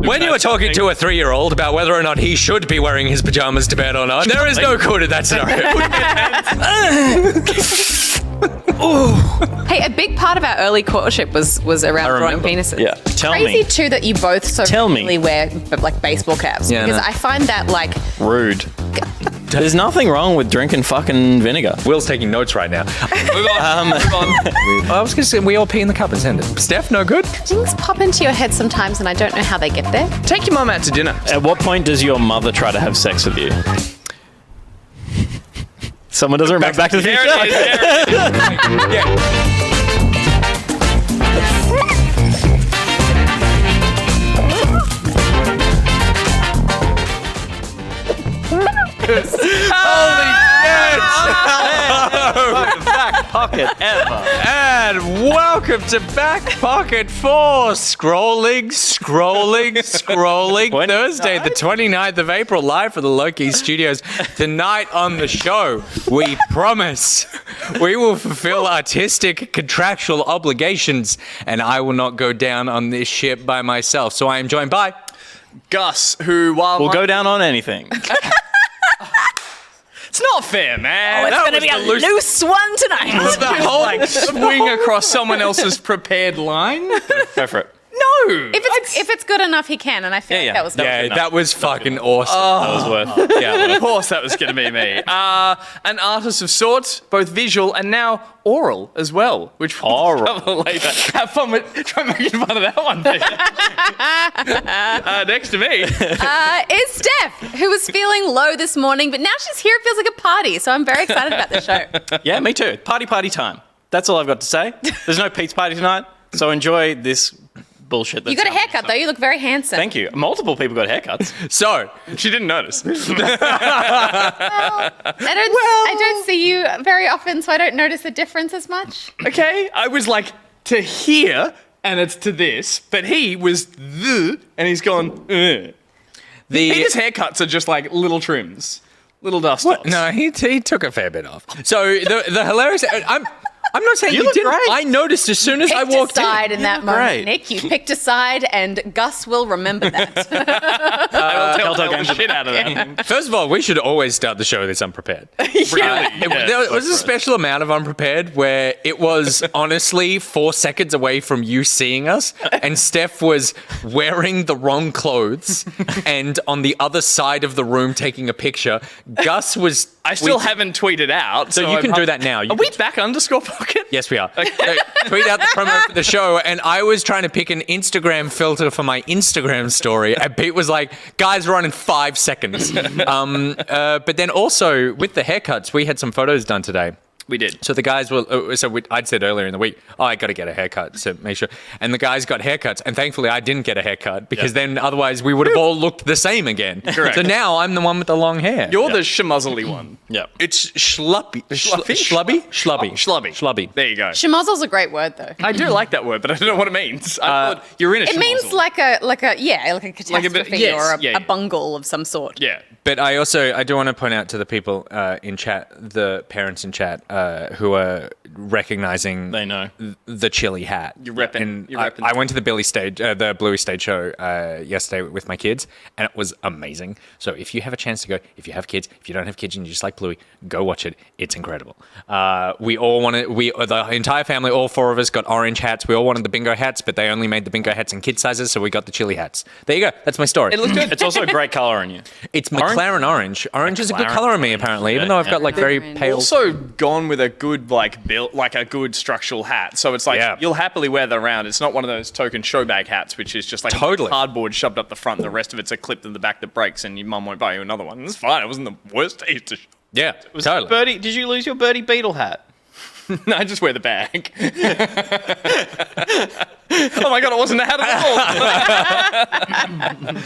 When you were talking to a 3-year-old about whether or not he should be wearing his pajamas to bed or not, there is no good in that scenario. Hey, a big part of our early courtship was around drawing penises. Yeah. Tell Crazy me. too that you both so frequently wear like baseball caps. Yeah, because no. I find that like Rude. There's nothing wrong with drinking fucking vinegar. Will's taking notes right now. Move on. I was going to say, we all pee in the cup and send it. Steph, no good? things pop into your head sometimes, and I don't know how they get there. Take your mum out to dinner. At what point does your mother try to have sex with you? Someone doesn't remember Back to the Future? There it is. Yeah. Holy shit! Back pocket ever. And welcome to Back Pocket 4. Scrolling. Thursday, the 29th of April, live from the Loki Studios. Tonight on the show, we promise we will fulfill artistic contractual obligations, and I will not go down on this ship by myself. So I am joined by Gus, who while We'll go down on anything. it's not fair, man. It's going to be a loose one tonight. The whole swing across someone else's prepared line. Go for it. No. If it's good enough, he can, and I feel like that was that was fucking awesome. That was worth it. Yeah. Of course, that was going to be me. An artist of sorts, both visual and now oral as well, which we'll Oral. cover later. Have fun with try making fun of that one. Next to me, is Steph, who was feeling low this morning, but now she's here. It feels like a party, so I'm very excited about the show. Yeah, me too. Party time. That's all I've got to say. There's no Pete's party tonight, so enjoy this bullshit. That's You got a happening. haircut, though. You look very handsome. Thank you. Multiple people got haircuts. So, she didn't notice. I don't see you very often, so I don't notice the difference as much. Okay, I was like to here, and it's to this, but he was the, and he's gone. Peter's haircuts are just like little trims, little dust dots. No, he took a fair bit off. So the hilarious. I'm not saying you look didn't. great. I noticed as soon as I walked picked a side in that moment, great. Nick. You picked a side, and Gus will remember that. I'll tell the shit out of that. First of all, we should always start the show with this unprepared. Really? There was a special amount of unprepared where it was honestly 4 seconds away from you seeing us, and Steph was wearing the wrong clothes and on the other side of the room taking a picture. Gus was. I still haven't tweeted out, So you can do that now. Are we back _ pocket? Yes, we are. Tweet out the promo for the show, and I was trying to pick an Instagram filter for my Instagram story, and Pete was like, guys, we're on in 5 seconds. But then also, with the haircuts, we had some photos done today. We did. So the guys were, I'd said earlier in the week, I got to get a haircut, so make sure. And the guys got haircuts, and thankfully I didn't get a haircut because then otherwise we would have all looked the same again. Correct. So now I'm the one with the long hair. You're the schmuzzly one. Yeah. It's schlubby. Schlubby. There you go. Schmozzle's a great word, though. I do like that word, but I don't know what it means. I thought you're in a It means schmozzle. like a catastrophe yes, or yeah. a bungle of some sort. Yeah. But I do want to point out to the people in chat, the parents in chat, who are recognizing They know. the chili hat. You're repping- And you're repping. I went to the Bluey stage show yesterday with my kids, and it was amazing. So if you have a chance to go, if you have kids, if you don't have kids and you just like Bluey, go watch it. It's incredible. We all wanted, the entire family, all 4 of us got orange hats. We all wanted the bingo hats, but they only made the bingo hats in kid sizes, so we got the chili hats. There you go. That's my story. It looks good. It's also a great color on you. It's McLaren orange. Orange is a good McLaren color on me, apparently, even though I've got like very pale. Also gone with a good build, like a good structural hat. So it's like you'll happily wear that around. It's not one of those token show bag hats, which is just like cardboard shoved up the front. And the rest of it's a clip in the back that breaks, and your mum won't buy you another one. It's fine. It wasn't the worst taste. Yeah, totally. Birdie, did you lose your Birdie Beetle hat? No, I just wear the bag. Oh my god, it wasn't a hat at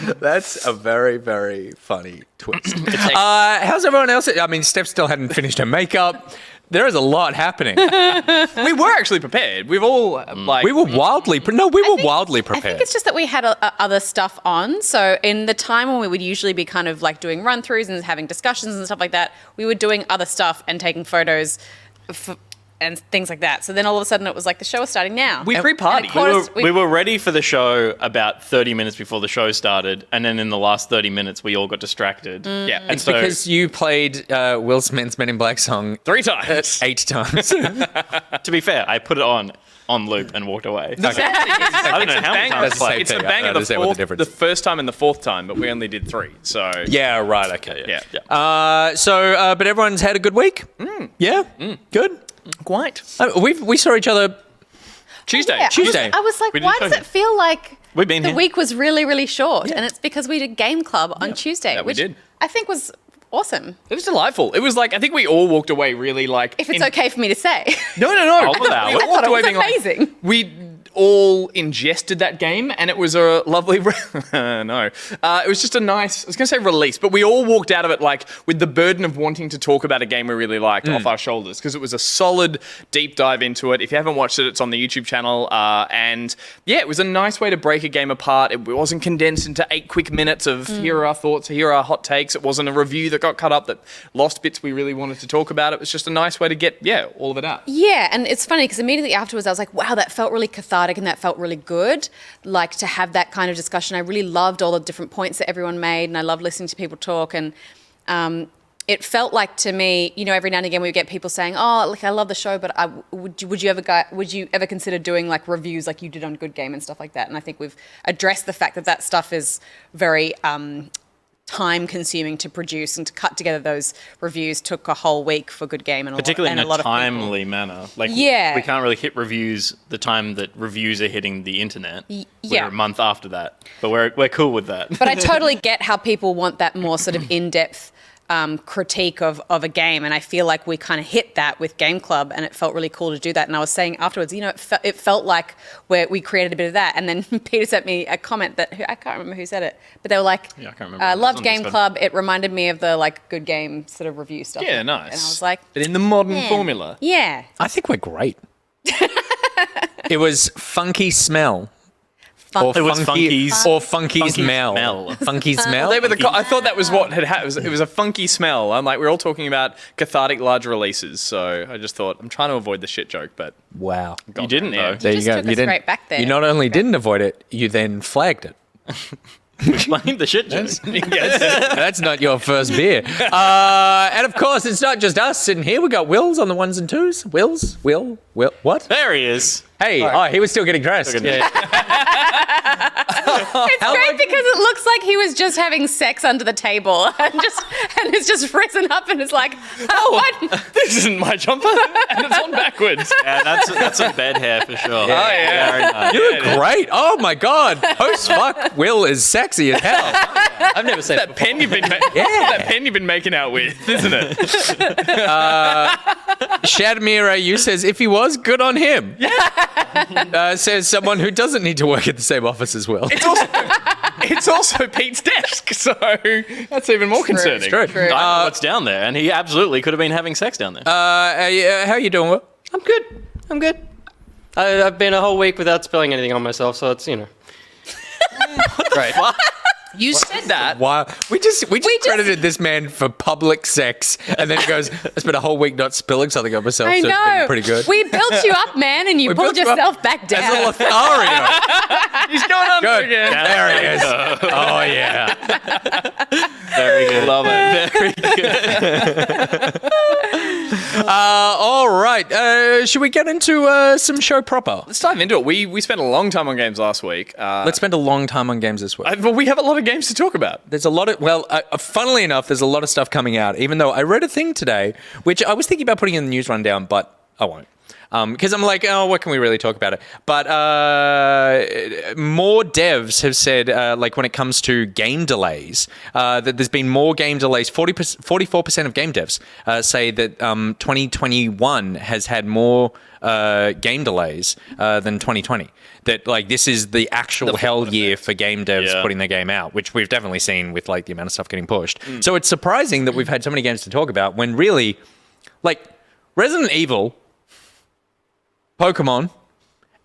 all. That's a very, very funny twist. How's everyone else? I mean, Steph still hadn't finished her makeup. There is a lot happening. We were actually prepared. We've all We were wildly wildly prepared. I think it's just that we had other stuff on. So in the time when we would usually be kind of like doing run-throughs and having discussions and stuff like that, we were doing other stuff and taking photos and things like that. So then all of a sudden it was like the show is starting now. We pre-partied. We were ready for the show about 30 minutes before the show started, and then in the last 30 minutes, we all got distracted. Yeah. It's because you played Will Smith's Men in Black song 3 times. 8 times. To be fair, I put it on loop and walked away. I don't know how many times I played. It's a banger the first time and the fourth time, but we only did 3. So yeah, right. Okay. Yeah. But everyone's had a good week. Yeah. Good. Quite. We saw each other Tuesday. Yeah, Tuesday. I was like, We did why does Tokyo. it feel like We've been the here. week was really, really short? And it's because we did Game Club on Tuesday, Yeah, we which did. I think was awesome. It was delightful. It was like, I think we all walked away really like... If it's okay for me to say. No. I'll allow We it. all walked away was being like, amazing. we all ingested that game, and it was a lovely... it was just a nice... I was going to say release, but we all walked out of it like with the burden of wanting to talk about a game we really liked off our shoulders, because it was a solid deep dive into it. If you haven't watched it, it's on the YouTube channel, and yeah, it was a nice way to break a game apart. It wasn't condensed into 8 quick minutes of here are our thoughts, here are our hot takes. It wasn't a review that got cut up that lost bits we really wanted to talk about. It was just a nice way to get, all of it out. Yeah, and it's funny because immediately afterwards I was like, wow, that felt really cathartic and that felt really good. Like to have that kind of discussion. I really loved all the different points that everyone made, and I love listening to people talk. And it felt like to me, every now and again we would get people saying, "Oh, look, I love the show, but would you ever consider doing like reviews like you did on Good Game and stuff like that?" And I think we've addressed the fact that stuff is very time-consuming to produce, and to cut together those reviews took a whole week for Good Game, and Particularly a in lot a of people. timely manner. Like, Yeah. we can't really hit reviews the time that reviews are hitting the internet. yeah. We're a month after that. But we're cool with that. But I totally get how people want that more sort of in-depth critique of a game, and I feel like we kind of hit that with Game Club, and it felt really cool to do that. And I was saying afterwards, it felt like we created a bit of that. And then Peter sent me a comment that I can't remember who said it, but they were like, Yeah, I can't remember. It was loved on Game Discord. Club. It reminded me of the like Good Game sort of review stuff. Yeah, nice. And I was like, but in the modern man. formula. Yeah. I think we're great. It was funky smell. Or It was funky, funky's- or funky funky smell. smell. Funky smell. They were I thought that was what had happened. It was a funky smell. I'm like, we're all talking about cathartic large releases, so I just thought I'm trying to avoid the shit joke, but Wow. You didn't, though. There you just go. took You us didn't. right back there. You not only didn't avoid it, you then flagged it. Explain the shit joke. That's not your first beer. And of course, it's not just us sitting here. We got Wills on the 1s and 2s. Will. What? There he is. Hey, he was still getting dressed. Yeah. It's great because it looks like he was just having sex under the table and it's just risen up and is like, what? this isn't my jumper, and it's on backwards. Yeah, that's some bed hair for sure. yeah. Very nice. You look great. Oh my God. Post fuck Will is sexy as hell. I've never said That pen you've been that pen you've been making out with, isn't it? Shadmira, you says if he was, good on him. Says someone who doesn't need to work at the same office as Will. It's also Pete's desk, so that's even more concerning. True. True. I know what's down there, and he absolutely could have been having sex down there. How you doing, Will? I'm good. I've been a whole week without spilling anything on myself, so it's, Right. You said that. Wow. We just credited this man for public sex, and then he goes, I spent a whole week not spilling something on myself, I so it's know. been pretty good. We built you up, man, and you We pulled built you up yourself back down. As a Lothario. He's going on Good. again. There he is. Oh, yeah. Very good. Love it. All right. Should we get into some show proper? Let's dive into it. We spent a long time on games last week. Let's spend a long time on games this week. But we have a lot of games to talk about. There's a lot of, funnily enough, there's a lot of stuff coming out, even though I read a thing today, which I was thinking about putting in the news rundown, but I won't. Because I'm like, what can we really talk about it? But more devs have said, when it comes to game delays, that there's been more game delays. 44% of game devs say that 2021 has had more game delays than 2020. That this is the actual hell year for game devs putting their game out, which we've definitely seen with the amount of stuff getting pushed. So it's surprising that we've had so many games to talk about when really, Resident Evil, Pokemon,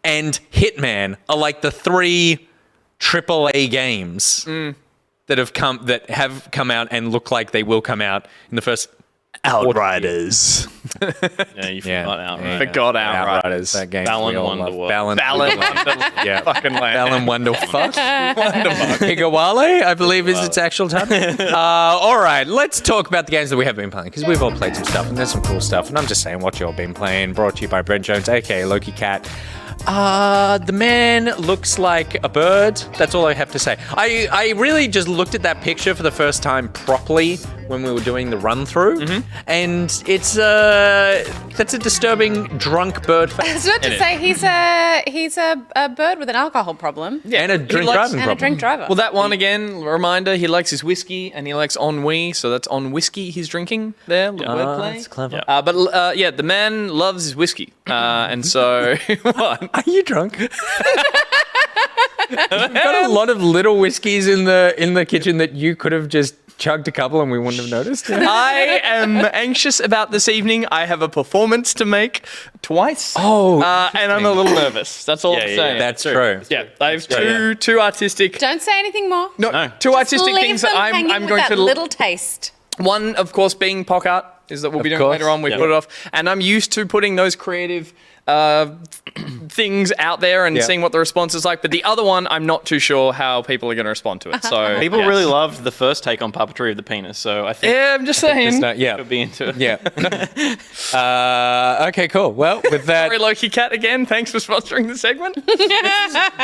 and Hitman are the 3 AAA games that have come out and look like they will come out in the first Outriders. Yeah, you forgot Outriders. Forgot Outriders. That game. Balan Wonderworld. Balan Yeah. Fucking land. Balan Wonderfuck. Higawale, I believe is its actual title. All right, let's talk about the games that we have been playing, because we've all played some stuff, and there's some cool stuff. And I'm just saying what you all been playing. Brought to you by Brent Jones, aka LokiCat. The man looks like a bird. That's all I have to say. I really just looked at that picture for the first time properly when we were doing the run through, and it's that's a disturbing drunk bird face. I was about to say he's a bird with an alcohol problem. Yeah, and a drink driving problem. And a drink driver. Well, that one again, reminder, he likes his whiskey and he likes ennui, so that's on whiskey he's drinking there. Wordplay. That's clever. But the man loves his whiskey. And so, what? Are you drunk? You've got a lot of little whiskeys in the kitchen that you could have just chugged a couple and we wouldn't have noticed. I am anxious about this evening. I have a performance to make twice. Oh, and I'm a little nervous. That's all I'm saying. That's true. Yeah, I have two artistic. Don't say anything more. No, two artistic Leave things them that hanging I'm with going that to. little taste. One, of course, being Pock-Art is that we'll be doing course. later on. We put it off, and I'm used to putting those creative things out there and seeing what the response is like. But the other one, I'm not too sure how people are going to respond to it. So People really loved the first take on puppetry of the penis, so I think Yeah, I'm just saying. could be into it. Yeah. Okay, cool. Well, with that, Sorry, LokiCat again. Thanks for sponsoring the segment.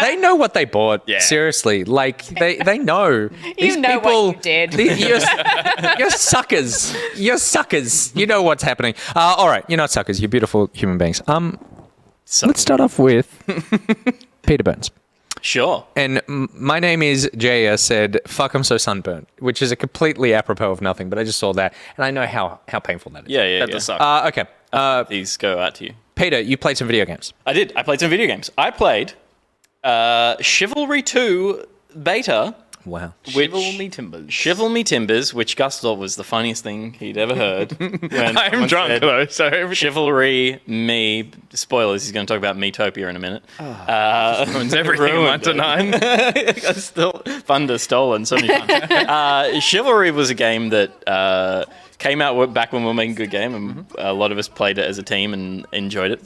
they know what they bought. Yeah. Seriously, like they know. These know what people, you did. You're suckers. You're suckers. You know what's happening. All right, you're not suckers. You're beautiful human beings. Let's start off with Peter Burns. Sure. And my name is Jaya said, fuck, I'm so sunburnt, which is a completely apropos of nothing, but I just saw that, and I know how painful that is. Yeah. That does suck. Okay. These go out to you. Peter, you played some video games. I did. I played some video games. I played Chivalry 2 Beta. Wow. Shivel me timbers. Shivel Me Timbers, which Gus thought was the funniest thing he'd ever heard. When I'm someone drunk said, though, so Chivalry, me. Spoilers, he's going to talk about Miitopia in a minute. ruins everything in 1 to 9. Thunder stolen so many times. Chivalry was a game that came out back when we were making a good game, and a lot of us played it as a team and enjoyed it.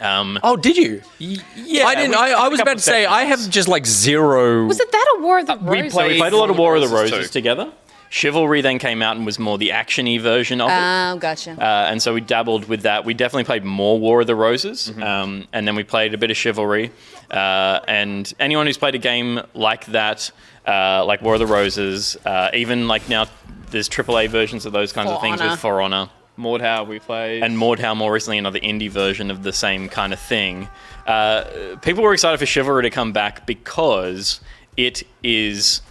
Oh, did you? Yeah, I didn't. I was about to say, I have just like zero. Was it that or War of the Roses? We played a lot of War of the Roses Roses too. together. Chivalry then came out and was more the action-y version of it. Oh, gotcha. And so we dabbled with that. We definitely played more War of the Roses, and then we played a bit of Chivalry. And anyone who's played a game like that, like War of the Roses, even like now there's AAA versions of those kinds For of things Honor. with For Honor. Mordhau we played. And Mordhau more recently, another indie version of the same kind of thing. People were excited for Chivalry to come back because it is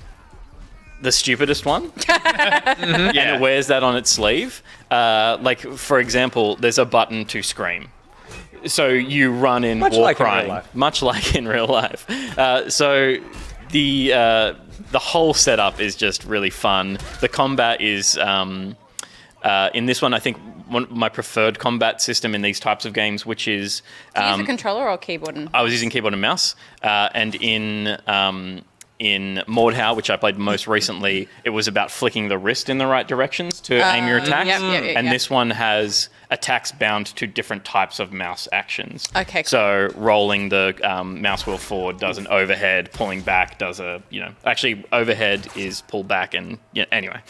the stupidest one. And it wears that on its sleeve. Like, for example, there's a button to scream. So you run in Much war like in real crying. life. Much like in real life. So the whole setup is just really fun. The combat is... in this one, I think my preferred combat system in these types of games, which is... Do you use a controller or keyboard? I was using keyboard and mouse. And in Mordhau, which I played most recently, it was about flicking the wrist in the right directions to aim your attacks. And this one has attacks bound to different types of mouse actions. Okay, cool. So rolling the mouse wheel forward does an overhead, pulling back does a, actually overhead is pull back and, anyway.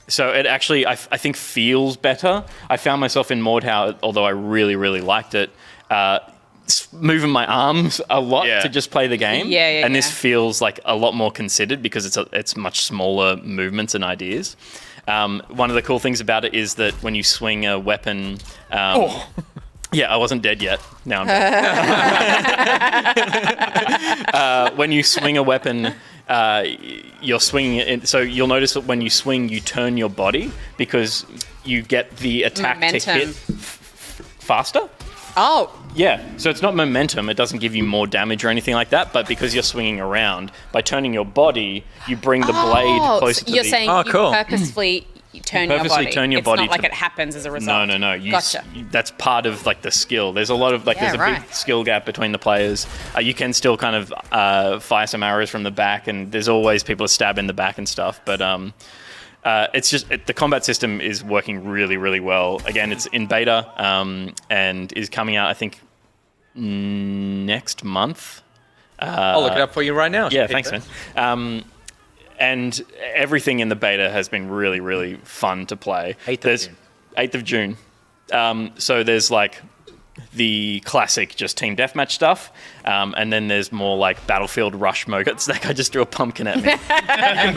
So it actually, I think, feels better. I found myself in Mordhau, although I really, really liked it, moving my arms a lot to just play the game. And this feels like a lot more considered because it's much smaller movements and ideas. One of the cool things about it is that when you swing a weapon... Yeah, I wasn't dead yet. Now I'm dead. When you swing a weapon... you're swinging it, so you'll notice that when you swing, you turn your body because you get the attack to hit faster. Oh. Yeah, so it's not momentum. It doesn't give you more damage or anything like that, but because you're swinging around, by turning your body, you bring the blade closer to the... You're saying you purposefully turn your body. Turn your body it's not like it happens as a result. No. Gotcha. That's part of like the skill. There's a lot of there's a big skill gap between the players. You can still kind of fire some arrows from the back, and there's always people to stab in the back and stuff. But It's just the combat system is working really, really well. Again, it's in beta and is coming out, I think, next month. I'll look it up for you right now. Yeah, thanks, man. And everything in the beta has been really, really fun to play. 8th of June. So there's like the classic just team deathmatch stuff, and then there's more like battlefield rush mode. That guy just threw a pumpkin at me. And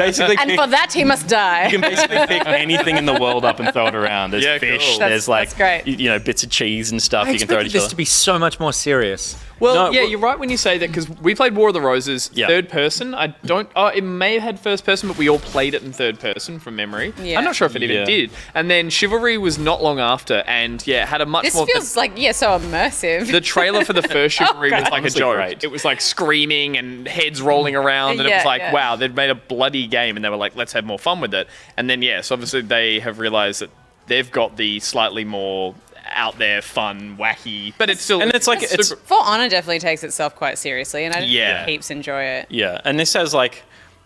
for that he must die. You can basically pick anything in the world up and throw it around. There's fish, cool. there's like great. Bits of cheese and stuff I you can throw at expected each this other. to be so much more serious. Well, you're right when you say that, because we played War of the Roses third person. It may have had first person, but we all played it in third person from memory. Yeah. I'm not sure if it even did. And then Chivalry was not long after, and had a much This more... feels like, so immersive. The trailer for the first Chivalry was like Honestly, a joke. great. It was like screaming and heads rolling around, and it was like, wow, they'd made a bloody game, and they were like, let's have more fun with it. And then, so obviously they have realised that they've got the slightly more out there, fun, wacky, but it's still... And it's like... super, For Honor definitely takes itself quite seriously, and I heaps enjoy it. Yeah, and this has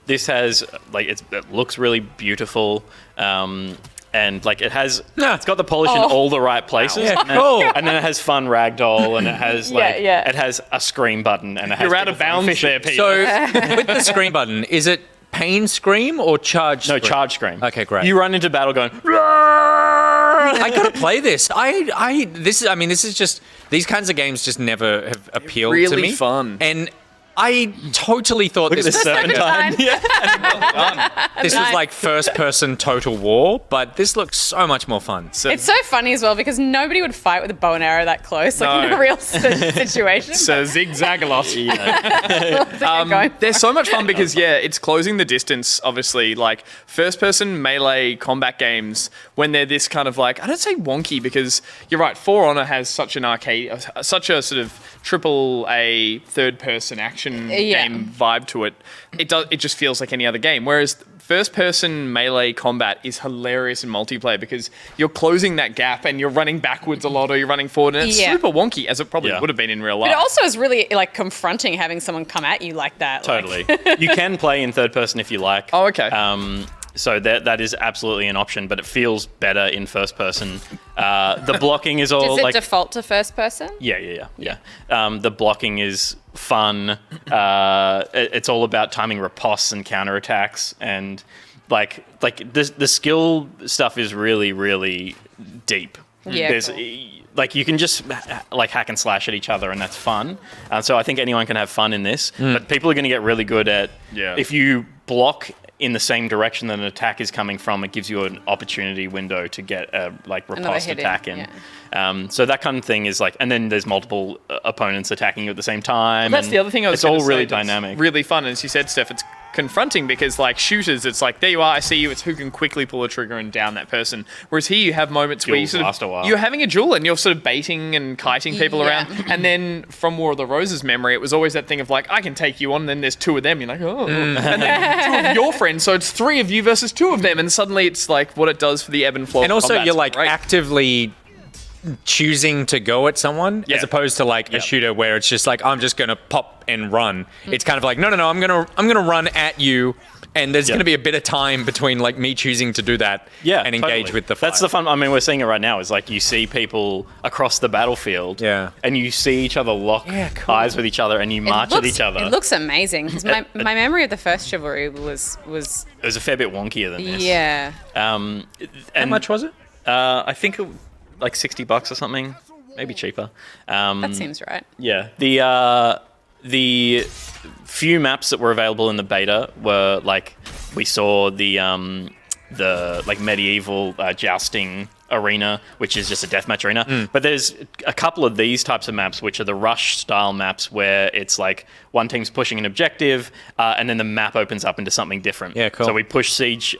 it looks really beautiful, and like it's got the polish in all the right places. Yeah, and then, cool. and then it has fun ragdoll, and it has it has a scream button, and it has You're out of bounds there, Peter. So with the scream button, is it pain scream or charge scream? No, charge scream. Okay, great. You run into battle going... I gotta play this. This is just, these kinds of games just never have appealed to really me. fun. And I totally thought Look at this this serpentine. was like first person Total War, but this looks so much more fun. It's so funny as well because nobody would fight with a bow and arrow that close, like in a real situation. So zigzag a lot. Going. They're so much fun because it's closing the distance. Obviously, like first-person melee combat games, when they're this kind of like, I don't say wonky because you're right. For Honor has such an arcade, such a sort of triple A third-person action game vibe to it. It just feels like any other game. Whereas first-person melee combat is hilarious in multiplayer because you're closing that gap and you're running backwards a lot or you're running forward, and it's super wonky, as it probably would have been in real life. But it also is really like confronting having someone come at you like that. Totally. You can play in third person if you like. Oh, okay. So that is absolutely an option, but it feels better in first person. The blocking is all Does it like... default to first person? Yeah. The blocking is fun. It's all about timing riposts and counterattacks, and like the skill stuff is really, really deep. Yeah, There's cool. like you can just like hack and slash at each other, and that's fun. So I think anyone can have fun in this, but people are going to get really good at if you block in the same direction that an attack is coming from, it gives you an opportunity window to get a riposte attack in. Yeah. So that kind of thing is like, and then there's multiple opponents attacking you at the same time. Well, that's the other thing I was It's all gonna really say that's dynamic. really fun. And as you said, Steph, it's confronting because like shooters, it's like, there you are, I see you, it's who can quickly pull a trigger and down that person. Whereas here you have moments where you Duels last a while. you're having a duel and you're sort of baiting and kiting people around. And then from War of the Roses memory, it was always that thing of like, I can take you on, and then there's two of them. You're like, oh. And then two of your friends, so it's three of you versus two of them. And suddenly it's like what it does for the ebb and flow. And of also combat's you're like great. actively choosing to go at someone as opposed to like a shooter where it's just like, I'm just gonna pop and run. It's kind of like, no, I'm gonna run at you, and there's gonna be a bit of time between like me choosing to do that and engage totally. with the fight. That's the fun. I mean, we're seeing it right now. Is like you see people across the battlefield, and you see each other lock eyes with each other, and you march at each other. It looks amazing. 'Cause my memory of the first Chivalry was It was a fair bit wonkier than this. yeah. And How much was it? I think like $60 or something, maybe cheaper. That seems right. Yeah. The few maps that were available in the beta were like, we saw the like medieval jousting arena, which is just a deathmatch arena. But there's a couple of these types of maps, which are the rush style maps, where it's like one team's pushing an objective, and then the map opens up into something different. Yeah, cool. So we push siege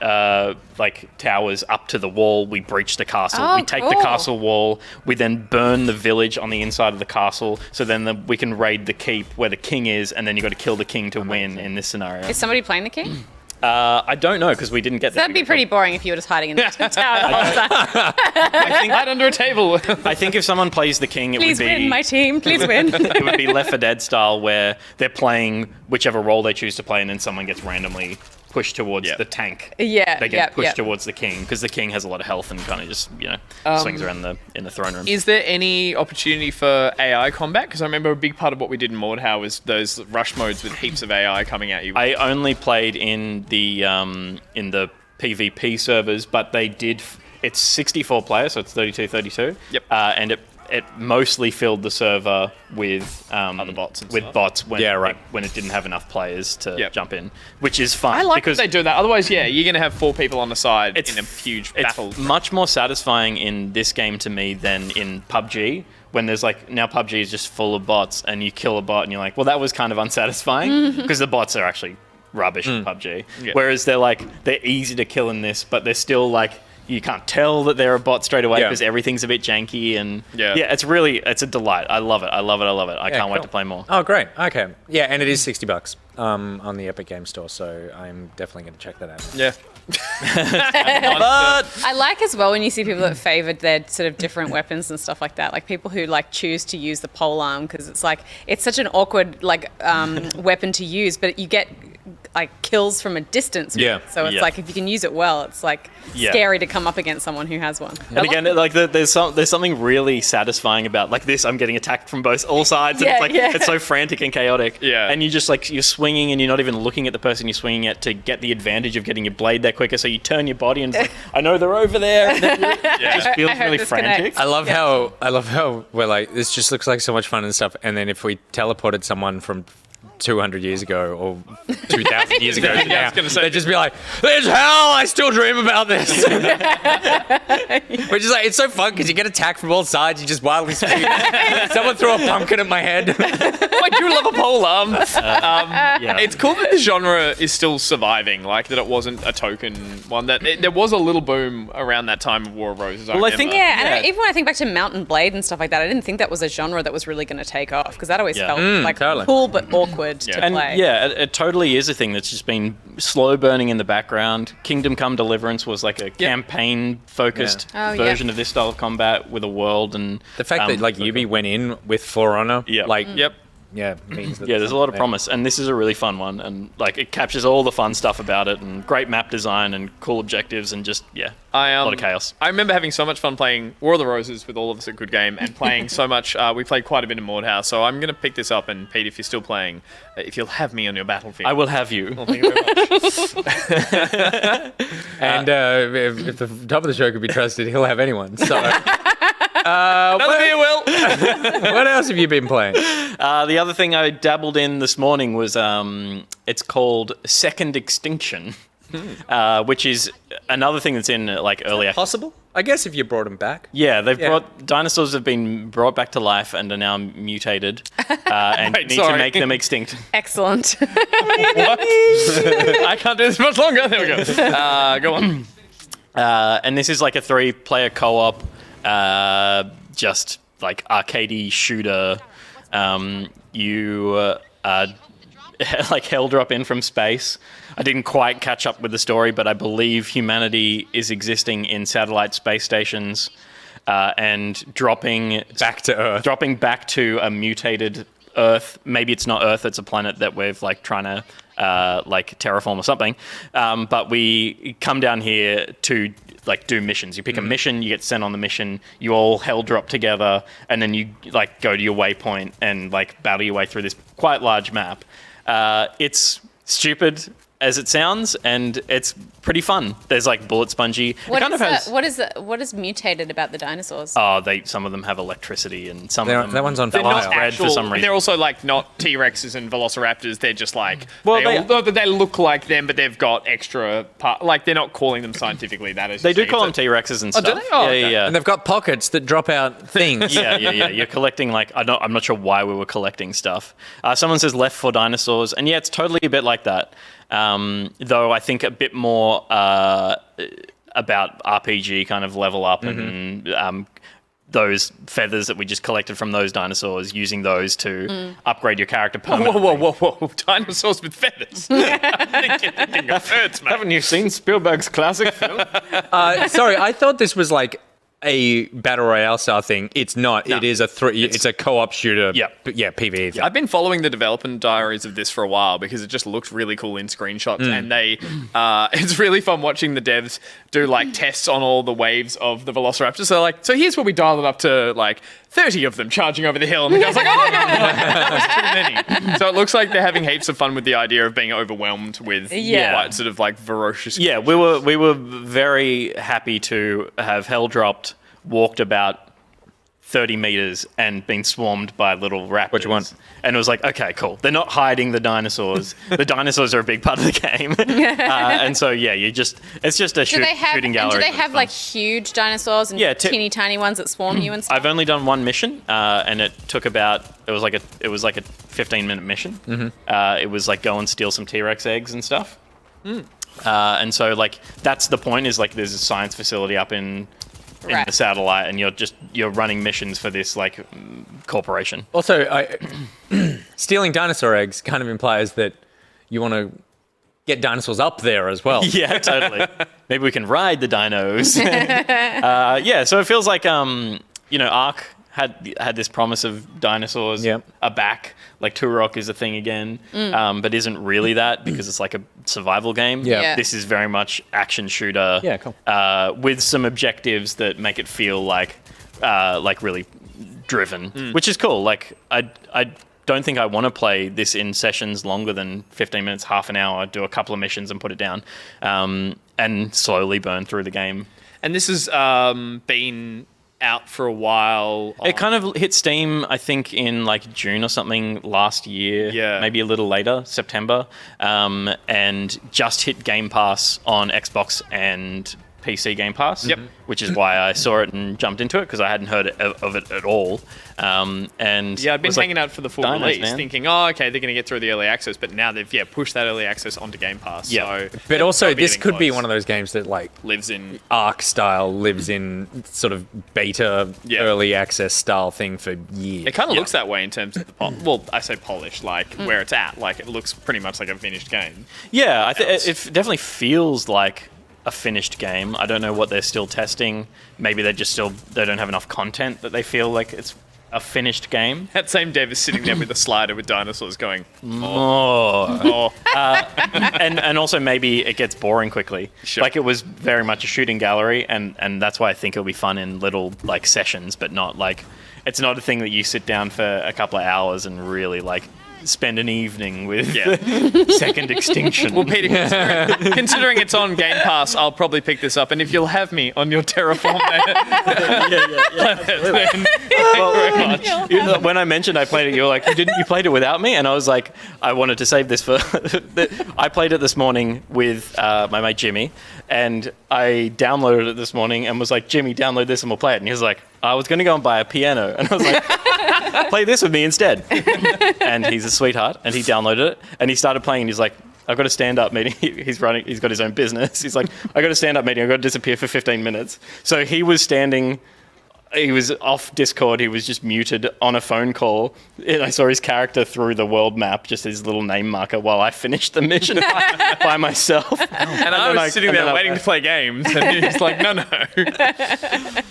like towers up to the wall. We breach the castle. Oh, we take the cool. castle wall. We then burn the village on the inside of the castle. So then we can raid the keep where the king is, and then you got to kill the king to win in this scenario. Is somebody playing the king? I don't know, because we didn't get that. That'd be pretty boring if you were just hiding in the tower the whole time. I think Hide under a table. I think if someone plays the king, it Please would be win, my team. Please win. it would be Left 4 Dead style, where they're playing whichever role they choose to play, and then someone gets randomly pushed towards the tank. Yeah, They get pushed towards the king because the king has a lot of health and kind of just, swings around in the throne room. Is there any opportunity for AI combat? Because I remember a big part of what we did in Mordhau was those rush modes with heaps of AI coming at you. I only played in the PvP servers, but they did. It's 64 players, so it's 32. Yep. And it mostly filled the server with other bots and with stuff. bots when when it didn't have enough players to jump in, which is fun. I like because that they do that. Otherwise, you're going to have 4 people on the side in a huge battle. It's much more satisfying in this game to me than in PUBG. When there's now PUBG is just full of bots, and you kill a bot, and you're like, well, that was kind of unsatisfying because the bots are actually rubbish in PUBG. Yeah. Whereas they're easy to kill in this, but they're still you can't tell that they're a bot straight away because everything's a bit janky and it's a delight. I love it. I can't wait to play more. Oh, great. Okay. Yeah, and it is $60 on the Epic Game Store, so I'm definitely going to check that out. Yeah. But I like as well when you see people that favoured their sort of different weapons and stuff like that, like people who choose to use the polearm because it's such an awkward weapon to use, but you get kills from a distance. Yeah. So it's if you can use it well, it's scary to come up against someone who has one. And again, there's something really satisfying about this. I'm getting attacked from all sides, and it's so frantic and chaotic. Yeah. And you just you're swinging, and you're not even looking at the person you're swinging at to get the advantage of getting your blade there quicker. So you turn your body, and it's I know they're over there. And it just feels really frantic. I love how we're this just looks like so much fun and stuff. And then if we teleported someone from 200 years ago or 2,000 years ago to now, they'd just be like, "There's hell! I still dream about this." Which is it's so fun because you get attacked from all sides. You just wildly speed. Someone threw a pumpkin at my head. I do love a polearm. It's cool that the genre is still surviving. That it wasn't a token one. That there was a little boom around that time of War of Roses. I think. And even when I think back to Mount and Blade and stuff like that, I didn't think that was a genre that was really going to take off because that always felt totally cool but awkward to play. It totally is a thing that's just been slow burning in the background. Kingdom Come Deliverance was a campaign focused version of this style of combat with a world, and the fact that Ubi went in with For Honor, means that there's a lot of promise, and this is a really fun one, and it captures all the fun stuff about it, and great map design and cool objectives, and just a lot of chaos. I remember having so much fun playing War of the Roses with all of us at Good Game, and playing so much. We played quite a bit in Mordhau, so I'm going to pick this up. And Pete, if you're still playing, if you'll have me on your battlefield, I will have you. Well, thank you very much. And if the top of the show could be trusted, he'll have anyone. So. Another beer, Will. What else have you been playing? The other thing I dabbled in this morning was it's called Second Extinction, which is another thing that's in early access. Possible? I guess if you brought them back. Yeah, dinosaurs have been brought back to life and are now mutated, and need to make them extinct. Excellent. What? I can't do this much longer. There we go. Go on. And this is a 3-player co-op. Just arcadey shooter. You hell drop in from space. I didn't quite catch up with the story, but I believe humanity is existing in satellite space stations and dropping back to Earth. Dropping back to a mutated Earth. Maybe it's not Earth, it's a planet that we've trying to terraform or something. But we come down here to do missions. You pick a mission, you get sent on the mission, you all hell drop together, and then you go to your waypoint and battle your way through this quite large map. It's stupid as it sounds, and it's pretty fun. There's bullet spongy. What is mutated about the dinosaurs? Oh, some of them have electricity, and some of them that one's on they're fire. not actual, for some reason. They're also not T-Rexes and Velociraptors. They're just they look like them, but they've got extra they're not calling them scientifically that. As they do call them T-Rexes and stuff. Do they? Oh, yeah. And they've got pockets that drop out things. yeah. You're collecting I'm not sure why we were collecting stuff. Someone says Left 4 Dinosaurs, and it's totally a bit like that. Though I think a bit more about RPG kind of level up and those feathers that we just collected from those dinosaurs, using those to upgrade your character permanently. Whoa. Dinosaurs with feathers. Hurts, man. Haven't you seen Spielberg's classic film? Sorry, I thought this was a battle royale style thing. It's not. No. It is it's a co-op shooter. Yeah. Yeah, PvE. I've been following the development diaries of this for a while because it just looks really cool in screenshots, and it's really fun watching the devs do like tests on all the waves of the Velociraptors. So here's where we dial it up to like 30 of them charging over the hill, and the guy's like, oh no, that was too many. So it looks like they're having heaps of fun with the idea of being overwhelmed with quite sort of like ferocious. Yeah, we were very happy to have hell dropped, walked about 30 meters and been swarmed by little raptors. Which one? And it was like, okay, cool. They're not hiding the dinosaurs. The dinosaurs are a big part of the game. And so, yeah, it's just a shooting gallery. Do they have like huge dinosaurs and teeny tiny ones that swarm you and stuff? I've only done one mission, and it took about, it was like a 15-minute mission. Mm-hmm. It was like go and steal some T-Rex eggs and stuff. And so, like, that's the point, is like there's a science facility up in the satellite, and you're running missions for this like corporation. Also, stealing dinosaur eggs kind of implies that you want to get dinosaurs up there as well. Yeah, totally. Maybe we can ride the dinos. So it feels like Ark had this promise of dinosaurs are back. Like Turok is a thing again, but isn't really that, because it's like a survival game. Yeah. This is very much action shooter. Yeah, cool. With some objectives that make it feel like really driven, which is cool. Like I don't think I want to play this in sessions longer than 15 minutes, half an hour, do a couple of missions and put it down, and slowly burn through the game. And this has been out for a while. It kind of hit Steam, I think, in like June or something last year. Yeah. Maybe a little later, September. And just hit Game Pass on Xbox and PC Game Pass. Yep. Which is why I saw it and jumped into it, because I hadn't heard of it at all. And I'd been hanging out for the full release, man. thinking, oh, okay, they're going to get through the early access, but now they've pushed that early access onto Game Pass. Yeah. So But also, this could be one of those games that like lives in Ark style, lives in sort of beta early access style thing for years. It kind of looks that way in terms of the I say polished, like where it's at. Like it looks pretty much like a finished game. Yeah, it definitely feels like a finished game. I don't know what they're still testing. Maybe they don't have enough content that they feel like it's a finished game. That same dev is sitting there with a slider with dinosaurs going, and also maybe it gets boring quickly. Sure. Like it was very much a shooting gallery, and that's why I think it'll be fun in little like sessions, but not like, it's not a thing that you sit down for a couple of hours and really like spend an evening with. Second Extinction. Well, Peter, considering it's on Game Pass, I'll probably pick this up. And if you'll have me on your Terraform, well, when I mentioned I played it, you were like, you played it without me? And I was like, I wanted to save this for... I played it this morning with my mate Jimmy, and I downloaded it this morning and was like, Jimmy, download this and we'll play it. And he was like, I was going to go and buy a piano. And I was like, play this with me instead. And he's a sweetheart, and he downloaded it, and he started playing, and he's like, I've got a stand-up meeting. He's got his own business. He's like, I got a stand-up meeting. I've got to disappear for 15 minutes. So he was off Discord. He was just muted on a phone call. And I saw his character through the world map, just his little name marker, while I finished the mission by myself. And I was sitting there waiting to play games. And he's like, no.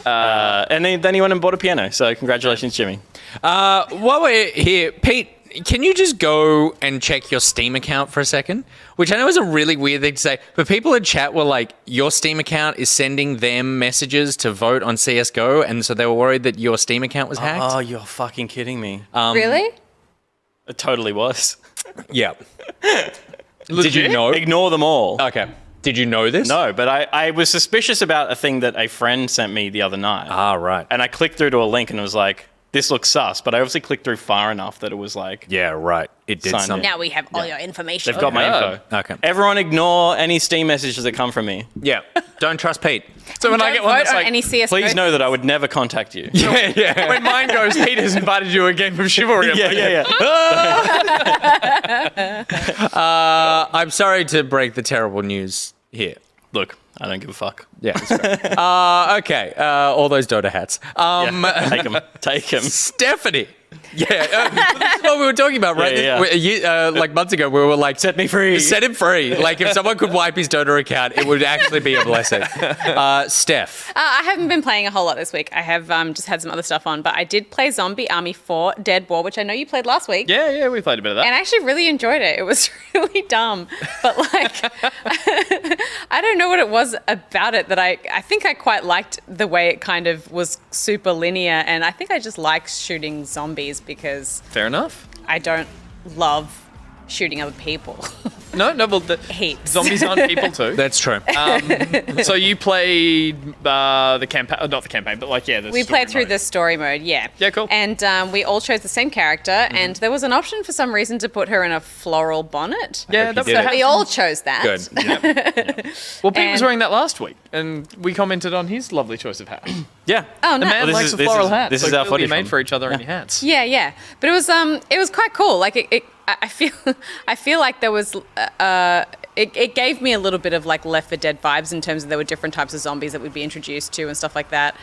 And then he went and bought a piano. So congratulations, Jimmy. While we're here, Pete, can you just go and check your Steam account for a second? Which I know is a really weird thing to say, but people in chat were like, your Steam account is sending them messages to vote on CSGO, and so they were worried that your Steam account was hacked. Oh, you're fucking kidding me. Really? It totally was. Yeah. Did you know? Ignore them all. Okay. Did you know this? No, but I was suspicious about a thing that a friend sent me the other night. Ah, right. And I clicked through to a link and it was like, this looks sus, but I obviously clicked through far enough that it was like... Yeah, right. It did Sign something. Now we have all your information. They've got my info. Okay. Everyone ignore any Steam messages that come from me. Yeah. Don't trust Pete. So when I get one that's on like, any CSGO. Please know that I would never contact you. Yeah. when mine goes, Peter's invited you to a game of chivalry. Yeah. I'm sorry to break the terrible news here. Look, I don't give a fuck. Yeah. Okay. All those Dota hats. Yeah, take them. Stephanie, Yeah, this is what we were talking about, right? Like months ago, we were like, Set me free. Set him free. Like, if someone could wipe his donor account, it would actually be a blessing. Steph. I haven't been playing a whole lot this week. I have just had some other stuff on, but I did play Zombie Army 4 Dead War, which I know you played last week. Yeah, we played a bit of that. And I actually really enjoyed it. It was really dumb. But, like, I don't know what it was about it that I think I quite liked the way it kind of was super linear. And I think I just like shooting zombies because... Fair enough. I don't love shooting other people. No, well, Heaps. Zombies aren't people too. That's true. So you played the campaign, not the campaign, but like, the we played through the story mode, yeah. Yeah, cool. And we all chose the same character, and there was an option for some reason to put her in a floral bonnet. Yeah, that's did it. We all chose that. Good. Well, Pete was And- wearing that last week, and we commented on his lovely choice of hat. Yeah. Oh, no. The man Well, likes a floral hat. This so is our clearly footage made from- for each other in your hats. Yeah. But it was quite cool. Like I feel like there was it gave me a little bit of like Left 4 Dead vibes in terms of there were different types of zombies that we'd be introduced to and stuff like that.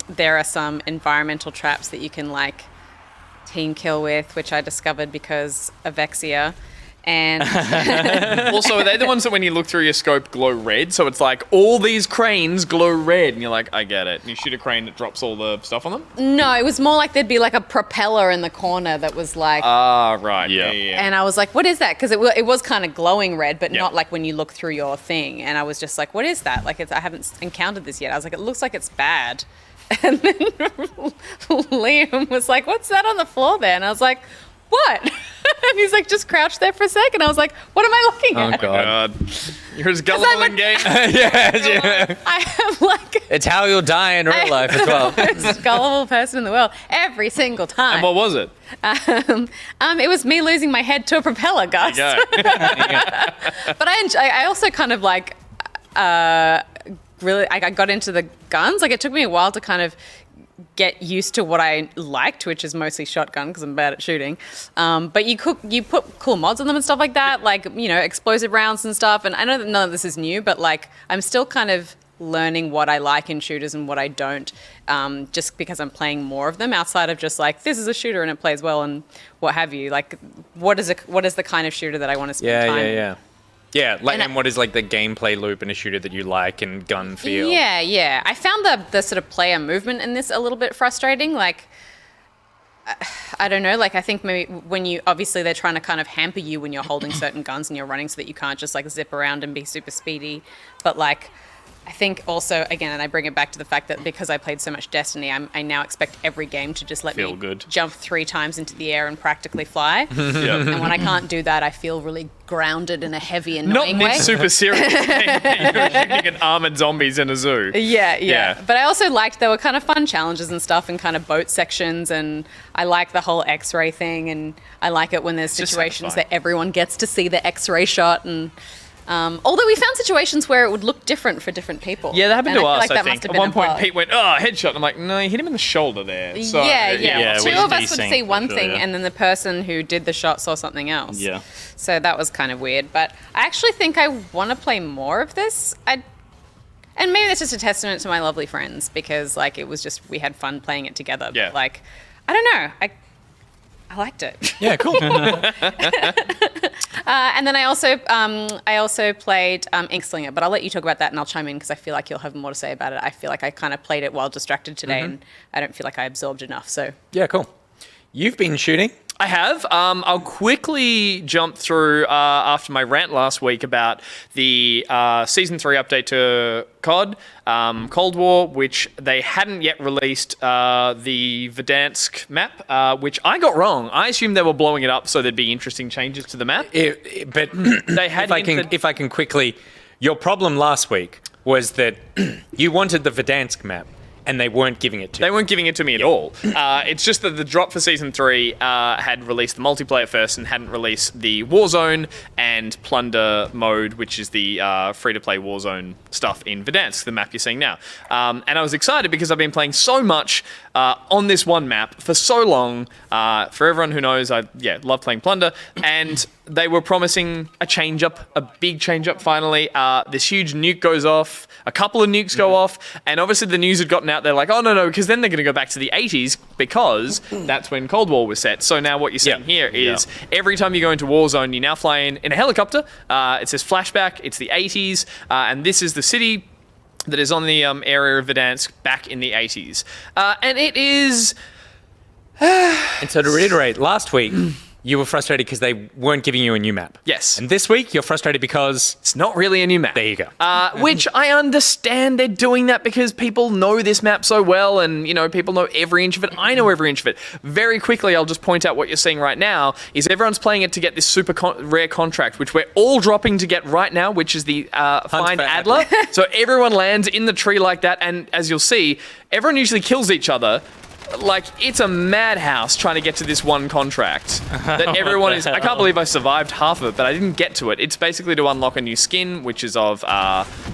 There are some environmental traps that you can like team kill with, which I discovered because Avexia. And Also, are they the ones that when you look through your scope glow red? So it's like all these cranes glow red, and you're like, I get it. And you shoot a crane that drops all the stuff on them? no, it was more like there'd be like a propeller in the corner that was like... Ah, right. Yeah. And I was like, what is that? Because it was kind of glowing red, but Yeah. not like when you look through your thing. And I was just like, what is that? Like, I haven't encountered this yet. I was like, it looks like it's bad. And then Liam was like, what's that on the floor there? And I was like, what? And he's like, just crouch there for a second. I was like, what am I looking Oh, at? God. You're as gullible in game. Yeah. I am like... It's how you'll die in real life as well. the most gullible person in the world every single time. And what was it? It was me losing my head to a propeller, Gus. There you go. But I also kind of like really I got into the guns. Like it took me a while to kind of get used to what I liked, which is mostly shotgun because I'm bad at shooting. But you put cool mods on them and stuff like that, like explosive rounds and stuff. And I know that none of this is new, but like I'm still kind of learning what I like in shooters and what I don't, just because I'm playing more of them outside of just like this is a shooter and it plays well and what have you. Like what is the kind of shooter that I want to spend time in? Yeah, like, And and what is like the gameplay loop in a shooter that you like and gun feel? Yeah. I found the sort of player movement in this a little bit frustrating. Like, I don't know. Like, I think maybe when obviously they're trying to kind of hamper you when you're holding certain guns and you're running so that you can't just like zip around and be super speedy. But like, I think also, again, and I bring it back to the fact that because I played so much Destiny, I now expect every game to just let Feel me good. jump 3 times into the air and practically fly. Yeah. And when I can't do that, I feel really grounded in a heavy, Not annoying way. super serious. You're shooting at armored zombies in a zoo. Yeah. But I also liked there were kind of fun challenges and stuff and kind of boat sections, and I like the whole X-ray thing, and I like it when there's just situations satisfying. that everyone gets to see the X-ray shot. And although we found situations where it would look different for different people. Yeah, that happened And to I feel us, like I that think. must have At been one a point, bug. Pete went, hit shot. I'm like, no, you hit him in the shoulder there. So, Yeah. it Two was of us would desync see for one sure, thing, yeah. and then the person who did the shot saw something else. Yeah. So that was kind of weird. But I actually think I want to play more of this. And maybe that's just a testament to my lovely friends because, like, it was just we had fun playing it together. Yeah. But, like, I don't know. I liked it. Yeah, cool. And then I also played Inkslinger, but I'll let you talk about that and I'll chime in because I feel like you'll have more to say about it. I feel like I kind of played it while distracted today, and I don't feel like I absorbed enough. So Yeah, cool. You've been shooting. I have. I'll quickly jump through after my rant last week about the Season 3 update to COD, Cold War, which they hadn't yet released the Verdansk map, which I got wrong. I assumed they were blowing it up so there'd be interesting changes to the map. But They had if I can quickly, your problem last week was that you wanted the Verdansk map and they weren't giving it to you. They weren't giving it to me at all. It's just that the drop for Season 3 had released the multiplayer first and hadn't released the Warzone and Plunder mode, which is the free-to-play Warzone stuff in Verdansk, the map you're seeing now. And I was excited because I've been playing so much on this one map for so long. For everyone who knows, I love playing Plunder. And they were promising a big change up finally. This huge nuke goes off, a couple of nukes go off, and obviously the news had gotten out there like, oh, no, because then they're going to go back to the 80s because that's when Cold War was set. So now what you're seeing here is every time you go into Warzone, you now fly in a helicopter. It says flashback, it's the 80s, and this is the city that is on the area of Verdansk back in the 80s. And it is... And so to reiterate, last week, you were frustrated because they weren't giving you a new map. Yes. And this week, you're frustrated because... It's not really a new map. There you go. Which I understand they're doing that because people know this map so well and, people know every inch of it. I know every inch of it. Very quickly, I'll just point out what you're seeing right now is everyone's playing it to get this super rare contract, which we're all dropping to get right now, which is the Find Adler. So everyone lands in the tree like that, and as you'll see, everyone usually kills each other. Like, it's a madhouse trying to get to this one contract that everyone is... I can't believe I survived half of it, but I didn't get to it. It's basically to unlock a new skin, which is of...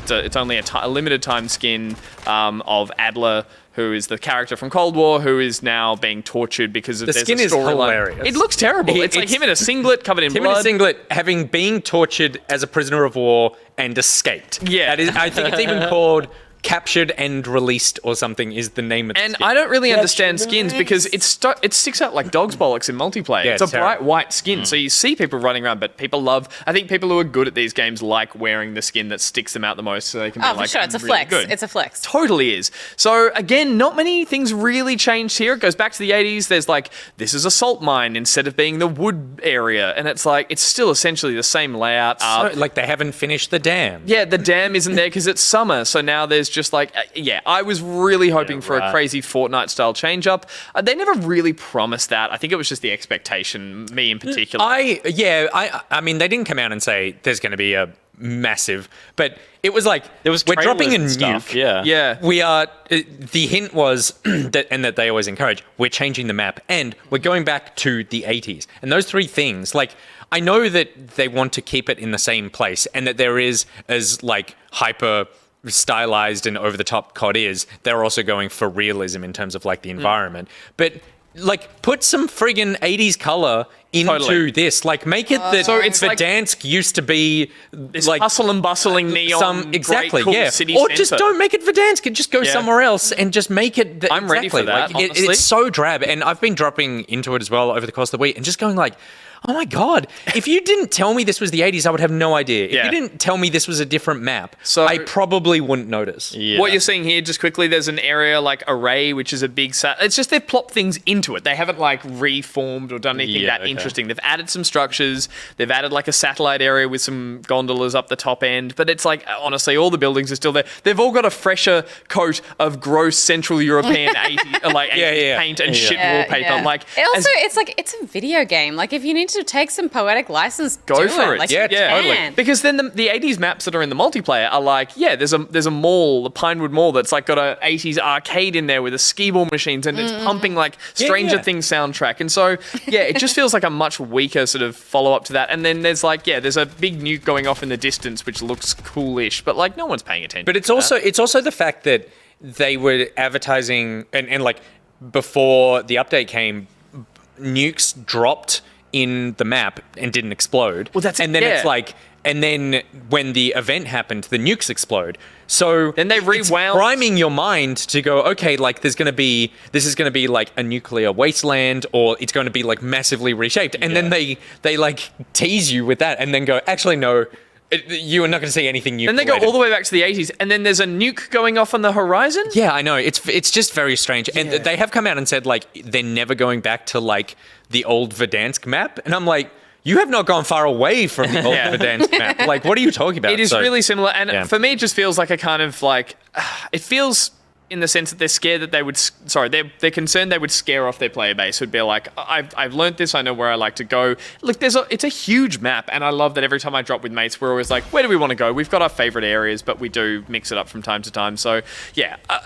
it's only a limited time skin of Adler, who is the character from Cold War, who is now being tortured because of... The skin is hilarious. It looks terrible. It's like him in a singlet covered in blood. Him in a singlet, having been tortured as a prisoner of war and escaped. Yeah. That is, I think it's even called... Captured and Released or something is the name of the skin. I don't really understand skins because it sticks out like dog's bollocks in multiplayer. Yeah, it's a terrible. bright white skin, so you see people running around, but I think people who are good at these games like wearing the skin that sticks them out the most so they can be like, for sure, it's a really flex. good. It's a flex. Totally is. So again, not many things really changed here. It goes back to the 80s. There's like, this is a salt mine instead of being the wood area, and it's like, it's still essentially the same layout. So, like they haven't finished the dam. Yeah, the dam isn't there because it's summer, so now there's just like... I was really hoping for a crazy Fortnite-style change-up. They never really promised that. I think it was just the expectation, me in particular. I mean, they didn't come out and say there's going to be a massive, but it was like, we're dropping a nuke. Yeah. We are, the hint was, that they always encourage, we're changing the map and we're going back to the 80s. And those three things, like, I know that they want to keep it in the same place and that there is, as like, hyper... stylized and over the top COD is, they're also going for realism in terms of like the environment. But like put some friggin' 80s color into this. Like make it that so it's Verdansk used to be this like hustle and bustling neon exactly, great, cool yeah. city Or center. just don't make it Verdansk and just go somewhere else and just make it I'm ready for that, like, honestly. it's so drab, and I've been dropping into it as well over the course of the week and just going like, oh my God, if you didn't tell me this was the 80s, I would have no idea. If you didn't tell me this was a different map, I probably wouldn't notice. Yeah. What you're seeing here, just quickly, there's an area like Array, which is a big... it's just they've plopped things into it. They haven't like reformed or done anything interesting. They've added some structures. They've added like a satellite area with some gondolas up the top end. But it's like, honestly, all the buildings are still there. They've all got a fresher coat of gross Central European 80s paint and shit wallpaper. Yeah. Like, it's a video game. Like if you need to take some poetic license, go for it. Like, Totally. Because then the 80s maps that are in the multiplayer are like, there's a mall, the Pinewood Mall, that's like got a 80s arcade in there with a skee-ball machines and it's pumping like Stranger Things soundtrack. And so, it just feels like a much weaker sort of follow-up to that. And then there's like, there's a big nuke going off in the distance, which looks coolish, but like no one's paying attention. But it's also the fact that they were advertising and like before the update came, nukes dropped in the map and didn't explode. Well, that's and then it's like, and then when the event happened, the nukes explode. So then they rewound, it's priming your mind to go, okay, like this is going to be like a nuclear wasteland, or it's going to be like massively reshaped. And then they like tease you with that, and then go, actually no. You are not going to see anything new. Then they go all the way back to the 80s, and then there's a nuke going off on the horizon? Yeah, I know. It's just very strange. And they have come out and said, like, they're never going back to, like, the old Verdansk map. And I'm like, you have not gone far away from the old Verdansk map. Like, what are you talking about? It is really similar. And for me, it just feels like a kind of, like, it feels... in the sense that they're scared that they would... they're concerned they would scare off their player base. Who'd be like, I've learned this, I know where I like to go. Look, it's a huge map, and I love that every time I drop with mates, we're always like, where do we want to go? We've got our favourite areas, but we do mix it up from time to time. So,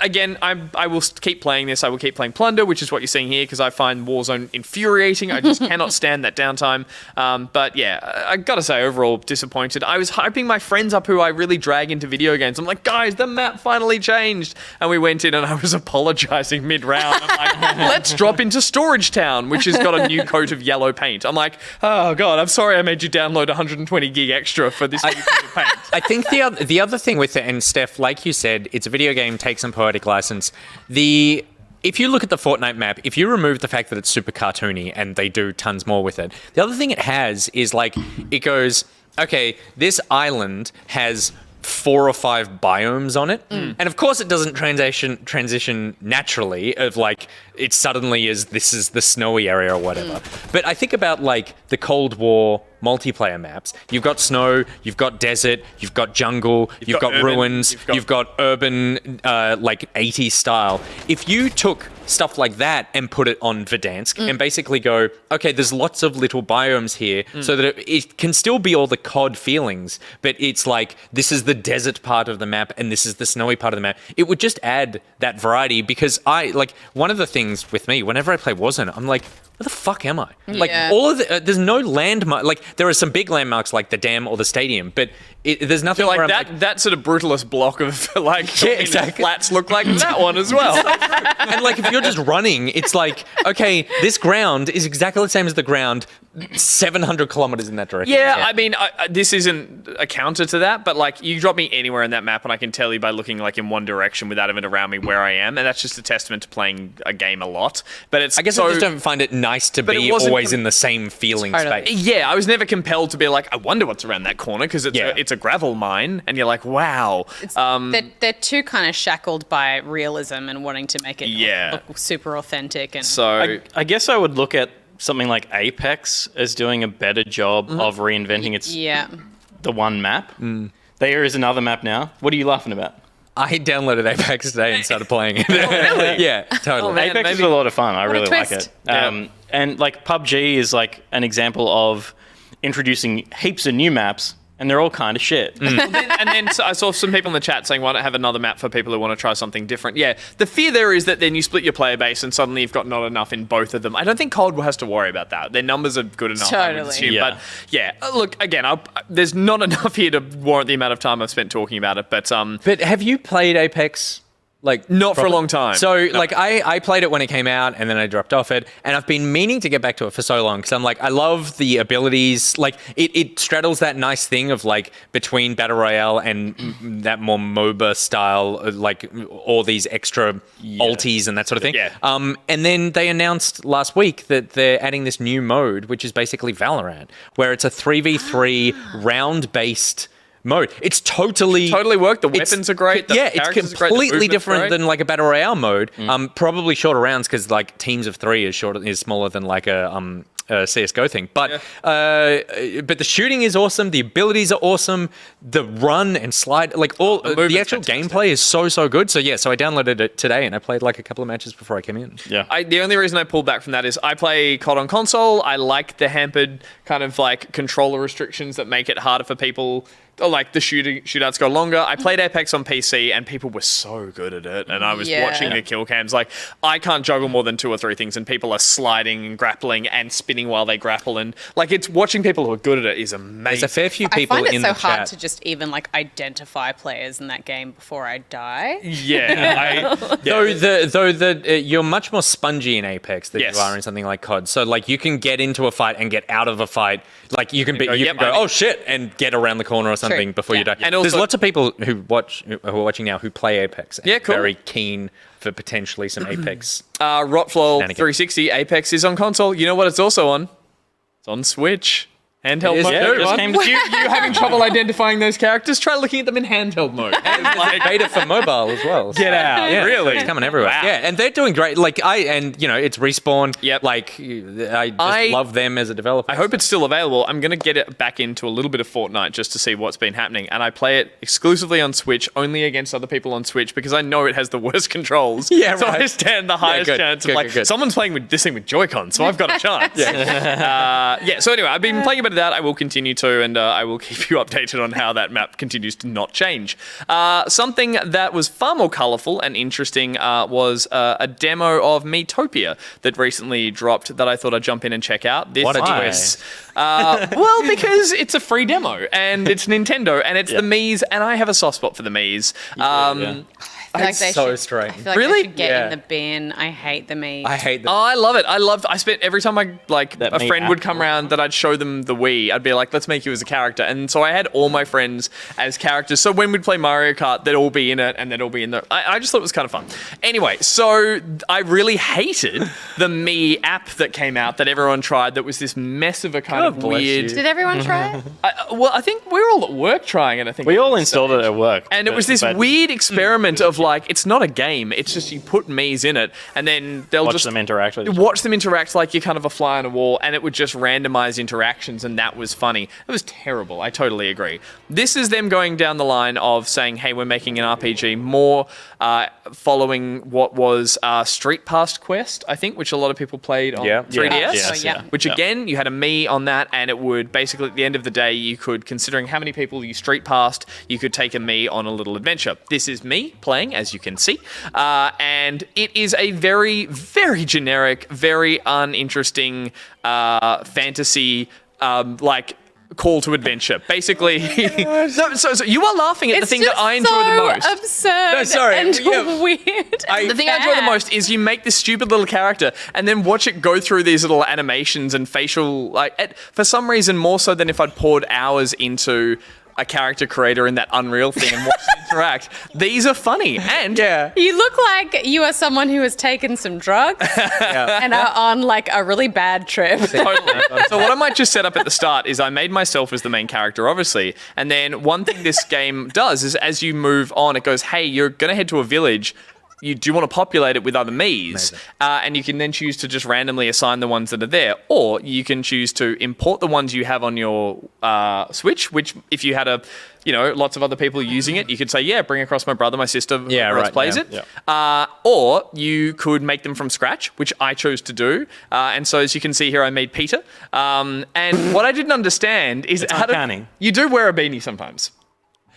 again, I will keep playing this. I will keep playing Plunder, which is what you're seeing here, because I find Warzone infuriating. I just cannot stand that downtime. But, I got to say, overall, disappointed. I was hyping my friends up who I really drag into video games. I'm like, guys, the map finally changed. And we went went in and I was apologizing mid-round. I'm like, let's drop into Storage Town, which has got a new coat of yellow paint. I'm like, oh God, I'm sorry I made you download 120 gig extra for this new coat of paint. I think the other thing with it, and Steph, like you said, it's a video game, take some poetic license. If you look at the Fortnite map, if you remove the fact that it's super cartoony and they do tons more with it, the other thing it has is like, it goes, okay, this island has 4 or 5 biomes on it. And of course it doesn't transition naturally of like, it suddenly this is the snowy area or whatever. But I think about like the Cold War multiplayer maps. You've got snow, you've got desert, you've got jungle, you've got urban, ruins, you've got urban, like 80s style. If you took stuff like that and put it on Verdansk and basically go, okay, there's lots of little biomes here so that it can still be all the COD feelings, but it's like, this is the desert part of the map and this is the snowy part of the map. It would just add that variety because one of the things with me, whenever I play Warzone, I'm like, where the fuck am I? Like all of there's no landmark. Like there are some big landmarks like the dam or the stadium, but there's nothing like where that sort of brutalist block of like exactly. flats look like that one as well. And like if you're just running, it's like, okay, this ground is exactly the same as the ground 700 kilometers in that direction. Yeah, I mean, this isn't a counter to that, but like you drop me anywhere in that map and I can tell you by looking like in one direction without even around me where I am, and that's just a testament to playing a game a lot. But I guess I just don't find it nice to be always in the same feeling space. Yeah, I was never compelled to be like, I wonder what's around that corner because it's a gravel mine, and you're like, wow. They're too kind of shackled by realism and wanting to make it look super authentic. And so I guess I would look at something like Apex as doing a better job of reinventing the one map. There is another map now. What are you laughing about? I downloaded Apex today and started playing it. Really? Yeah, totally. Oh, man, Apex is a lot of fun. I really like it. And like PUBG is like an example of introducing heaps of new maps, and they're all kind of shit. And then I saw some people in the chat saying, why not have another map for people who want to try something different? Yeah, the fear there is that then you split your player base and suddenly you've got not enough in both of them. I don't think COD has to worry about that. Their numbers are good enough, I would assume. Yeah. But yeah, look, again, there's not enough here to warrant the amount of time I've spent talking about it. But have you played Apex? Like not for a long time. So like I played it when it came out and then I dropped off it, and I've been meaning to get back to it for so long because I'm like, I love the abilities. Like it straddles that nice thing of like between Battle Royale and that more MOBA style, like all these extra ultis and that sort of thing. Yeah. And then they announced last week that they're adding this new mode, which is basically Valorant, where it's a 3v3 round-based mode. It's totally worked. The weapons are great. It's completely different than like a battle royale mode. Probably shorter rounds because like teams of 3 is smaller than like a CS:GO thing. But but the shooting is awesome. The abilities are awesome. The run and slide, like all the actual gameplay is so good. So I downloaded it today and I played like a couple of matches before I came in. Yeah. The only reason I pulled back from that is I play COD on console. I like the hampered kind of like controller restrictions that make it harder for people. Or like the shootouts go longer. I played Apex on PC and people were so good at it. And I was watching the kill cams. Like, I can't juggle more than 2 or 3 things, and people are sliding and grappling and spinning while they grapple. And like, it's watching people who are good at it is amazing. There's a fair few people in the chat. I find it so hard to just even like identify players in that game before I die. Yeah. Though you're much more spongy in Apex than you are in something like COD. So like, you can get into a fight and get out of a fight. Like you can go, oh shit, and get around the corner or something before you die. And also, there's lots of people who are watching now who play Apex. And cool. Very keen for potentially some Apex. Rotflol 360 Apex is on console. You know what it's also on? It's on Switch. Handheld mode. Yeah, just came to you having trouble identifying those characters? Try looking at them in handheld mode. Like, beta for mobile as well. Get out. Yeah, really? It's coming everywhere. Wow. Yeah, and they're doing great. Like it's Respawn. Yep. Like I love them as a developer. I hope it's still available. I'm going to get it back into a little bit of Fortnite just to see what's been happening. And I play it exclusively on Switch, only against other people on Switch, because I know it has the worst controls. Yeah, so right. I stand the highest chance of someone's playing with this thing with Joy-Con, so I've got a chance. So anyway, I've been playing a bit of that. I will continue to, and I will keep you updated on how that map continues to not change. Something that was far more colourful and interesting was a demo of Miitopia that recently dropped that I thought I'd jump in and check out. What a twist. Well, because it's a free demo, and it's Nintendo, and it's the Mii's, and I have a soft spot for the Mii's. Like they so should, strange. I feel like Really? they should get Yeah. in the bin. I hate the meat. I hate Oh, that. I love it. I spent every time That a me friend app. would come around that I'd show them the Wii, I'd be like, let's make you as a character. And so I had all my friends as characters. So when we'd play Mario Kart, they'd all be in it and they'd all be in the. I just thought it was kind of fun. Anyway, so I really hated the Me app that came out that everyone tried that was this mess of a kind of bless weird. you. Did everyone try it? I think we were all at work trying it, I think. We all installed it at work. And it was this but weird experiment of like, it's not a game, it's just you put Miis in it and then they'll watch just them interact with each watch them interact like you're kind of a fly on a wall, and it would just randomize interactions, and that was funny. It was terrible. I totally agree. This is them going down the line of saying, hey, we're making an RPG more following what was Street Pass Quest, I think, which a lot of people played on 3DS. Yes, yeah. Which again, you had a me on that, and it would basically at the end of the day, you could, considering how many people you street passed, you could take a me on a little adventure. This is me playing, as you can see, and it is a very, very generic, very uninteresting fantasy, like call to adventure. Basically, so you are laughing at the thing that I enjoy the most. Absurd. No, sorry, And yeah. weird. The thing I enjoy the most is you make this stupid little character and then watch it go through these little animations and facial, for some reason more so than if I'd poured hours into a character creator in that Unreal thing and watch them interact. These are funny. And You look like you are someone who has taken some drugs and are on like a really bad trip. Totally. So what I might just set up at the start is I made myself as the main character, obviously. And then one thing this game does is as you move on, it goes, hey, you're going to head to a village. You do want to populate it with other Miis, and you can then choose to just randomly assign the ones that are there, or you can choose to import the ones you have on your Switch. Which, if you had lots of other people using it, you could say, yeah, bring across my brother, my sister, whoever else plays it. Yeah. Or you could make them from scratch, which I chose to do. And so, as you can see here, I made Peter. And what I didn't understand is uncanny. You do wear a beanie sometimes.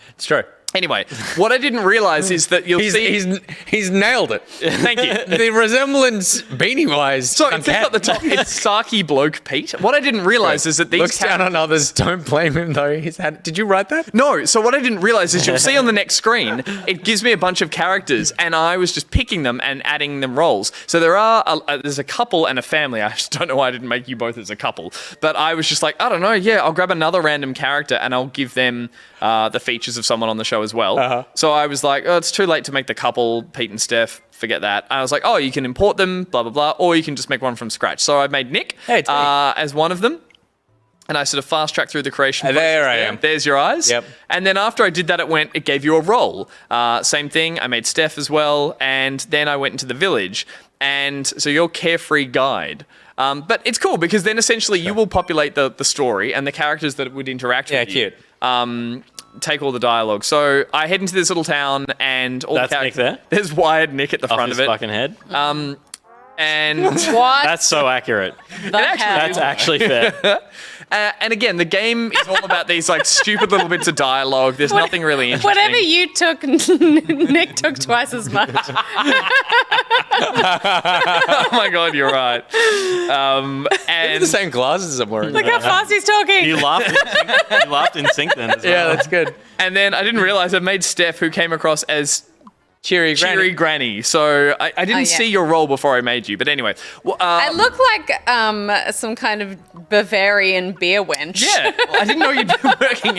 It's true. Anyway, what I didn't realize is that you'll see. He's nailed it. Thank you. The resemblance, beanie-wise, So think at the top, it's Saki Bloke Pete. What I didn't realize is that these looks down on others. Don't blame him though. Did you write that? No, so what I didn't realize is you'll see on the next screen, it gives me a bunch of characters, and I was just picking them and adding them roles. So there's a couple and a family. I just don't know why I didn't make you both as a couple, but I was just like, I don't know. Yeah, I'll grab another random character and I'll give them the features of someone on the show as well. So I was like, oh, it's too late to make the couple, Pete and Steph. Forget that. And I was like, oh, you can import them, blah, blah, blah, or you can just make one from scratch. So I made Nick as one of them. And I sort of fast tracked through the creation. There I am. There's your eyes. Yep. And then after I did that, it gave you a role. Same thing. I made Steph as well. And then I went into the village. And so you're Carefree Guide. But it's cool because then essentially you will populate the story and the characters that would interact with you. Yeah, cute. Take all the dialogue. So I head into this little town and all That's the Nick characters. there? There's Wired Nick at the off front his of it. fucking head. And What? That's so accurate. That's actually fair. and again, the game is all about these like stupid little bits of dialogue. There's nothing really interesting. Whatever you took, Nick took twice as much. Oh my god, you're right. And the same glasses I'm wearing. Look how fast he's talking. You laughed in sync then as well. Yeah, that's good. And then I didn't realize I made Steph, who came across as Cheery Granny. So I didn't see your role before I made you. But anyway. I look like some kind of Bavarian beer wench. Yeah, I didn't know you'd be working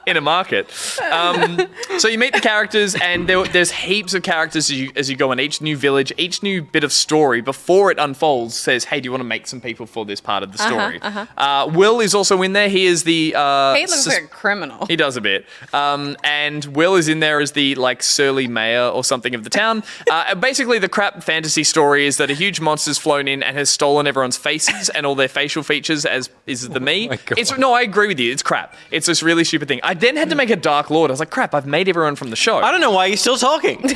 in a market. So you meet the characters, and there's heaps of characters as you go in each new village, each new bit of story before it unfolds says, hey, do you want to make some people for this part of the story? Will is also in there. He is the... He looks like a criminal. He does a bit. And Will is in there as the surly mayor or something of the town. Basically, the crap fantasy story is that a huge monster's flown in and has stolen everyone's faces and all their facial features, as is the me. No, I agree with you. It's crap. It's this really stupid thing. I then had to make a Dark Lord. I was like, crap, I've made everyone from the show. I don't know why you're still talking.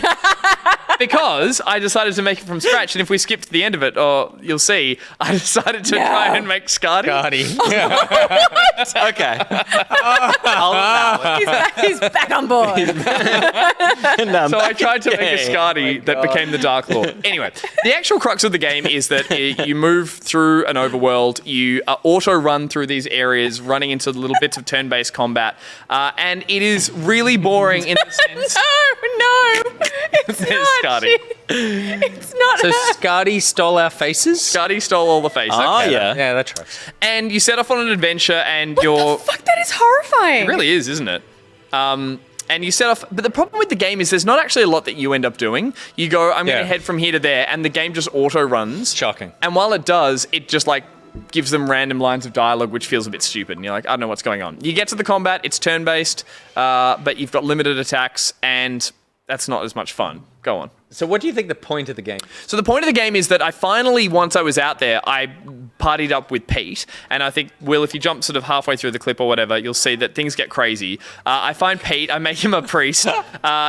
Because I decided to make it from scratch, and if we skip to the end of it, you'll see, I decided to try and make Scardy. Okay. I'll allow it. He's back on board. So I tried to make a Scardy that became the Dark Lord. Anyway, the actual crux of the game is that you move through an overworld, you auto-run through these areas, running into little bits of turn-based combat, and it is really boring in the sense... No. It's not. Scotty. It's not So her. Scotty stole our faces? Scotty stole all the faces. Oh, Okay. yeah. Yeah, that tracks. And you set off on an adventure, and What you're. the fuck? That is horrifying. It really is, isn't it? And you set off, but the problem with the game is there's not actually a lot that you end up doing. You go, I'm going Yeah. to head from here to there, and the game just auto runs. Shocking. And while it does, it just like gives them random lines of dialogue, which feels a bit stupid. And you're like, I don't know what's going on. You get to the combat, it's turn-based, but you've got limited attacks, and that's not as much fun. Go on. So what do you think the point of the game? So the point of the game is that I finally, once I was out there, I partied up with Pete. And I think, Will, if you jump sort of halfway through the clip or whatever, you'll see that things get crazy. I find Pete, I make him a priest.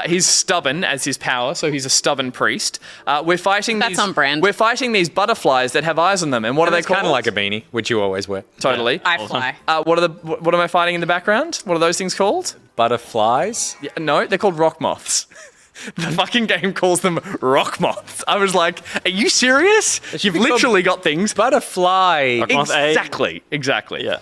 He's stubborn as his power, so he's a stubborn priest. We're fighting That's these, on brand. We're fighting these butterflies that have eyes on them. And what are they It's called? kind of like a beanie, which you always wear. Totally. I fly. What am I fighting in the background? What are those things called? Butterflies? Yeah, no, they're called rock moths. The fucking game calls them rock moths. I was like, are you serious? You've be called literally got things. Butterfly. Moth A. Exactly. Yeah.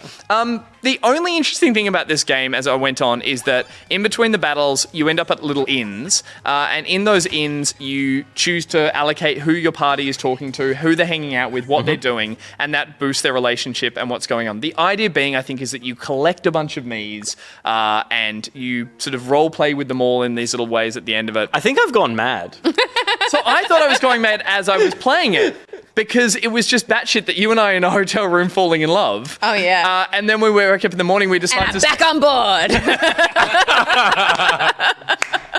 The only interesting thing about this game as I went on is that in between the battles, you end up at little inns. And in those inns, you choose to allocate who your party is talking to, who they're hanging out with, what they're doing, and that boosts their relationship and what's going on. The idea being, I think, is that you collect a bunch of Miis and you sort of role play with them all in these little ways at the end of it. I think I've gone mad. So I thought I was going mad as I was playing it because it was just batshit that you and I in a hotel room falling in love. Oh, yeah. And then when we woke up in the morning, we And decided I'm to... back on board.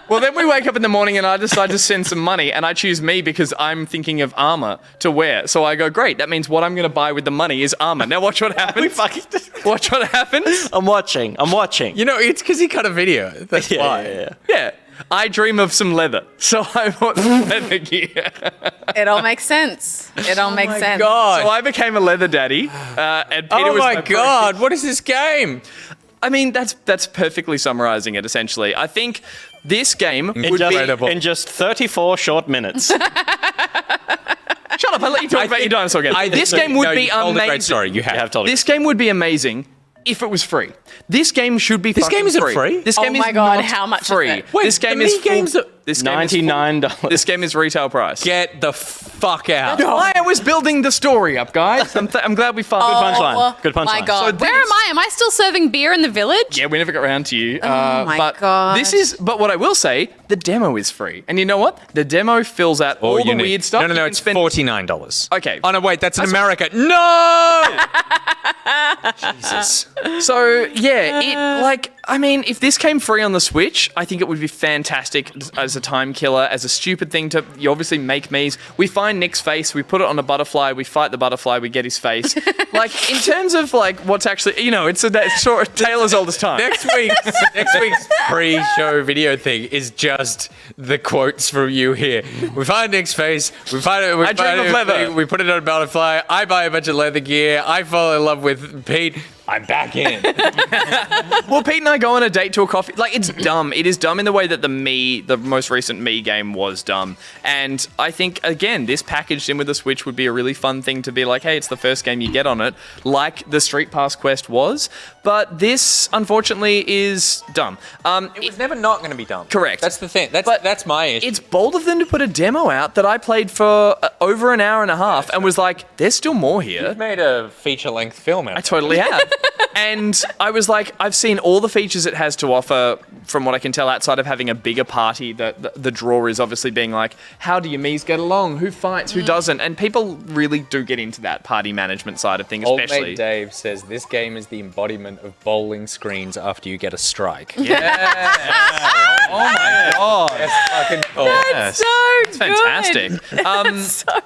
Well, then we wake up in the morning and I decide to send some money and I choose me because I'm thinking of armor to wear. So I go, great, that means what I'm going to buy with the money is armor. Now watch what happens. Watch what happens. I'm watching. You know, it's because he cut a video. That's why. Yeah. Yeah. I dream of some leather. So I bought some leather gear. It all makes sense. It all makes sense. God. So I became a leather daddy. And Peter Oh was my God, what is this game? I mean, that's perfectly summarizing it, essentially. I think this game would be... In just 34 short minutes. Shut up, I'll let you talk about your dinosaur game. This game would be you told a amazing. great story. You have. You have told it. This game would be amazing if it was free. This game should be fucking game isn't free. free? This Oh game my is God, not how much is free. it? Wait, This game the is Mii games full, are- this game is full- $99. This game is retail price. Get the fuck out. That's why I was building the story up, guys. I'm glad we found punchline. Good punchline. My God. So Where am I? Am I still serving beer in the village? Yeah, we never got around to you. Oh my but God. But what I will say, the demo is free. And you know what? The demo fills out all the weird stuff. No, You can it's spend- $49. Okay. Oh no, wait, that's in America. No! Jesus. So yeah, I mean, if this came free on the Switch, I think it would be fantastic as a time killer, as a stupid thing to. You obviously make Mii's. We find Nick's face, we put it on a butterfly, we fight the butterfly, we get his face. Like in terms of like what's actually, it's a sort of tale as old as time. Next week's pre-show video thing is just the quotes from you here. We find Nick's face. We find it. I dream of leather. We put it on a butterfly. I buy a bunch of leather gear. I fall in love with Pete. I'm back in. Well, Pete and I go on a date to a coffee. Like, it's dumb. It is dumb in the way that the most recent Mii game was dumb. And I think, again, this packaged in with the Switch would be a really fun thing to be like, hey, it's the first game you get on it, like the Street Pass Quest was. But this, unfortunately, is dumb. It was never not going to be dumb. Correct. That's the thing. That's my issue. It's bold of them to put a demo out that I played for over an hour and a half and was like, there's still more here. You've made a feature-length film out of I it. totally have. And I was like, I've seen all the features it has to offer from what I can tell outside of having a bigger party. The draw is obviously being like, how do your Miis get along? Who fights? Who doesn't? And people really do get into that party management side of things, Old especially. mate Dave says this game is the embodiment of bowling screens after you get a strike. Yeah. Oh my God. That's fucking cool. That's so It's fantastic. So good.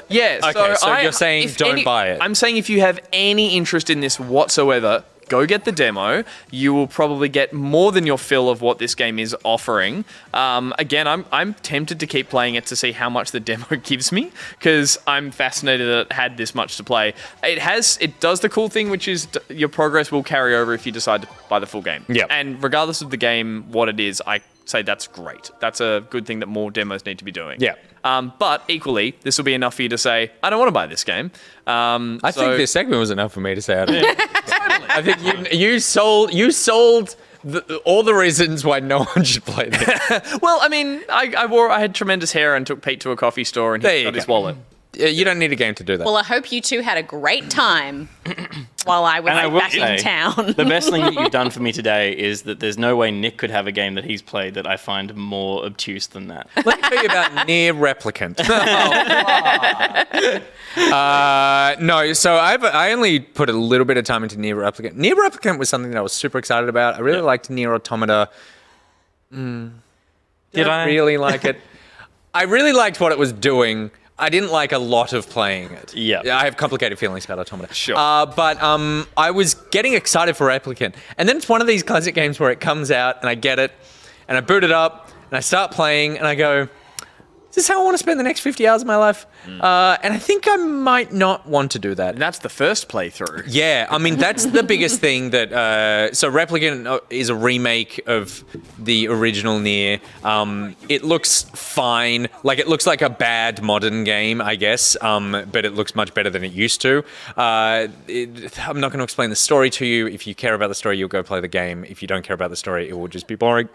Yeah, Okay, so you're saying if don't buy it. I'm saying if you have any interest in this whatsoever, go get the demo. You will probably get more than your fill of what this game is offering. Again, I'm tempted to keep playing it to see how much the demo gives me because I'm fascinated that it had this much to play. It does the cool thing, which is your progress will carry over if you decide to buy the full game. Yep. And regardless of the game, what it is, I say that's great. That's a good thing that more demos need to be doing. Yeah. But equally, this will be enough for you to say, I don't want to buy this game. I think this segment was enough for me to say I don't know. I think you sold all the reasons why no one should play this. Well, I mean, I had tremendous hair and took Pete to a coffee store and he got his wallet. You don't need a game to do that. Well, I hope you two had a great time while I was back in town. The best thing that you've done for me today is that there's no way Nick could have a game that he's played that I find more obtuse than that. Let me tell you about Near Replicant. No, so I only put a little bit of time into Near Replicant. Near Replicant was something that I was super excited about. I really liked Near Automata. Did I really like it? I really liked what it was doing. I didn't like a lot of playing it. Yeah. I have complicated feelings about Automata. Sure. But I was getting excited for Replicant. And then it's one of these classic games where it comes out and I get it and I boot it up and I start playing and I go, is this how I want to spend the next 50 hours of my life? And I think I might not want to do that. And that's the first playthrough. Yeah, I mean, that's the biggest thing that... so Replicant is a remake of the original Nier. It looks fine. Like, it looks like a bad modern game, I guess, but it looks much better than it used to. I'm not going to explain the story to you. If you care about the story, you'll go play the game. If you don't care about the story, it will just be boring.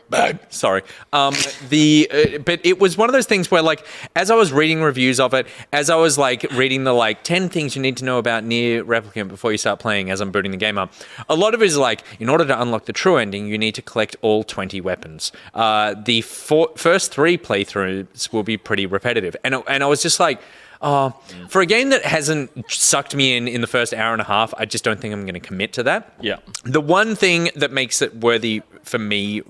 Sorry. But it was one of those things where, like, as I was reading reviews of it, as I was like reading the like 10 things you need to know about Nier Replicant before you start playing as I'm booting the game up, a lot of it is like, in order to unlock the true ending, you need to collect all 20 weapons. The first 3 playthroughs will be pretty repetitive. And I was just like, for a game that hasn't sucked me in the first hour and a half, I just don't think I'm going to commit to that. Yeah. The one thing that makes it worthy for me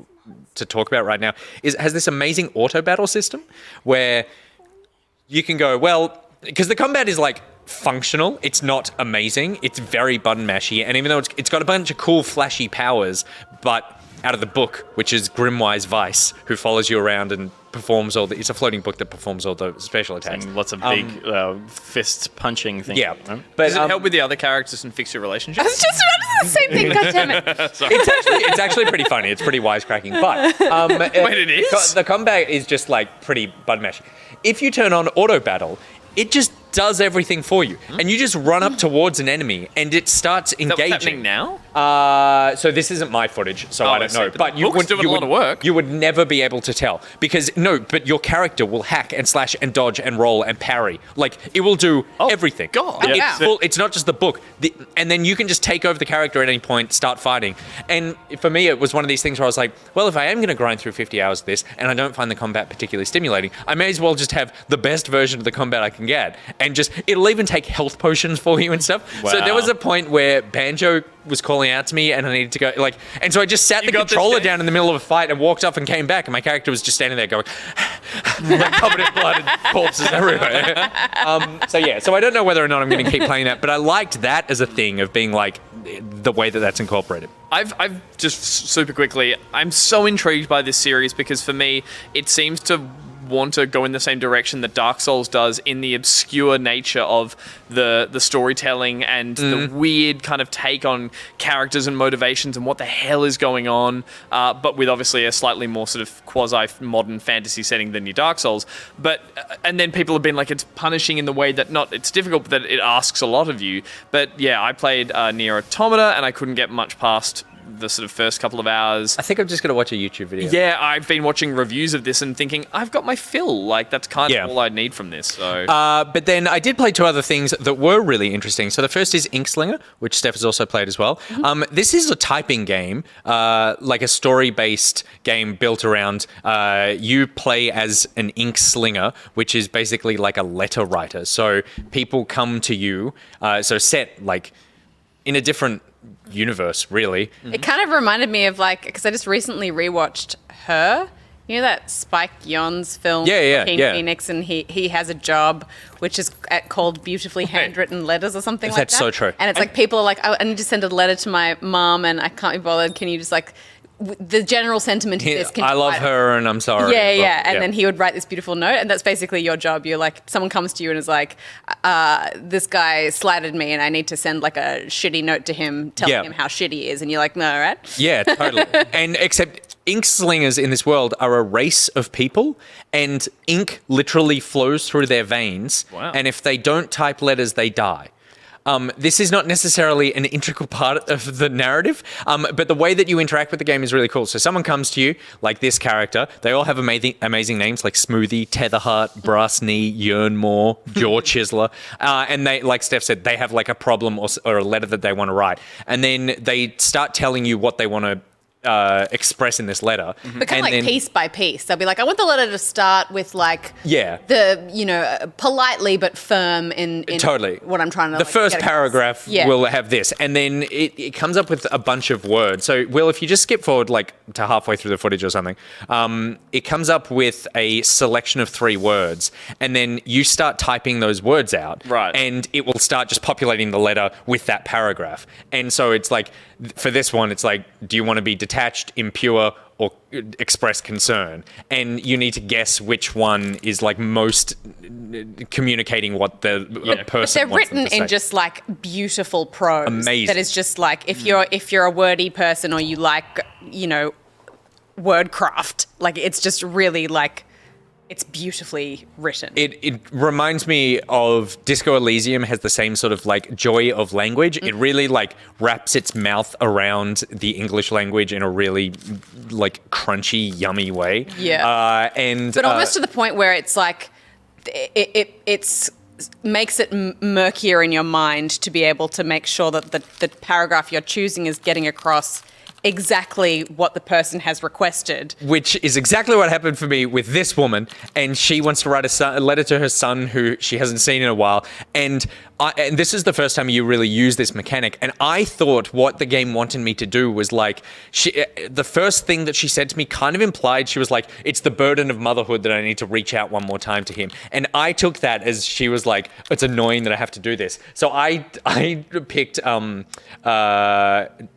to talk about right now is it has this amazing auto battle system where you can go, well, because the combat is like functional, it's not amazing, it's very button mashy, and even though it's got a bunch of cool flashy powers, but out of the book, which is Grimwise Vice, who follows you around and performs it's a floating book that performs all the special attacks. And lots of big fist punching things. Yeah. Right? But Does it help with the other characters and fix your relationship? I was just about to say the same thing, goddammit. it's actually pretty funny. It's pretty wisecracking. But Wait, it is? The combat is just like pretty button mash. If you turn on auto battle, it just does everything for you, and you just run up towards an enemy, and it starts engaging. What's happening now? So this isn't my footage, so I don't know. But you would a lot of work. You would never be able to tell because but your character will hack and slash and dodge and roll and parry. Like it will do everything. God, it's not just the book, and then you can just take over the character at any point, start fighting. And for me, it was one of these things where I was like, well, if I am going to grind through 50 hours of this, and I don't find the combat particularly stimulating, I may as well just have the best version of the combat I can get, and it'll even take health potions for you and stuff. Wow. So there was a point where Banjo was calling out to me and I needed to go and so I just sat the controller down in the middle of a fight and walked off and came back and my character was just standing there going like covered in blood and corpses everywhere. So I don't know whether or not I'm going to keep playing that, but I liked that as a thing of being like the way that that's incorporated. I've just super quickly, I'm so intrigued by this series because for me it seems to want to go in the same direction that Dark Souls does in the obscure nature of the storytelling and the weird kind of take on characters and motivations and what the hell is going on, but with obviously a slightly more sort of quasi-modern fantasy setting than your Dark Souls. But and then people have been like, it's punishing in the way that it's difficult, but that it asks a lot of you. But yeah, I played Nier Automata and I couldn't get much past the sort of first couple of hours. I think I'm just going to watch a YouTube video. Yeah, I've been watching reviews of this and thinking, I've got my fill. Like, that's kind of all I need from this. So. But then I did play 2 other things that were really interesting. So the first is Inkslinger, which Steph has also played as well. Mm-hmm. This is a typing game, like a story-based game built around you play as an ink slinger, which is basically like a letter writer. So people come to you, so set like in a different universe, really. It kind of reminded me of like, because I just recently rewatched Her. You know that Spike Jonze film? Yeah. Phoenix, and he has a job which is called Beautifully Handwritten Letters or something like that. That's so true. And it's like people are like, I need to send a letter to my mom and I can't be bothered. Can you just like, the general sentiment is this. I love her and I'm sorry. Yeah. And then he would write this beautiful note, and that's basically your job. You're like, someone comes to you and is like, this guy slighted me and I need to send like a shitty note to him telling him how shitty he is. And you're like, no, right? Yeah, totally. And except ink slingers in this world are a race of people, and ink literally flows through their veins. Wow. And if they don't type letters, they die. This is not necessarily an integral part of the narrative, but the way that you interact with the game is really cool. So someone comes to you, like this character. They all have amazing names like Smoothie, Tetherheart, Brass Knee, Yearnmore, Jaw Chiseler. And they, like Steph said, they have like a problem or a letter that they want to write. And then they start telling you what they want to express in this letter. But kind of like piece by piece. They'll be like, I want the letter to start with like the politely but firm in totally what I'm trying to The first paragraph will have this. And then it comes up with a bunch of words. So, Will, if you just skip forward like to halfway through the footage or something, it comes up with a selection of 3 words. And then you start typing those words out. Right. And it will start just populating the letter with that paragraph. And so it's like, for this one, it's like, do you want to be detached, impure, or express concern? And you need to guess which one is like most communicating what the person But they're wants them written to say. in just like beautiful prose. Amazing. That is just like, if you're a wordy person or you like, word craft, like it's just really like, it's beautifully written. It reminds me of Disco Elysium has the same sort of like joy of language. It really like wraps its mouth around the English language in a really like crunchy, yummy way. Yeah. But almost to the point where it's like, it's makes it murkier in your mind to be able to make sure that the paragraph you're choosing is getting across exactly what the person has requested. Which is exactly what happened for me with this woman. And she wants to write a letter to her son who she hasn't seen in a while. And this is the first time you really use this mechanic. And I thought what the game wanted me to do was like, the first thing that she said to me kind of implied she was like, it's the burden of motherhood that I need to reach out one more time to him. And I took that as she was like, it's annoying that I have to do this. So I picked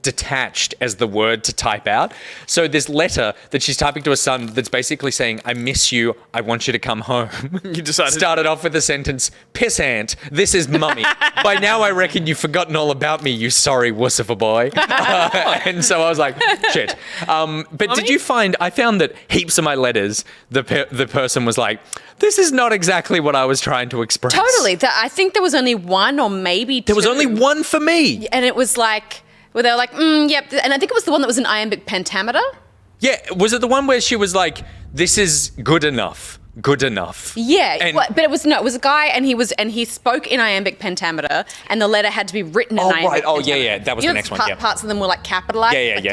detached as the word to type out. So this letter that she's typing to her son that's basically saying, I miss you, I want you to come home. You decided started off with the sentence, piss ant, this is mummy. By now I reckon you've forgotten all about me, you sorry wussifer boy. And so I was like, shit. But did you find, I found that heaps of my letters, the person was like, this is not exactly what I was trying to express. Totally. I think there was only one or maybe two. There was only one for me. And it was like, where they were like, yep. And I think it was the one that was an iambic pentameter. Yeah, was it the one where she was like, this is good enough? Good enough. Yeah, but it was a guy, and he spoke in iambic pentameter, and the letter had to be written in iambic pentameter. Oh, yeah, that was the next one. Yeah. Parts of them were like capitalized. And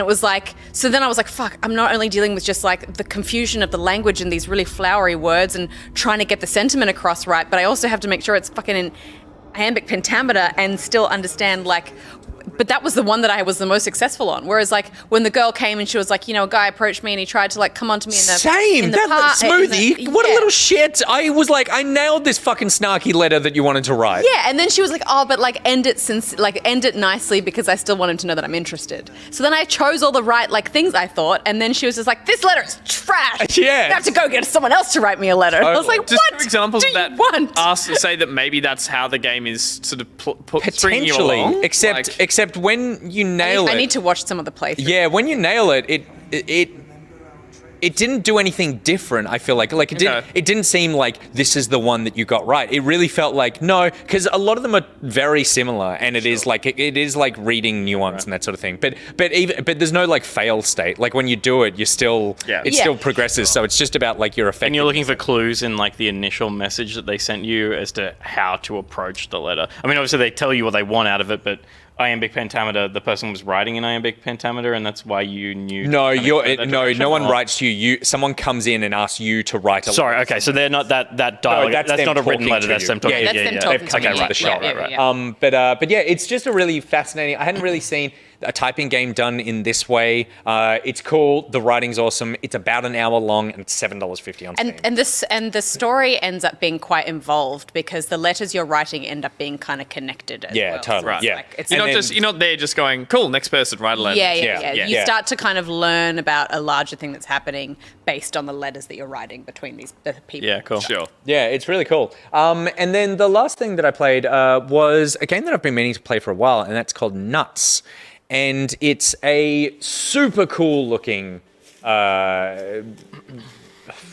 it was like, so then I was like, fuck, I'm not only dealing with just like the confusion of the language and these really flowery words and trying to get the sentiment across right, but I also have to make sure it's fucking in iambic pentameter and still understand like. But that was the one that I was the most successful on. Whereas, like, when the girl came and she was like, a guy approached me and he tried to, like, come on to me in the Smoothie. What a little shit. I was like, I nailed this fucking snarky letter that you wanted to write. Yeah, and then she was like, but, like, end it nicely because I still want him to know that I'm interested. So then I chose all the right, like, things I thought, and then she was just like, this letter is trash. Yeah. You have to go get someone else to write me a letter. I was like, just what 2 examples do of that you want? Ask to say that maybe that's how the game is sort of stringing you Potentially, along. except when you nail it. I need to watch some of the playthrough. Yeah, when you nail it, it didn't do anything different. I feel like it didn't seem like this is the one that you got right. It really felt like no, because a lot of them are very similar, and it is like reading nuance and that sort of thing. But there's no like fail state. Like when you do it, you still still progresses. So it's just about like your effect. And you're looking for clues in like the initial message that they sent you as to how to approach the letter. I mean, obviously they tell you what they want out of it, but iambic pentameter, the person was writing in iambic pentameter, and that's why you knew. No, no one writes to you. Someone comes in and asks you to write a letter. Sorry, okay, so they're not that dialogue. No, that's not a written letter. That's them talking. Yeah, that's them talking to me. Okay, right. But yeah, it's just a really fascinating. I hadn't really seen a typing game done in this way. It's cool. The writing's awesome. It's about an hour long, and it's $7.50 on Steam. And the story ends up being quite involved because the letters you're writing end up being kind of connected as well. Yeah, totally. Right. Yeah. Like, You're not there just going, cool, next person, write a letter. Yeah. You start to kind of learn about a larger thing that's happening based on the letters that you're writing between the people. Yeah, cool. Sure. Yeah, it's really cool. And then the last thing that I played was a game that I've been meaning to play for a while, and that's called Nuts. And it's a super cool looking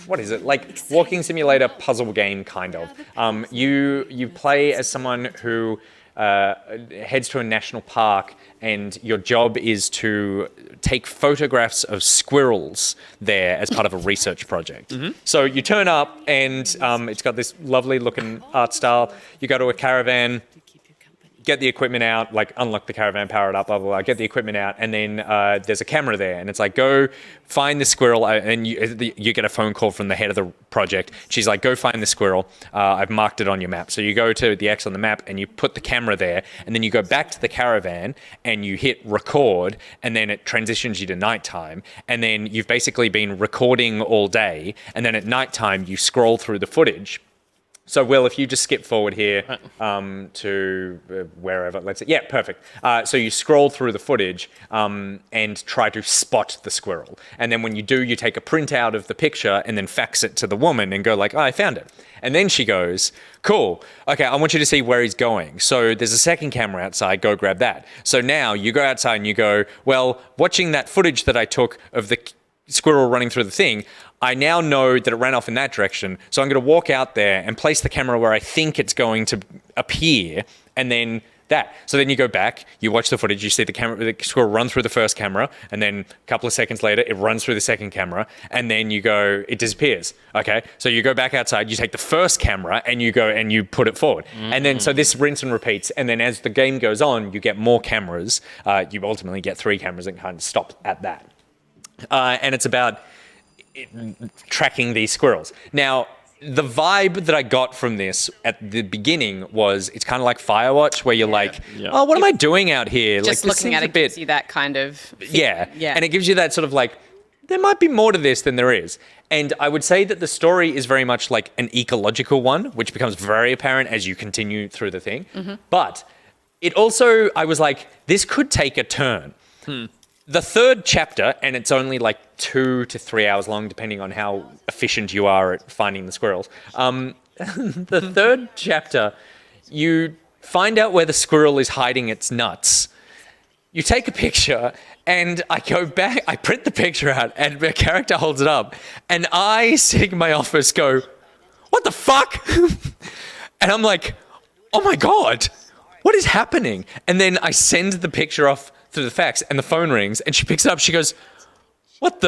what is it? Like walking simulator puzzle game, kind of. You play as someone who heads to a national park, and your job is to take photographs of squirrels there as part of a research project. So you turn up, and it's got this lovely looking art style. You go to a caravan, get the equipment out, like unlock the caravan, power it up, blah, blah, blah, get the equipment out, and then there's a camera there, and it's like, go find the squirrel, and you get a phone call from the head of the project. She's like, go find the squirrel. I've marked it on your map. So you go to the X on the map, and you put the camera there, and then you go back to the caravan, and you hit record, and then it transitions you to nighttime, and then you've basically been recording all day, and then at nighttime, you scroll through the footage. So, Will, if you just skip forward here to wherever, let's say, yeah, perfect. So you scroll through the footage and try to spot the squirrel. And then when you do, you take a printout of the picture and then fax it to the woman and go like, oh, I found it. And then she goes, cool, okay, I want you to see where he's going. So there's a second camera outside, go grab that. So now you go outside and you go, well, watching that footage that I took of the squirrel running through the thing, I now know that it ran off in that direction, so I'm going to walk out there and place the camera where I think it's going to appear, and then that. So then you go back, you watch the footage, you see the squirrel run through the first camera, and then a couple of seconds later, it runs through the second camera, and then you go, it disappears. Okay, so you go back outside, you take the first camera, and you go and you put it forward. And then so this rinse and repeats, and then as the game goes on, you get more cameras. You ultimately get 3 cameras and kind of stop at that. And it's about tracking these squirrels. Now, the vibe that I got from this at the beginning was it's kind of like Firewatch, where you're like, oh, what am I doing out here? Just like, looking at it gives you that kind of... Yeah. And it gives you that sort of like, there might be more to this than there is. And I would say that the story is very much like an ecological one, which becomes very apparent as you continue through the thing. But it also, I was like, this could take a turn. The third chapter, and it's only like 2 to 3 hours long, depending on how efficient you are at finding the squirrels. The third chapter, you find out where the squirrel is hiding its nuts. You take a picture, and I go back, I print the picture out, and the character holds it up, and I, sitting in my office, go, what the fuck? And I'm like, oh my God, what is happening? And then I send the picture off through the fax, and the phone rings, and she picks it up. She goes, what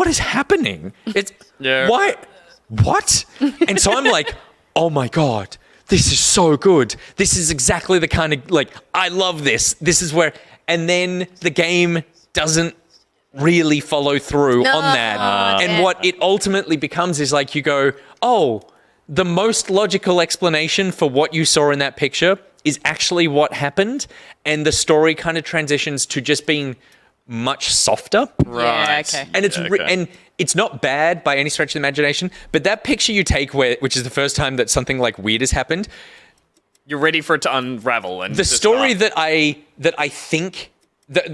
is happening? It's why, what? And so I'm like, oh my God, this is so good. This is exactly the kind of, like, I love this. This is where, and then the game doesn't really follow through on that. And what it ultimately becomes is like, you go, oh, the most logical explanation for what you saw in that picture is actually what happened, and the story kind of transitions to just being much softer. Right. Yeah, okay. And it's and it's not bad by any stretch of the imagination, but that picture you take which is the first time that something like weird has happened, you're ready for it to unravel. And the story that I think,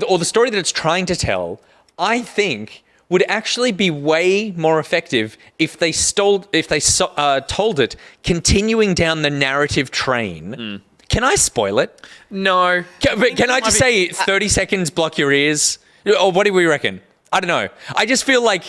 or the story that it's trying to tell, I think would actually be way more effective if they told it continuing down the narrative train. Can I spoil it? No. Can I just say 30 seconds, block your ears? Or what do we reckon? I don't know. I just feel like,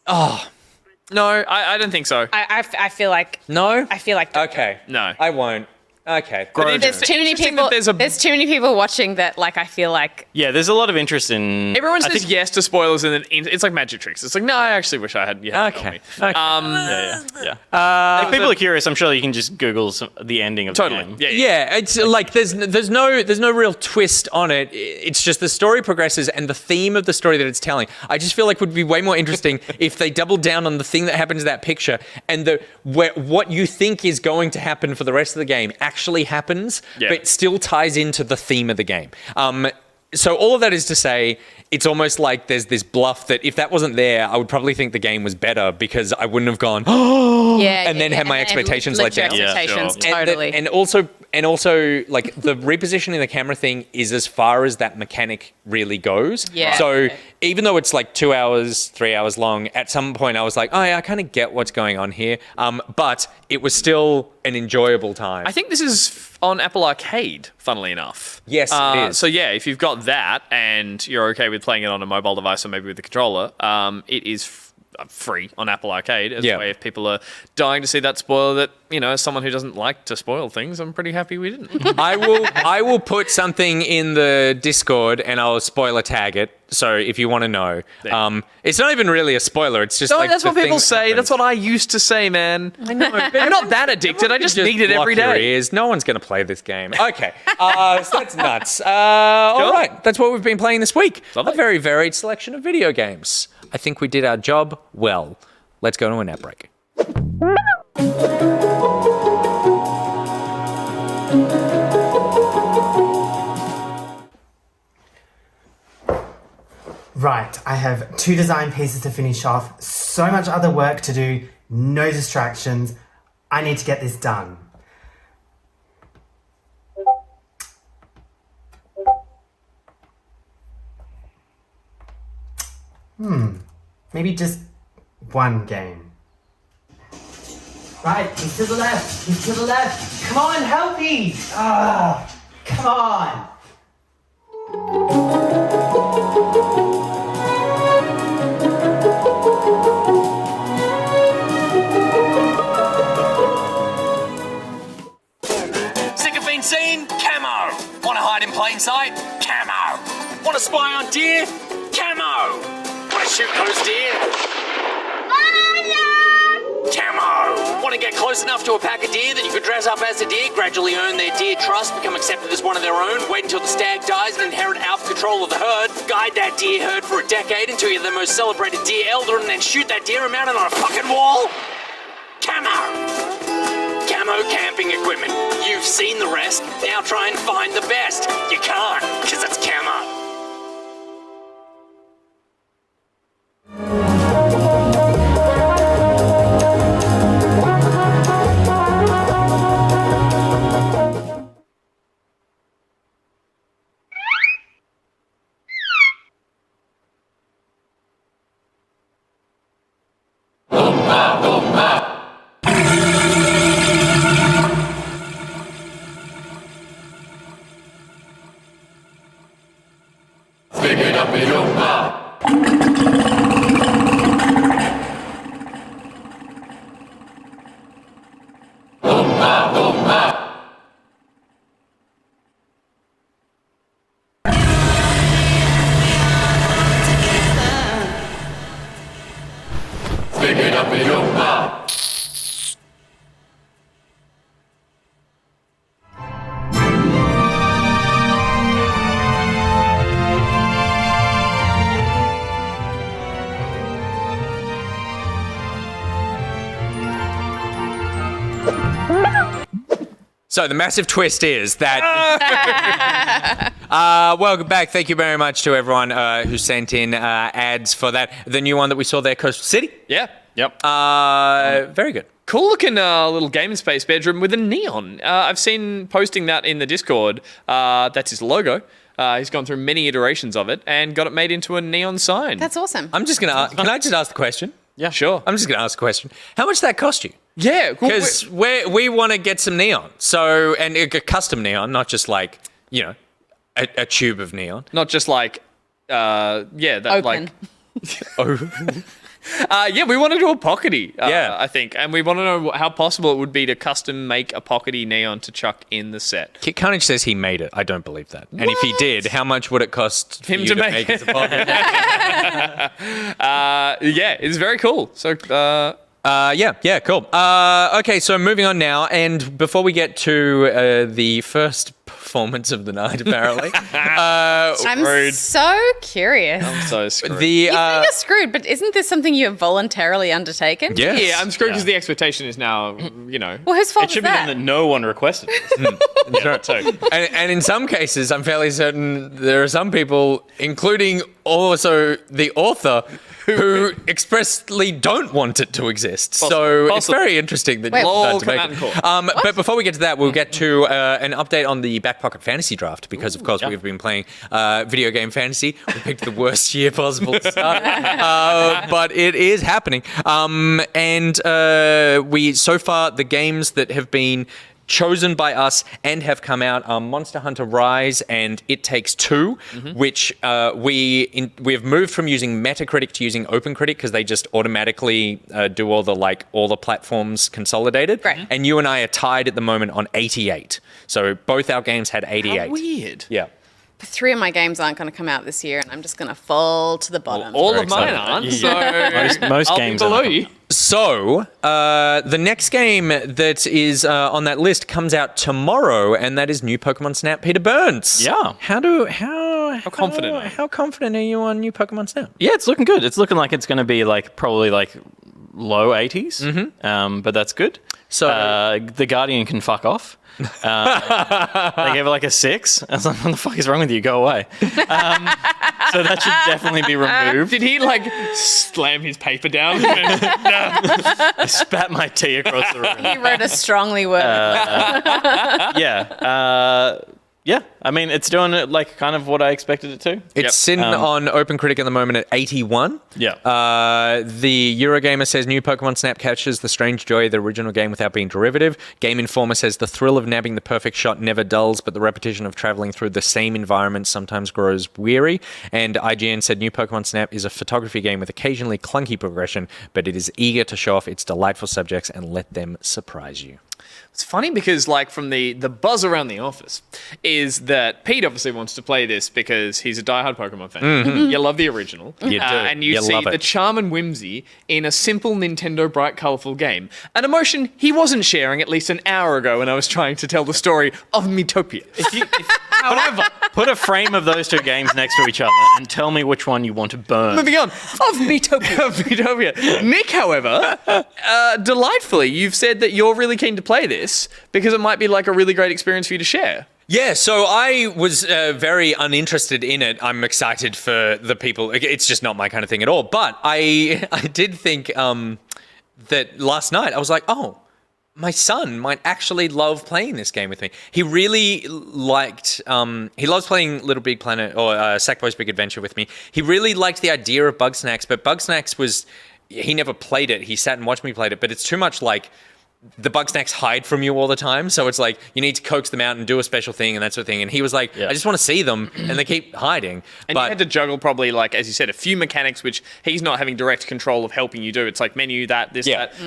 No, I don't think so. I feel like... No? I feel like... Okay. No. I won't. Okay. There's too many people. There's too many people watching that. Like, I feel like there's a lot of interest in. Everyone says yes to spoilers, and then it's like magic tricks. It's like, no, I actually wish I had. Yeah. Okay. If people are curious, I'm sure you can just Google the ending of the game. Yeah. It's like there's no real twist on it. It's just the story progresses, and the theme of the story that it's telling, I just feel like would be way more interesting if they doubled down on the thing that happens in that picture, and what you think is going to happen for the rest of the game actually happens, but still ties into the theme of the game. So all of that is to say, it's almost like there's this bluff that if that wasn't there, I would probably think the game was better because I wouldn't have gone, and then had my expectations let down. Totally. And also, like, the repositioning the camera thing is as far as that mechanic really goes. Yeah. So even though it's like 2 hours, 3 hours long, at some point I was like, oh yeah, I kind of get what's going on here. But it was still an enjoyable time. I think this is on Apple Arcade, funnily enough. Yes, it is. So yeah, if you've got that and you're okay with playing it on a mobile device or maybe with the controller, it is free on Apple Arcade as a way if people are dying to see that spoiler that, as someone who doesn't like to spoil things, I'm pretty happy we didn't. I will put something in the Discord and I'll spoiler tag it. So if you want to know, it's not even really a spoiler. It's just that's what people say. That's what I used to say, man. I know. I'm not that addicted. I just need it every day. No one's going to play this game. Okay. So that's nuts. All right. That's what we've been playing this week. Lovely. A very varied selection of video games. I think we did our job well. Let's go to an ad break. Right, I have 2 design pieces to finish off. So much other work to do, no distractions. I need to get this done. Maybe just one game. Right, he's to the left, he's to the left. Come on, help me! Come on! Sick of being seen? Camo! Want to hide in plain sight? Camo! Want to spy on deer? Camo! Want to shoot those deer? Camo! Want to get close enough to a pack of deer that you could dress up as a deer, gradually earn their deer trust, become accepted as one of their own, wait until the stag dies and inherit alpha control of the herd, guide that deer herd for a decade until you're the most celebrated deer elder, and then shoot that deer and mount it on a fucking wall? Camo! Camo camping equipment. You've seen the rest, now try and find the best. You can't, because it's camo. So the massive twist is that... welcome back. Thank you very much to everyone who sent in ads for that. The new one that we saw there, Coastal City. Yeah. Yep. Very good. Cool looking little game space bedroom with a neon. I've seen posting that in the Discord. That's his logo. He's gone through many iterations of it and got it made into a neon sign. That's awesome. I'm just going to... Can I just ask the question? Yeah, sure. I'm just going to ask the question. How much did that cost you? Yeah, because we want to get some neon. So, and a custom neon, not just like, a tube of neon. Not just like, that open. We want to do a pockety, I think. And we want to know how possible it would be to custom make a pockety neon to chuck in the set. Carnage says he made it. I don't believe that. And if he did, how much would it cost him to make as a pockety? It's very cool. So, cool. Okay, so moving on now, and before we get to the first performance of the night, apparently. I'm so curious. I'm so screwed. You think you're screwed, but isn't this something you have voluntarily undertaken? Yes. Yeah, I'm screwed because the expectation is now, Well, whose fault It should is be that? that no one requested it. And in some cases, I'm fairly certain there are some people, including also the author, who expressly don't want it to exist. So it's very interesting that you've to make it. But before we get to that, we'll get to an update on the Back Pocket Fantasy Draft, because of course we've been playing video game fantasy. We picked the worst year possible to start, but it is happening. And we so far the games that have been chosen by us and have come out are Monster Hunter Rise and It Takes Two, which we have moved from using Metacritic to using OpenCritic because they just automatically do all the platforms consolidated. Right. And you and I are tied at the moment on 88. So both our games had 88. How weird. Yeah. 3 of my games aren't going to come out this year, and I'm just going to fall to the bottom. All of mine aren't. So Most I'll games be below are. you. So, the next game that is on that list comes out tomorrow, and that is new Pokemon Snap Peter Burns. Yeah. How confident are you? How confident are you on new Pokemon Snap? Yeah, it's looking good. It's looking like it's going to be probably low 80s. But that's good. So the Guardian can fuck off. They gave it a 6. I was like, what the fuck is wrong with you? Go away. So that should definitely be removed. Did he slam his paper down? I spat my tea across the room. He wrote a strongly word. Yeah, I mean, it's doing it kind of what I expected it to. it's sitting on OpenCritic at the moment at 81. Yeah. The Eurogamer says new Pokemon Snap captures the strange joy of the original game without being derivative. Game Informer says the thrill of nabbing the perfect shot never dulls, but the repetition of traveling through the same environment sometimes grows weary. And IGN said new Pokemon Snap is a photography game with occasionally clunky progression, but it is eager to show off its delightful subjects and let them surprise you. It's funny because, from the buzz around the office, is that Pete obviously wants to play this because he's a diehard Pokemon fan. You love the original. You do. And you see love the it. charm and whimsy in a simple Nintendo bright, colourful game. An emotion he wasn't sharing at least an hour ago when I was trying to tell the story of Miitopia. However, put a frame of those two games next to each other and tell me which one you want to burn. Moving on. Of Miitopia. Nick, however, delightfully, you've said that you're really keen to play this because it might be a really great experience for you to share. Yeah, so I was very uninterested in it. I'm excited for the people. It's just not my kind of thing at all. But I did think that last night I was like, oh, my son might actually love playing this game with me. He really liked, he loves playing Little Big Planet or Sackboy's Big Adventure with me. He really liked the idea of Bugsnax, but Bugsnax he never played it. He sat and watched me play it, but it's too much the Bugsnax hide from you all the time. So it's you need to coax them out and do a special thing and that sort of thing. And he was like, I just want to see them. And they keep hiding. And you had to juggle probably, as you said, a few mechanics, which he's not having direct control of helping you do. It's menu, that.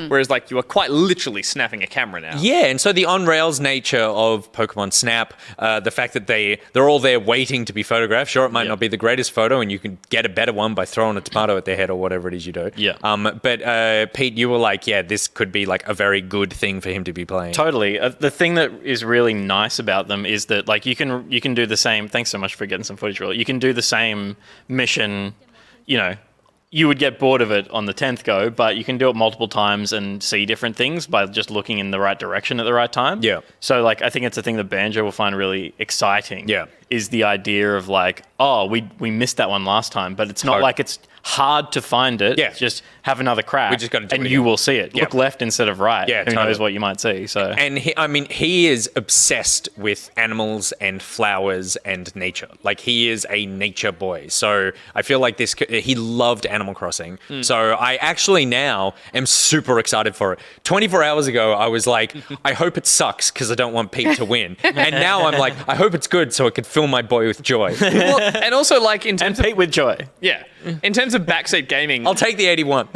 Whereas, you are quite literally snapping a camera now. Yeah, and so the on-rails nature of Pokemon Snap, the fact that they're all there waiting to be photographed. Sure, it might not be the greatest photo, and you can get a better one by throwing a tomato at their head or whatever it is you do. Yeah. But Pete, you were this could be a very good thing for him to be playing. Totally. The thing that is really nice about them is that you can do the same. Thanks so much for getting some footage. Really, you can do the same mission. You would get bored of it on the 10th go, but you can do it multiple times and see different things by just looking in the right direction at the right time. Yeah. So I think it's a thing that Banjo will find really exciting. Yeah. Is the idea of we missed that one last time, but it's not it's hard to find it. Yeah. Just have another crack. We just gotta do and it you again. will see it. Yeah. Look left instead of right. Yeah, Who totally. knows what you might see. So And he is obsessed with animals and flowers and nature. He is a nature boy. So I feel he loved Animal Crossing. So I actually now am super excited for it. 24 hours ago, I was like, I hope it sucks because I don't want Pete to win. And now I'm like, I hope it's good so it could fill my boy with joy. Well, and also, in terms Pete with joy. in terms of backseat gaming, I'll take the 81.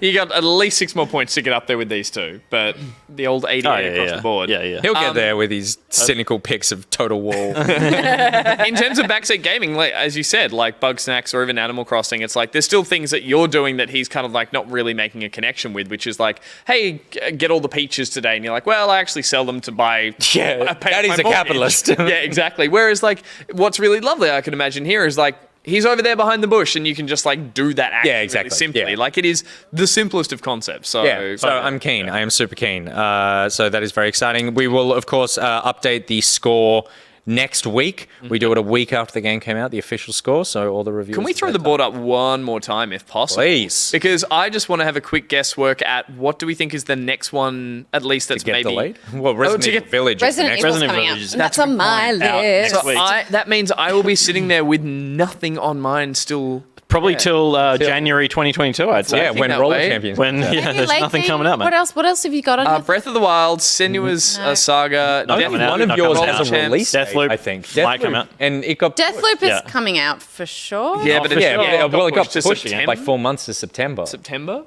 you got at least 6 more points to get up there with these two, but the old 88 across the board. Yeah. He'll get there with his cynical pics of Total War. In terms of backseat gaming, as you said, Bugsnax or even Animal Crossing, it's there's still things that you're doing that he's kind of not really making a connection with, which is hey, get all the peaches today, and you're well, I actually sell them to buy. Yeah, that is a capitalist. Yeah, exactly. Whereas what's really lovely, I can imagine here, is he's over there behind the bush, and you can just do that action really simply. Yeah. It is the simplest of concepts. So, so I'm keen. I am super keen. So that is very exciting. We will, of course, update the score next week. We do it a week after the game came out, the official score, so all the reviews. Can we throw the board up one more time if possible? Please. Because I just want to have a quick guesswork at what do we think is the next one, at least that's maybe... delayed? Well, Resident Evil Village is the Resident next Evil's one. coming out. Village is- And that's on my Out list. next week. That means I will be sitting there with nothing on mine still. Probably till January 2022, I'd say. Yeah, when that Roller way. Champions. When Maybe there's late nothing game? coming out, man. What else have you got on your Breath of the Wild, Senua's Saga, Not Only coming out. one of Not yours coming has a out. release date, Deathloop I think. might come out. And it got Deathloop is Yeah. coming out for sure. Yeah, but for it's, sure. well, it got to pushed September. like 4 months to September. September?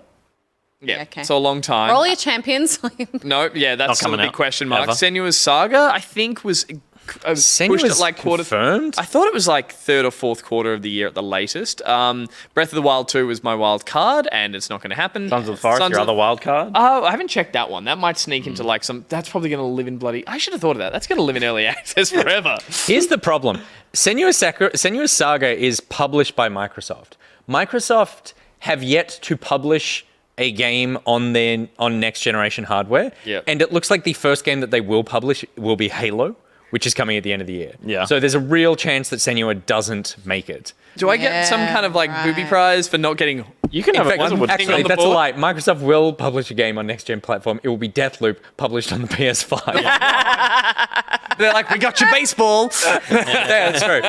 Yeah, Okay. so a long time. Roll your champions. No, yeah, that's Not still a coming big out. question mark. Ever. Senua's Saga, I think, was pushed Senua's at like quarter. confirmed? I thought it was like third or fourth quarter of the year at the latest. Breath of the Wild 2 was my wild card, and it's not going to happen. Sons of the Forest, your other wild card. Oh, I haven't checked that one. That might sneak into like some. That's probably going to live in bloody. I should have thought of that. That's going to live in early access forever. Here's the problem. Senua's Saga is published by Microsoft. Microsoft have yet to publish a game on next generation hardware. Yep. And it looks like the first game that they will publish will be Halo, which is coming at the end of the year. Yeah. So there's a real chance that Senua doesn't make it. Do I get some kind of like booby prize for not getting? You can have In a fact, Blizzard actually, on the that's a board? lie. Microsoft will publish a game on next gen platform. It will be Deathloop, published on the PS5. They're like, we got your baseball. Yeah, that's true.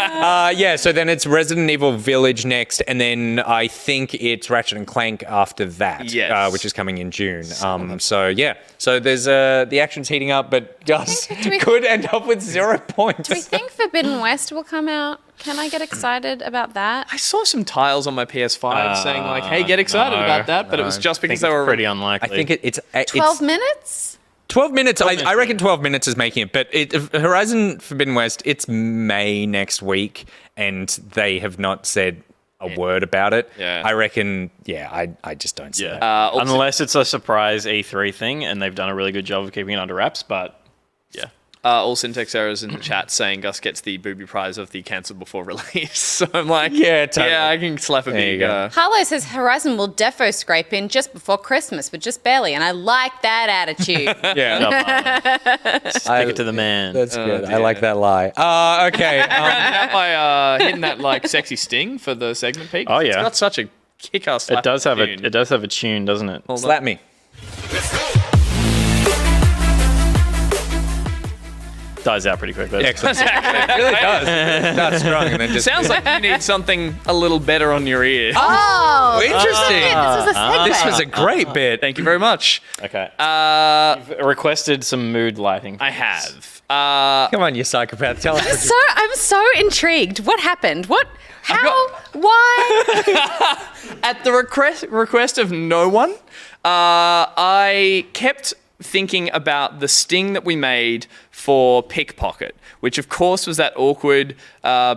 Yeah, so then it's Resident Evil Village next, and then I think it's Ratchet and Clank after that, Yes. which is coming in June. So yeah, so there's the action's heating up, but Gus could end up with 0 points. Do we think Forbidden West will come out? Can I get excited about that? I saw some tiles on my PS5 saying like, "Hey, get excited no, about that," but it was just I think because they it's were pretty I unlikely. think it's 12 minutes? 12 minutes. 12 I minutes, reckon 12 minutes is making it, but Horizon Forbidden West, it's May next week, and they have not said a word about it. Yeah. I reckon, I just don't see it. also- Unless it's a surprise E3 thing, and they've done a really good job of keeping it under wraps, but yeah. all syntax errors in the chat saying Gus gets the booby prize of the cancelled before release. So I'm like, Yeah, totally. yeah, I can slap a There you big. go. Harlow says Horizon will defo scrape in just before Christmas, but just barely, and I like that attitude. Yeah, Stick it to the man. that's good. I dear. like that lie. Okay. Out by hitting that like sexy sting for the segment peak. Oh, yeah. It's got such a kick-ass. It does have tune. it does have a tune, doesn't it? Slap me. Dies out pretty quick. But Excellent. It really does. It starts strong and then just Sounds like you need something a little better on your ear. Oh, interesting. This was a segue. This was a great bit. Thank you very much. Okay. You've requested some mood lighting. I have. Come on, you psychopath. Tell us. I'm so intrigued. What happened? What? How? Why? At the request of no one, I kept thinking about the sting that we made for Pickpocket, which of course was that awkward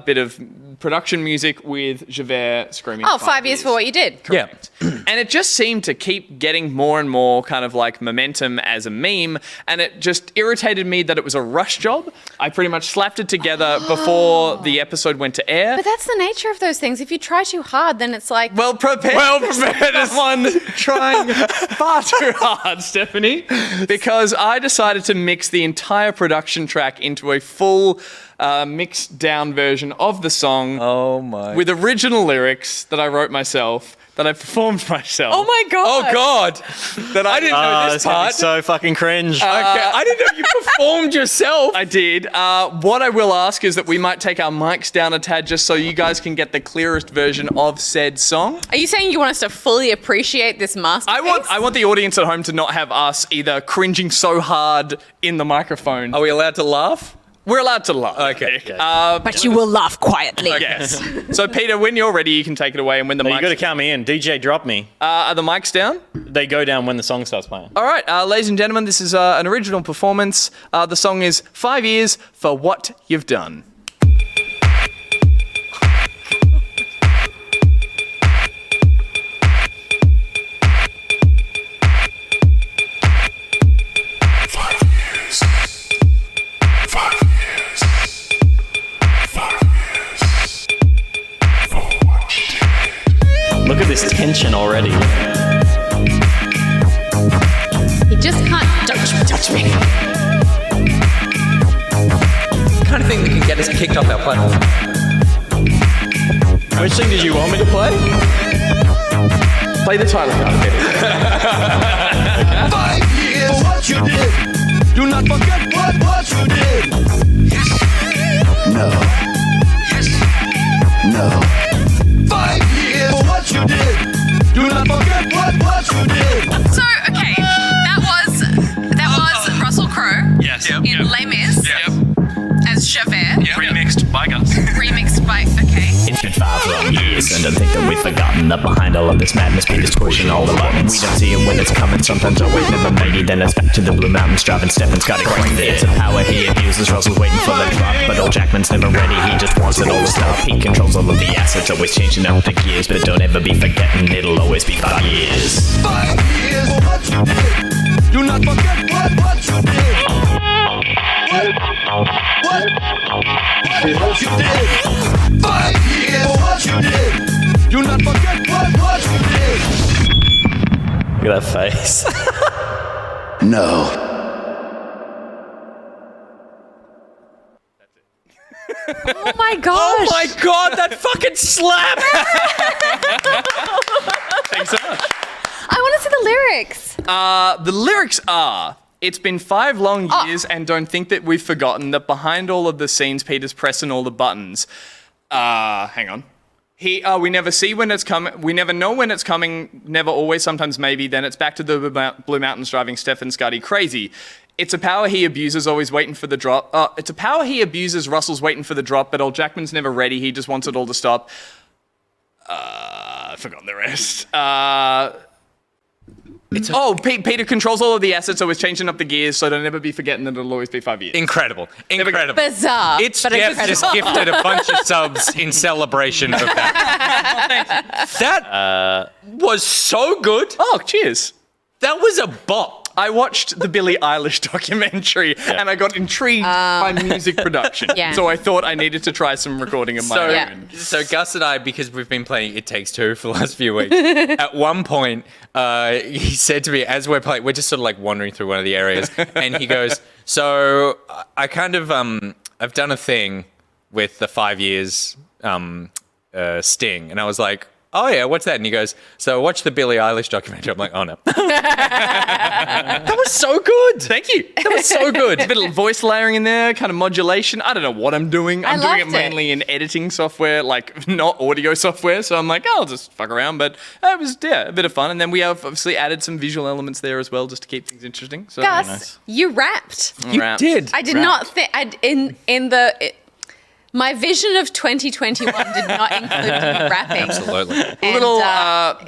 bit of production music with Javert screaming. Oh, 5 years for what you did. Yeah. And it just seemed to keep getting more and more kind of like momentum as a meme. And it just irritated me that it was a rush job. I pretty much slapped it together before the episode went to air. But that's the nature of those things. If you try too hard, then it's like, Well prepared is one trying far too hard, Stephanie. Because I decided to mix the entire production track into a full mixed down version of the song Oh my. with original lyrics that I wrote myself, that I performed myself. oh my God. Oh God. That I didn't know This this gonna be part. so fucking cringe. Okay. I didn't know you performed yourself. I did. What I will ask is that we might take our mics down a tad just so you guys can get the clearest version of said song. Are you saying you want us to fully appreciate this masterpiece? I want the audience at home to not have us either cringing so hard in the microphone. Are we allowed to laugh? We're allowed to laugh. Okay. But you will laugh quietly. Yes. So Peter, when you're ready, you can take it away. And when the No, you mics got to count me in. DJ, drop me. are the mics down? They go down when the song starts playing. All right, ladies and gentlemen, this is an original performance. The song is 5 Years for What You've Done. Look at this tension already. You just can't touch me. kind of thing that can get us kicked off our platform. Which thing did you want me to play? Play the title card. 5 years, what you did. Do not forget what you did. Yes. No. Yes. No. 5 years, what you did. Do not forget what you did. So, okay, that was Russell Crowe in Les Mis as Javert. Remixed by Gus. Remixed by, okay. It's been 5 long years, and I think that we've forgotten that behind all of this madness, Peter's pushing all the buttons. We don't see it when it's coming, sometimes always never maybe. Then it's back to the Blue Mountains, driving Stefan's got it crazy. It's a power he abuses, Russell's waiting for the drop, but old Jackman's never ready, he just wants it all to stop. He controls all of the assets, always changing out the gears, but don't ever be forgetting, it'll always be 5 years. 5 years, what you did. Do not forget what you did. What you did. 5 years, what you did. Do not forget what you did. Look at that face. No. Oh my gosh. Oh my god, that fucking slap! Thanks so much. I want to see the lyrics. The lyrics are, it's been 5 long years and don't think that we've forgotten that behind all of the scenes, Peter's pressing all the buttons. Hang on. We never see when it's coming. We never know when it's coming. Never, always, sometimes, maybe. Then it's back to the Blue Mountains driving Stefan Scotty crazy. It's a power he abuses, always waiting for the drop. It's a power he abuses, Russell's waiting for the drop, but old Jackman's never ready. He just wants it all to stop. I've forgotten the rest. Peter controls all of the assets, always changing up the gears, so don't ever be forgetting that it'll always be 5 years. Incredible. Bizarre. It's but Jeff incredible. just gifted a bunch of subs in celebration of that. That was so good. Oh, cheers. That was a bop. I watched the Billie Eilish documentary and I got intrigued by music production. Yeah. So I thought I needed to try some recording of my own. So Gus and I, because we've been playing It Takes Two for the last few weeks, at one point he said to me, as we're playing, we're just sort of like wandering through one of the areas, and he goes, so I kind of, I've done a thing with the 5 years sting. And I was like, oh yeah, what's that? And he goes, so watch the Billie Eilish documentary. I'm like, oh no. That was so good. Thank you. That was so good. A bit of voice layering in there, kind of modulation. I don't know what I'm doing. I'm doing it mainly in editing software, like not audio software. So I'm like, I'll just fuck around. But it was, a bit of fun. And then we have obviously added some visual elements there as well, just to keep things interesting. So Gus, nice. You rapped. You did. I did not think my vision of 2021 did not include you rapping. Absolutely. And,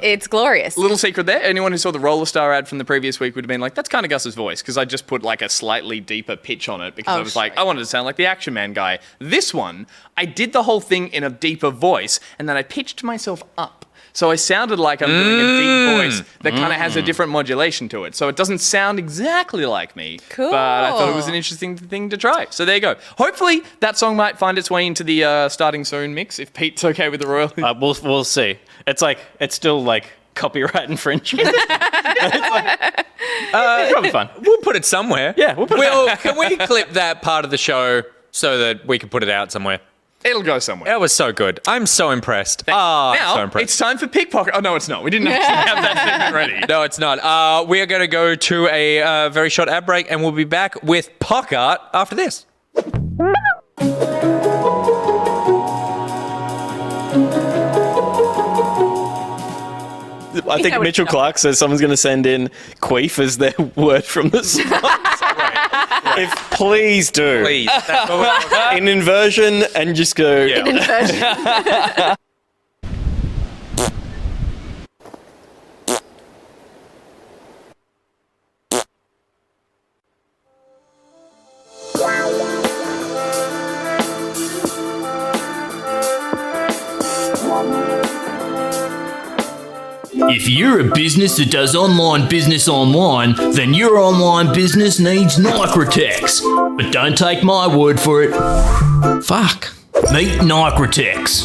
it's glorious. Little secret there. Anyone who saw the Roller Star ad from the previous week would have been like, that's kind of Gus's voice, because I just put like a slightly deeper pitch on it because I was like, I wanted to sound like the Action Man guy. This one, I did the whole thing in a deeper voice and then I pitched myself up. So I sounded like I'm doing a deep voice that kind of has a different modulation to it. So it doesn't sound exactly like me. Cool. But I thought it was an interesting thing to try. So there you go. Hopefully that song might find its way into the Starting Soon mix, if Pete's okay with the royalty. We'll see. It's still like copyright infringement. It's probably fun. We'll put it somewhere. Yeah, we'll put it out. Can we clip that part of the show so that we can put it out somewhere? It'll go somewhere. That was so good. I'm so impressed. Now, so impressed. it's time for Pickpocket. Oh, no, it's not. We didn't actually have that segment ready. No, it's not. We are going to go to a very short ad break, and we'll be back with Pock-Art after this. I think Mitchell Clark says someone's going to send in queef as their word from the sponsor. Please do. Please. In inversion and just go. In inversion. If you're a business that does online business online, then your online business needs Nicrotex. But don't take my word for it. Fuck. Meet Nicrotex.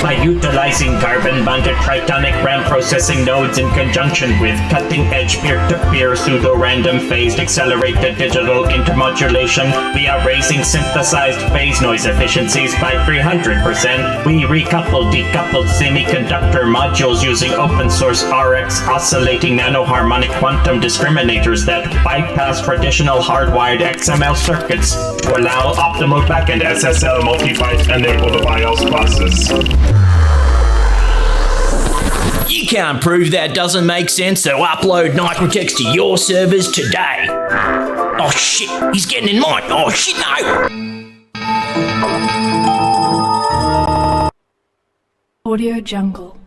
By utilizing carbon-bonded tritonic RAM processing nodes in conjunction with cutting-edge peer-to-peer pseudo-random phased accelerated digital intermodulation, we are raising synthesized phase noise efficiencies by 300%. We recouple decoupled semiconductor modules using open-source RX oscillating nanoharmonic quantum discriminators that bypass traditional hardwired XML circuits to allow optimal backend SSL multi-byte enabled BIOS process. You can't prove that doesn't make sense, so upload Nicrotex to your servers today. Oh shit, he's getting in mine. Oh shit, no! Audio Jungle.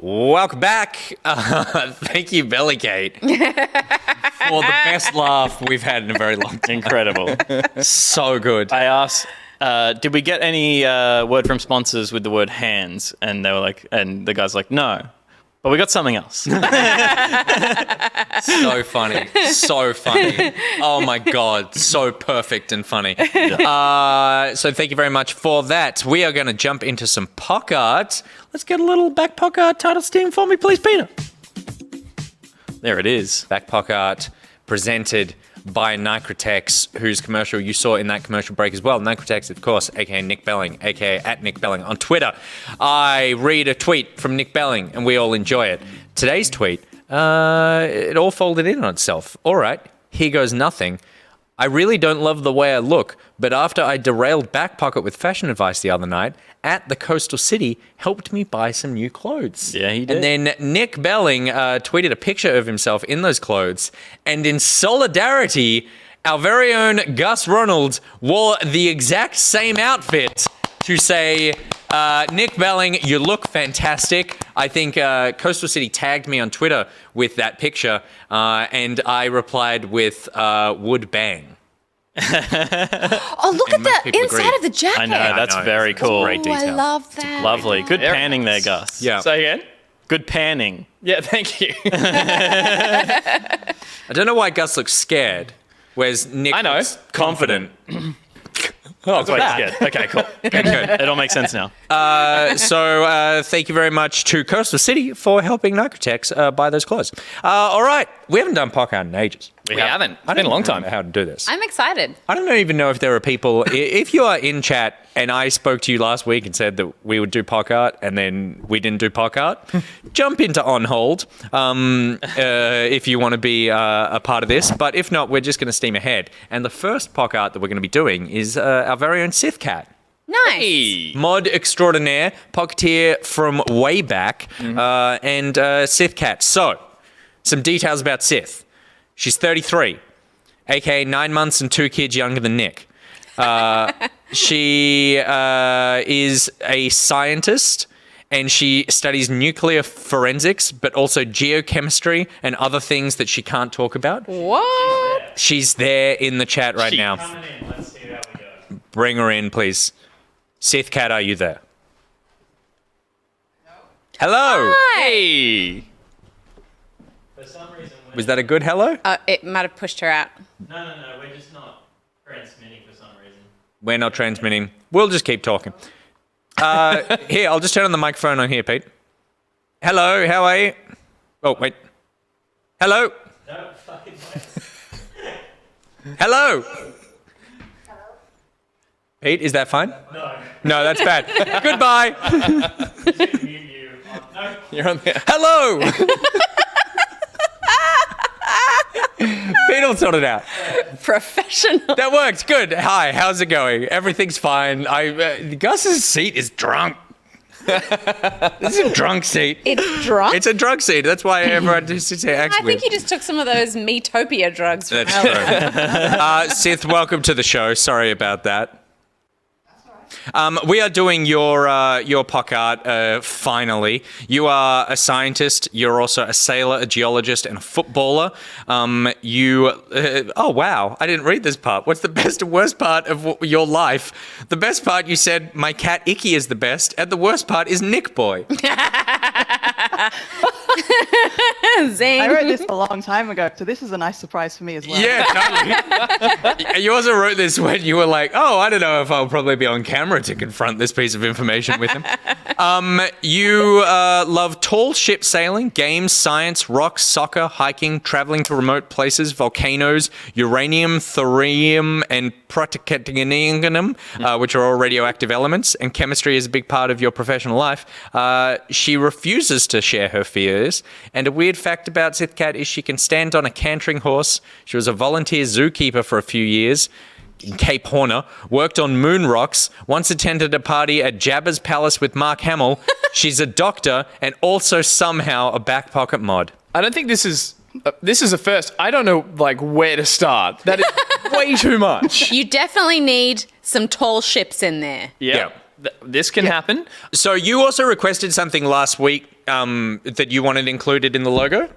Welcome back. Thank you, Bellykate, for the best laugh we've had in a very long time. Incredible. So good. I asked, did we get any word from sponsors with the word hands? And they were like, and the guy's like, no. But we got something else. So funny. So funny. Oh my God. So perfect and funny. So thank you very much for that. We are going to jump into some Pock-Art. Let's get a little back Pock-Art title steam for me, please, Peter. There it is. Back Pock-Art presented by Nicrotex, whose commercial you saw in that commercial break as well. Nicrotex, of course, aka Nick Belling, aka @NickBelling on Twitter. I read a tweet from Nick Belling and we all enjoy it. Today's tweet, it all folded in on itself. All right, here goes nothing. I really don't love the way I look, but after I derailed Back Pocket with fashion advice the other night, at the coastal city helped me buy some new clothes. Yeah, he did. And then Nick Belling tweeted a picture of himself in those clothes, and in solidarity, our very own Gus Ronald wore the exact same outfit to say, Nick Belling, you look fantastic. I think Coastal City tagged me on Twitter with that picture, and I replied with would bang. Oh, look at the inside of the jacket. I know, that's very cool. Great detail. I love that. Lovely. Good panning there, Gus. Yeah. Say again? Good panning. Yeah, thank you. I don't know why Gus looks scared, whereas Nick looks confident. Oh, wait, scared. Okay, cool. Good. It all makes sense now. So thank you very much to Coastal City for helping Nicrotex buy those clothes. All right, we haven't done Pock-Art in ages. We haven't. It's been a long time. How to do this? I'm excited. I don't even know if there are people. If you are in chat and I spoke to you last week and said that we would do Pock-Art and then we didn't do Pock-Art, jump into On Hold if you want to be a part of this. But if not, we're just going to steam ahead. And the first Pock-Art that we're going to be doing is our very own Sith Cat. Nice. Mod extraordinaire, Pocketeer from way back, and Sith Cat. So, some details about Sith. She's 33, aka 9 months and 2 kids younger than Nick. She is a scientist and she studies nuclear forensics, but also geochemistry and other things that she can't talk about. What? She's there in the chat right now. Coming in. Let's see how we go. Bring her in, please. Sith Cat, are you there? Hello. Hey. For some reason, Was that a good hello? It might have pushed her out. No, we're just not transmitting for some reason. We're not transmitting. We'll just keep talking. Here, I'll just turn on the microphone on here, Pete. Hello, how are you? Oh, wait. Hello? No, fucking wait. Hello? Pete, is that fine? No. No, that's bad. Goodbye. Mute you. No. You're on there. Hello? Pete will sort it out. Professional. That works. Good. Hi, how's it going? Everything's fine. Gus's seat is drunk. This is a drunk seat. It's drunk? It's a drunk seat. That's why everyone just sits here. I think you just took some of those Miitopia drugs from That's true. Sith, welcome to the show. Sorry about that. We are doing your Pock-Art finally. You are a scientist. You're also a sailor, a geologist, and a footballer. Oh wow! I didn't read this part. What's the best and worst part of your life? The best part, you said, my cat Icky is the best, and the worst part is Nick Boy. Zing. I wrote this a long time ago, so this is a nice surprise for me as well. Yeah, totally. You also wrote this when you were like, oh, I don't know if I'll probably be on camera to confront this piece of information with him. You love tall ship sailing, games, science, rocks, soccer, hiking, traveling to remote places, volcanoes, uranium, thorium, and protactinium, which are all radioactive elements, and chemistry is a big part of your professional life. She refuses to share her fears, and a weird fact about Sith Cat is she can stand on a cantering horse. She was a volunteer zookeeper for a few years in Cape Horner, worked on moon rocks, once attended a party at Jabba's palace with Mark Hamill. She's a doctor and also somehow a back pocket mod. I don't think this is a first. I don't know where to start. That is way too much. You definitely need some tall ships in there. Yeah. This can happen. So you also requested something last week that you wanted included in the logo?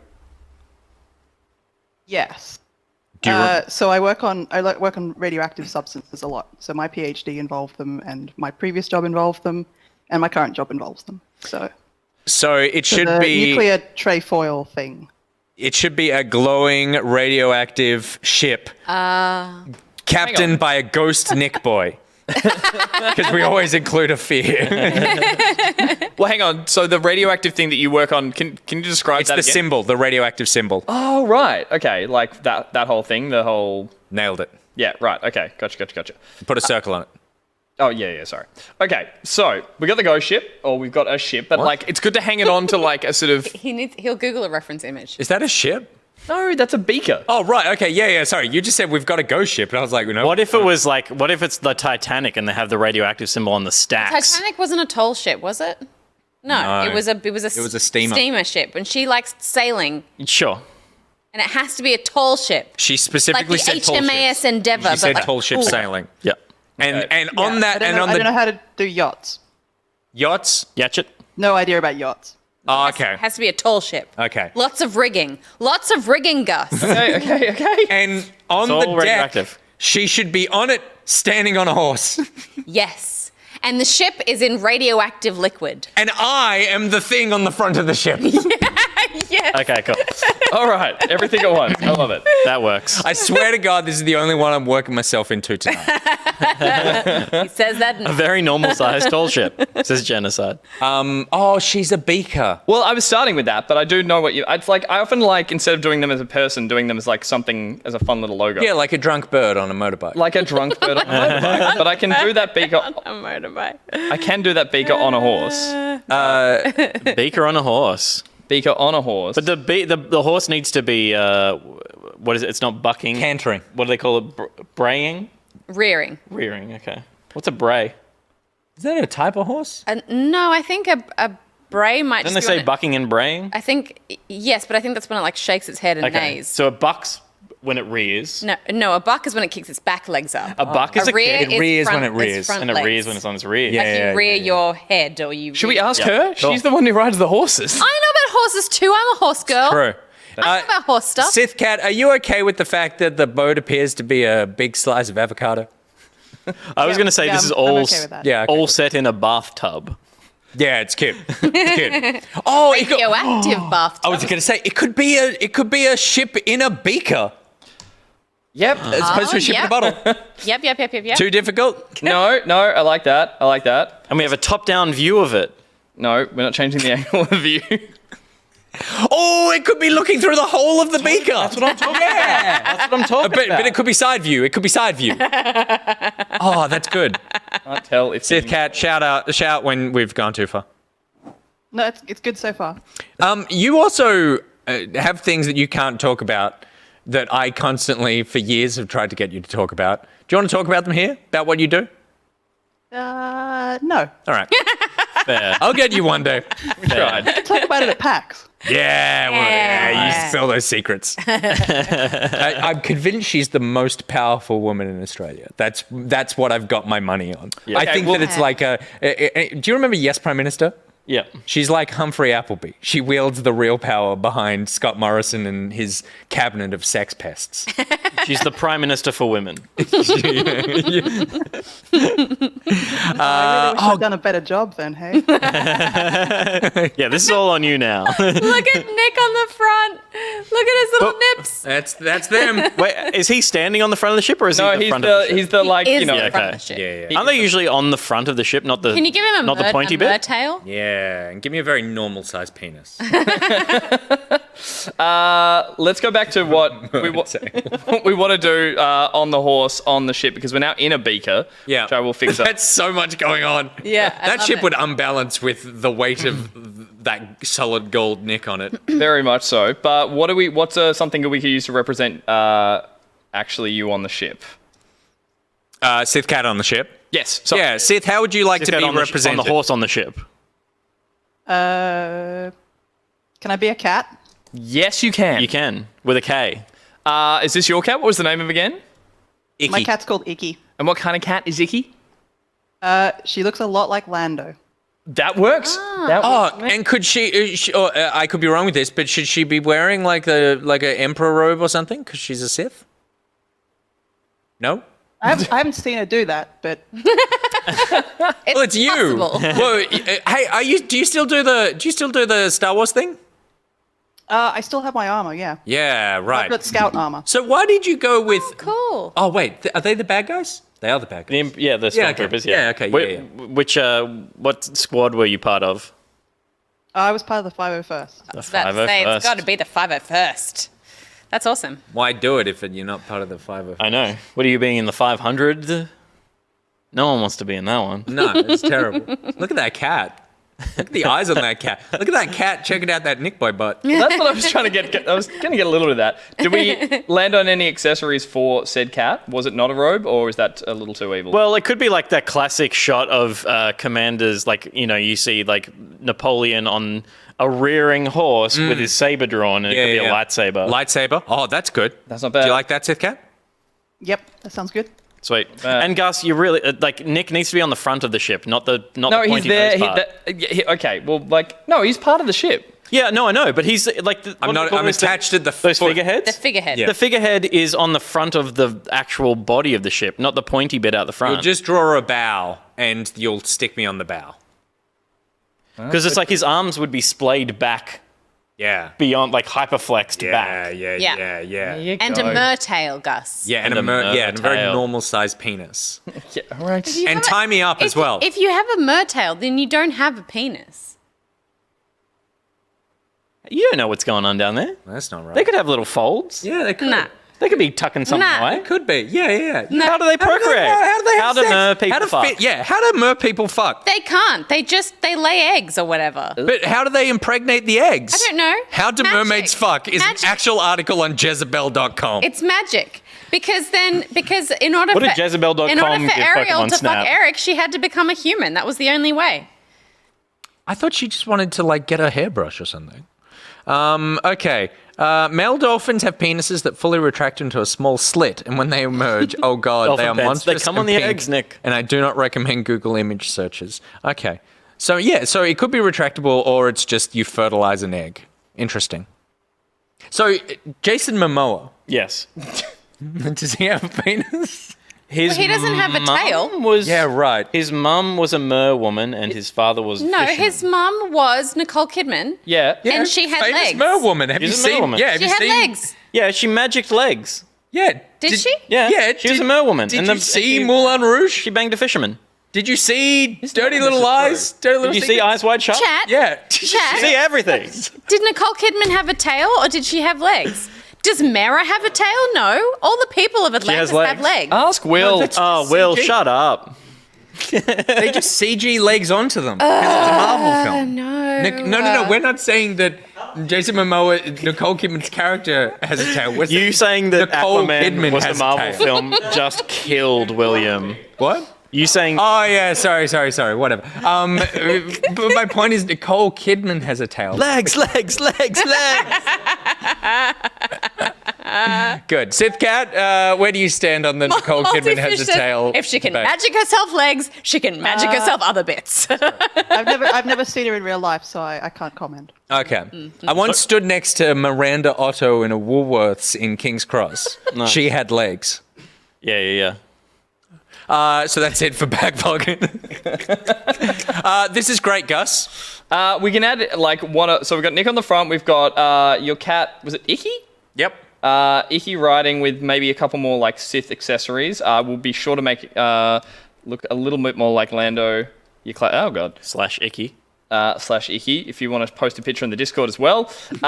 Yes. Do you So I work on radioactive substances a lot. So my PhD involved them, and my previous job involved them, and my current job involves them. So it should the be nuclear trefoil thing. It should be a glowing radioactive ship, captained by a ghost Nick Boy. Because we always include a fear. Well, hang on. So the radioactive thing that you work on, can you describe it's that the again? symbol, the radioactive symbol. Oh, right. Okay, like that whole thing, the whole... Nailed it. Yeah, right. Okay, gotcha. Put a circle on it. Oh, yeah, sorry. Okay, so we got the ghost ship, or we've got a ship, but it's good to hang it on to a sort of... He'll Google a reference image. Is that a ship? No, that's a beaker. Oh, right. Okay. Yeah. Sorry. You just said we've got a ghost ship. And I was like, no. What if it was what if it's the Titanic and they have the radioactive symbol on the stacks? Titanic wasn't a tall ship, was it? No. It was a steamer ship, and she likes sailing. Sure. And it has to be a tall ship. She specifically said tall ships. HMAS Endeavour. She said tall ship sailing. Yeah. And on that, I don't know how to do yachts. Yachts? Yatchet? No idea about yachts. Oh, okay. It has to be a tall ship. Okay. Lots of rigging, Gus. Okay. And on the deck, radioactive. she should be on it, standing on a horse. Yes. And the ship is in radioactive liquid. And I am the thing on the front of the ship. Yes. Okay, cool. All right, everything at once. I love it. That works. I swear to God, this is the only one I'm working myself into tonight. He says that. A very normal sized tall ship. Says genocide. Oh, she's a beaker. Well, I was starting with that, but I do know what you... It's I often instead of doing them as a person, doing them as something, as a fun little logo. Yeah, like a drunk bird on a motorbike. Like a drunk bird on a motorbike. But I can do that beaker... On a motorbike. I can do that beaker on a horse. Beaker on a horse. Beaker on a horse. But the horse needs to be, what is it? It's not bucking. Cantering. What do they call it? Braying? Rearing. Rearing, okay. What's a bray? Is that a type of horse? No, I think a bray might Didn't just they be say bucking and braying? I think, yes, but I think that's when it shakes its head and neighs. So it bucks when it rears. No, a buck is when it kicks its back legs up. A buck is a rear kid. It rears when it front- rears. it's front And it legs. rears when it's on its rear. Yeah. You rear your head, or you... Should we ask Yeah. her? Cool. She's the one who rides the horses. I know about horses too. I'm a horse girl. True. I know about horse stuff. Sith Cat, are you okay with the fact that the boat appears to be a big slice of avocado? I was going to say this is I'm all okay with that. Yeah. Okay. all set in a bathtub. Yeah, it's cute. It's cute. Oh, Radioactive bathtub. I was going to say it could be a ship in a beaker. Yep. As opposed to a ship in a yep. bottle. Yep. Too difficult? No, I like that. And we have a top-down view of it. No, we're not changing the angle of view. Oh, it could be looking through the hole of the beaker. That's what I'm talking Yeah, that's what I'm talking about. But it could be side view. Oh, that's good. Can't tell if Sith Cat, shout when we've gone too far. No, it's good so far. You also have things that you can't talk about that I constantly, for years, have tried to get you to talk about. Do you want to talk about them here? About what you do? No. All right. Fair. I'll get you one day. We tried. Talk about it at PAX. Yeah, you spill those secrets. I'm convinced she's the most powerful woman in Australia. That's what I've got my money on. Yeah. I think that it's like do you remember Yes Prime Minister? Yeah. She's like Humphrey Appleby. She wields the real power behind Scott Morrison and his cabinet of sex pests. She's the Prime Minister for women. I really wish I'd done a better job then, hey? Yeah, this is all on you now. Look at Nick on the front. Look at his little nips. That's them. Wait, is he standing on the front of the ship or is he the front of the ship? He's the like, Is you know. the front okay. of the ship. Yeah. Aren't they usually on the front of the ship, not the Can you give him not the pointy a bit? tail? Yeah, and give me a very normal sized penis. Let's go back to what we want to do on the horse on the ship, because we're now in a beaker. Yeah. Which I will fix up. That's so much going on. Yeah, I That love ship it. would unbalance with the weight of that solid gold nick on it. Very much so. But what's something that we could use to represent actually you on the ship? Sith Cat on the ship. Yes. So, Yeah, Sith, how would you like to be on represented? the horse on the ship. Can I be a cat? Yes, you can. You can with a K. Is this your cat? What was the name of again? Icky. My cat's called Icky. And what kind of cat is Icky? She looks a lot like Lando. That works. And could I could be wrong with this, but should she be wearing like an emperor robe or something? Because she's a Sith. No. I haven't seen her do that, but Well, it's you. possible. Well, hey, do you still do the Star Wars thing? I still have my armor, yeah. Yeah, I've right. got scout armor. So why did you go with? Cool. Oh wait, are they the bad guys? They are the bad guys. The Yeah, okay. stormtroopers. Yeah, okay, yeah. Which what squad were you part of? I was part of the 501st. The That's to say, it's got to be the 501st. That's awesome. Why do it if you're not part of the 501st? I know. What are you being in the 500? No one wants to be in that one. No, it's terrible. Look at that cat. Look at the eyes on that cat. Look at that cat checking out that Nick Boy butt. That's what I was trying to get. I was going to get a little bit of that. Did we land on any accessories for said cat? Was it not a robe, or is that a little too evil? Well, it could be like that classic shot of commanders, like, you know, you see like Napoleon on a rearing horse with his saber drawn, and it could be a lightsaber. Lightsaber. Oh, that's good. That's not bad. Do you like that, Sith Cat? Yep, that sounds good. Sweet. And Gus, you really like Nick needs to be on the front of the ship, not the no, the he's pointy there. nose part. Okay, well, like, no, he's part of the ship. Yeah, no, I know, but he's like I'm attached to the those foot. figureheads. The figurehead. Yeah. The figurehead is on the front of the actual body of the ship, not the pointy bit out the front. You'll just draw a bow, and you'll stick me on the bow. Because it's like his arms would be splayed back Yeah. beyond, like hyperflexed back. Yeah. And a mertail, Gus. Yeah, and a very normal sized penis. Yeah, all right. And tie me up as well. If you have a mertail, then you don't have a penis. You don't know what's going on down there. That's not right. They could have little folds. Yeah, they could. Nah. They could be tucking something Nah. away. Could be. Yeah. How do they procreate? How do mer people fuck? How do mer people fuck? They can't. They lay eggs or whatever. But how do they impregnate the eggs? I don't know. How do Magic. mermaids fuck is Magic. an actual article on Jezebel.com. It's magic. Because in order What for did Jezebel.com in order for give Ariel Pokemon to Snap? fuck Eric, she had to become a human. That was the only way. I thought she just wanted to like get a hairbrush or something. Okay. Male dolphins have penises that fully retract into a small slit, and when they emerge, oh god, they are Dolphin pets. monstrous. They come on and the pink, eggs, Nick. And I do not recommend Google image searches. Okay. So it could be retractable, or it's just you fertilize an egg. Interesting. So Jason Momoa, Yes. does he have a penis? His He doesn't have a tail. Yeah, right. His mum was a mer woman, and his father was a No, fisherman. his mum was Nicole Kidman. Yeah. And she had Famous legs. mer woman. Have She's you a mer seen? woman. Yeah, have She you had seen? legs. Yeah, she magicked legs. Yeah. Did she? Yeah, Yeah, she was a mer woman. Did and you see Moulin Rouge? She banged a fisherman. Did you see Dirty Little Lies? Dirty Little Did you see Secrets? Eyes Wide Shut? Chat. Yeah. Chat. See everything. Did Nicole Kidman have a tail or did she have legs? Does Mara have a tail? No. All the people of Atlantis have legs. Ask Will. Oh, Will, shut up. They just CG legs onto them. 'Cause it's a Marvel film. No. No. We're not saying that Jason Momoa, Nicole Kidman's character has a tail. What's You saying that Nicole Aquaman Kidman was has the a Marvel tail. film just killed William. What? You saying... Oh, yeah, sorry, whatever. But my point is Nicole Kidman has a tail. Legs. Good. Sith Cat, where do you stand on the Nicole Kidman has a tail? If she can magic herself legs, she can magic herself other bits. I've never seen her in real life, so I can't comment. Okay. I once stood next to Miranda Otto in a Woolworths in King's Cross. Nice. She had legs. Yeah. So that's it for Backpocket. This is great, Gus. We can add like one. So we've got Nick on the front. We've got your cat. Was it Icky? Yep. Icky riding with maybe a couple more like Sith accessories. We'll be sure to make look a little bit more like Lando. Oh god. / Icky. / Icky. If you want to post a picture in the Discord as well. We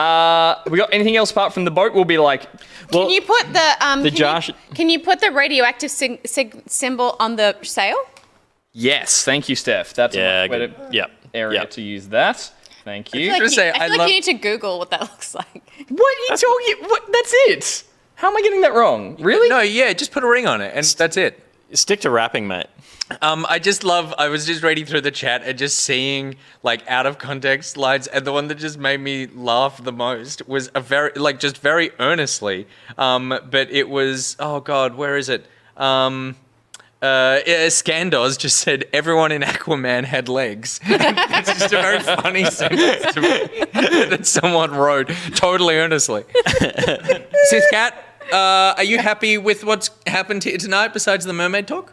got anything else apart from the boat? We'll be like. Well, Can you put the Josh- Can you put the radioactive symbol on the sail? Yes. Thank you, Steph. That's Yeah, a much better good. Yep. area to use that. Thank you. I feel like, I you love- need to Google what that looks like. What are you talking? What? That's it. How am I getting that wrong? Really? No, yeah, just put a ring on it, and that's it. Stick to rapping, mate. I was just reading through the chat and just seeing like out of context lines, and the one that just made me laugh the most was a very very earnestly. But it was, oh god, where is it? Scandos just said everyone in Aquaman had legs. It's just a very funny sentence to me that someone wrote totally earnestly. Sith Cat, are you happy with what's happened here tonight besides the mermaid talk?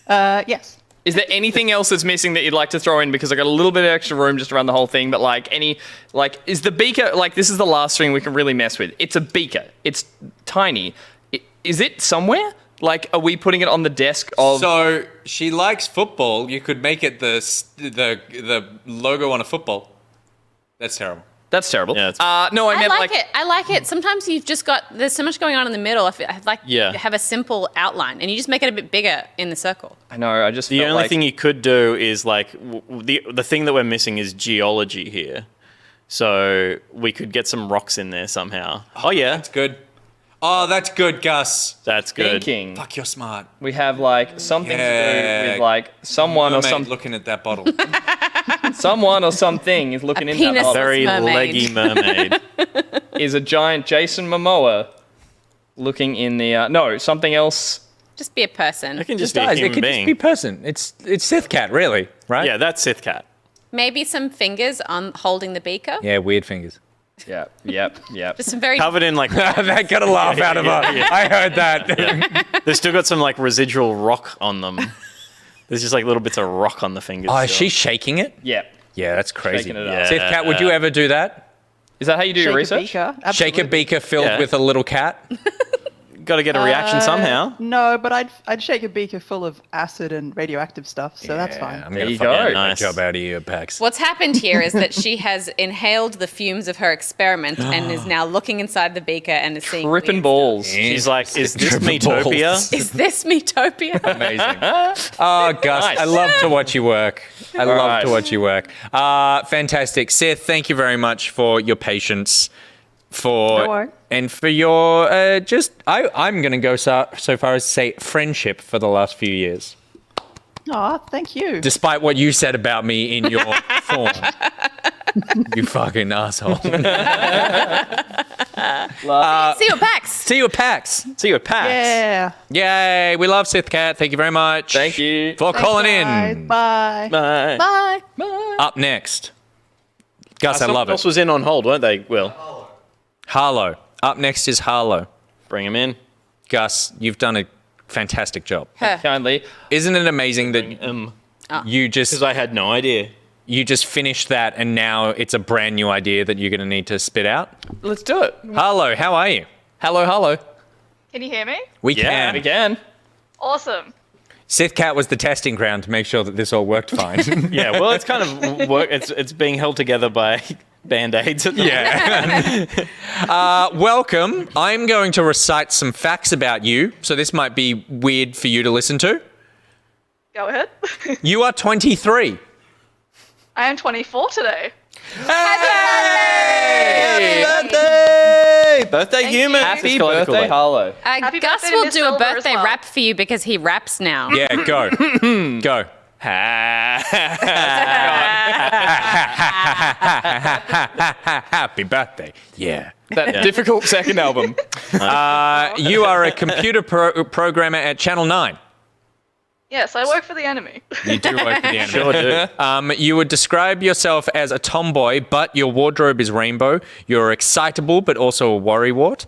Yes. Is there anything else that's missing that you'd like to throw in? Because I got a little bit of extra room just around the whole thing, but is the beaker, this is the last thing we can really mess with. It's a beaker. It's tiny. Is it somewhere? Are we putting it on the desk of... So, she likes football. You could make it the logo on a football. That's terrible. That's terrible. Yeah, No, I like it. I like it. Sometimes you've just there's so much going on in the middle. I'd like Yeah. to have a simple outline, and you just make it a bit bigger in the circle. I know, I just The felt only like... thing you could do is the thing that we're missing is geology here. So we could get some rocks in there somehow. Oh yeah, That's good. Oh, that's good, Gus. that's good. Thinking. Fuck, you're smart. We have something Yeah. to do with someone or Mermaid some looking at that bottle. someone or something is looking in that penis. bottle. Very Mermaid. leggy mermaid. Is a giant Jason Momoa looking in the something else. Just be a person. It can just be a Guys, it human could just being. be person. It's Sith Cat, really, right? Yeah, that's Sith Cat. Maybe some fingers on holding the beaker. Yeah, weird fingers. Yep. Just some very Covered in That got a laugh out of her. I heard that. They've still got some residual rock on them. There's just little bits of rock on the fingers. Oh, is still. she shaking it? Yep. Yeah, that's crazy. Shaking it up. Yeah. Sith Cat, would you ever do that? Is that how you do your Shake a research? beaker, Shake a absolutely. beaker filled Yeah. with a little cat? Got to get a reaction somehow. No, but I'd shake a beaker full of acid and radioactive stuff, so that's fine. I'm There gonna you fucking go. get a Nice. job out of you, Pax. What's happened here is that she has inhaled the fumes of her experiment and is now looking inside the beaker and is seeing Tripping weird balls. She's like, is this Triple Miitopia? balls. stuff. Is this Miitopia? Amazing. Oh, Gus, Nice. I love to watch you work. I love right. to watch you work. Fantastic. Seth, thank you very much for your patience. No worry. And for your I'm going to go so far as to say friendship for the last few years. Aw, thank you. Despite what you said about me in your form. You fucking asshole. See you at PAX. See you at PAX. See you at PAX. Yeah. Yay. We love Sith Cat. Thank you very much. Thank you. For calling Guys, in. Bye. Bye. Bye. Up next. Gus, I love Someone it. else was in on hold, weren't they, Will? Harlow. Up next is Harlow. Bring him in. Gus, you've done a fantastic job. Kindly. Isn't it amazing that you Because just I had no idea. finished that and now it's a brand new idea that you're going to need to spit out? Let's do it. Harlow, how are you? Hello. Can you hear me? We Yeah, can. We can. Awesome. Sith Cat was the testing ground to make sure that this all worked fine. Yeah, well, it's kind of work. It's being held together by Band-Aids at the moment. Welcome. I'm going to recite some facts about you, so this might be weird for you to listen to. Go ahead. You are 23. I am 24 today. Hey! Birthday human. Happy birthday, Harlow. Happy Gus birthday to will Miss do a Silver as birthday well. rap for you because he raps now. Yeah, go. Go. Happy birthday. Yeah. That difficult second album. You are a computer programmer at Channel 9. Yes, I work for the enemy. You do work for the enemy. Sure do. You would describe yourself as a tomboy, but your wardrobe is rainbow. You're excitable, but also a worrywart.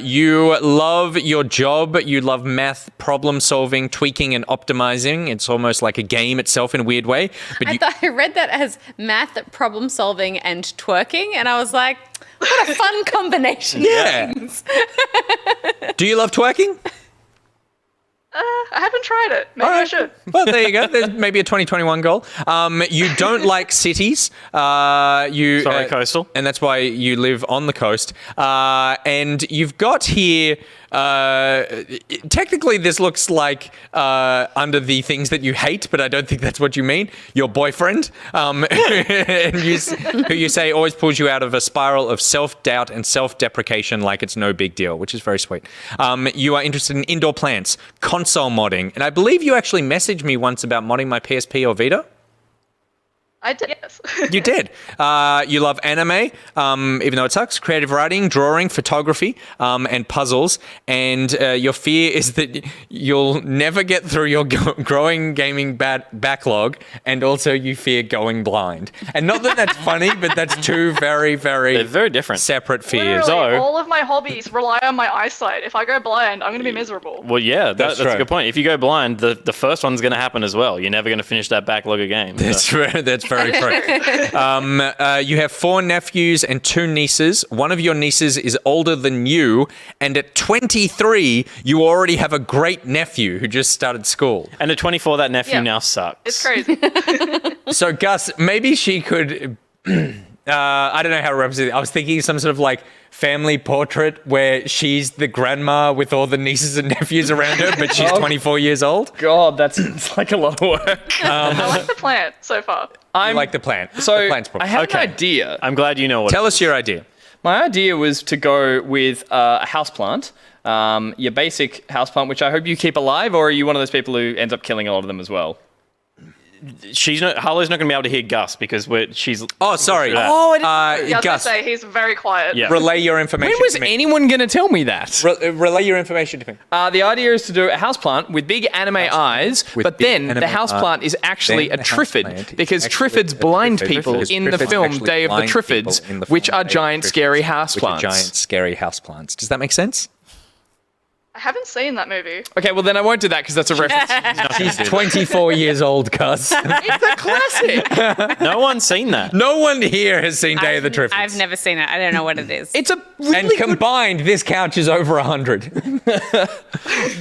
You love your job. You love math, problem solving, tweaking, and optimizing. It's almost like a game itself in a weird way. But I thought I read that as math, problem solving, and twerking, and I was like, what a fun combination. Yeah. Do you love twerking? I haven't tried it. Maybe I should. Well, there you go. There's maybe a 2021 goal. You don't like cities. Sorry, coastal. And that's why you live on the coast. And you've got here... technically, this looks like under the things that you hate, but I don't think that's what you mean. Your boyfriend, and who you say always pulls you out of a spiral of self-doubt and self-deprecation like it's no big deal, which is very sweet. You are interested in indoor plants, console modding, and I believe you actually messaged me once about modding my PSP or Vita. I did, yes. You did. You love anime, even though it sucks, creative writing, drawing, photography, and puzzles. And your fear is that you'll never get through your growing gaming backlog, and also you fear going blind. And not that that's funny, but that's two very, They're very different. separate fears. Literally, all of my hobbies rely on my eyesight. If I go blind, I'm going to be miserable. Well, yeah, that's true. a good point. If you go blind, the first one's going to happen as well. You're never going to finish that backlog of games. That's true. That's very true. You have 4 nephews and 2 nieces. One of your nieces is older than you, and at 23, you already have a great nephew who just started school. And at 24, that nephew now sucks. It's crazy. So, Gus, maybe she could... I don't know how to represent it. I was thinking some sort of like family portrait where she's the grandma with all the nieces and nephews around her, but she's 24 years old. God, it's like a lot of work. I like the plant so far. I like the plant. So the plant's I have an idea. I'm glad you know what. Tell us your idea. My idea was to go with a houseplant, your basic houseplant, which I hope you keep alive, or are you one of those people who ends up killing a lot of them as well? Harlow's not going to be able to hear Gus because she's. Oh, sorry. Oh, I was going to Gus, say, he's very quiet. Yeah. relay your information. When was to me. anyone going to tell me that? Relay your information to me. The idea is to do a houseplant with big anime eyes, but then the houseplant is actually a Triffid, because Triffids blind people in the film Day of the Triffids, which are giant scary houseplants. Giant scary houseplants. Does that make sense? I haven't seen that movie. Okay, well then I won't do that because that's a reference. She's 24 years old, Gus. It's a classic. No one's seen that. No one here has seen Day of the Triffids. I've never seen it. I don't know what it is. It's a really and combined, this couch is over 100.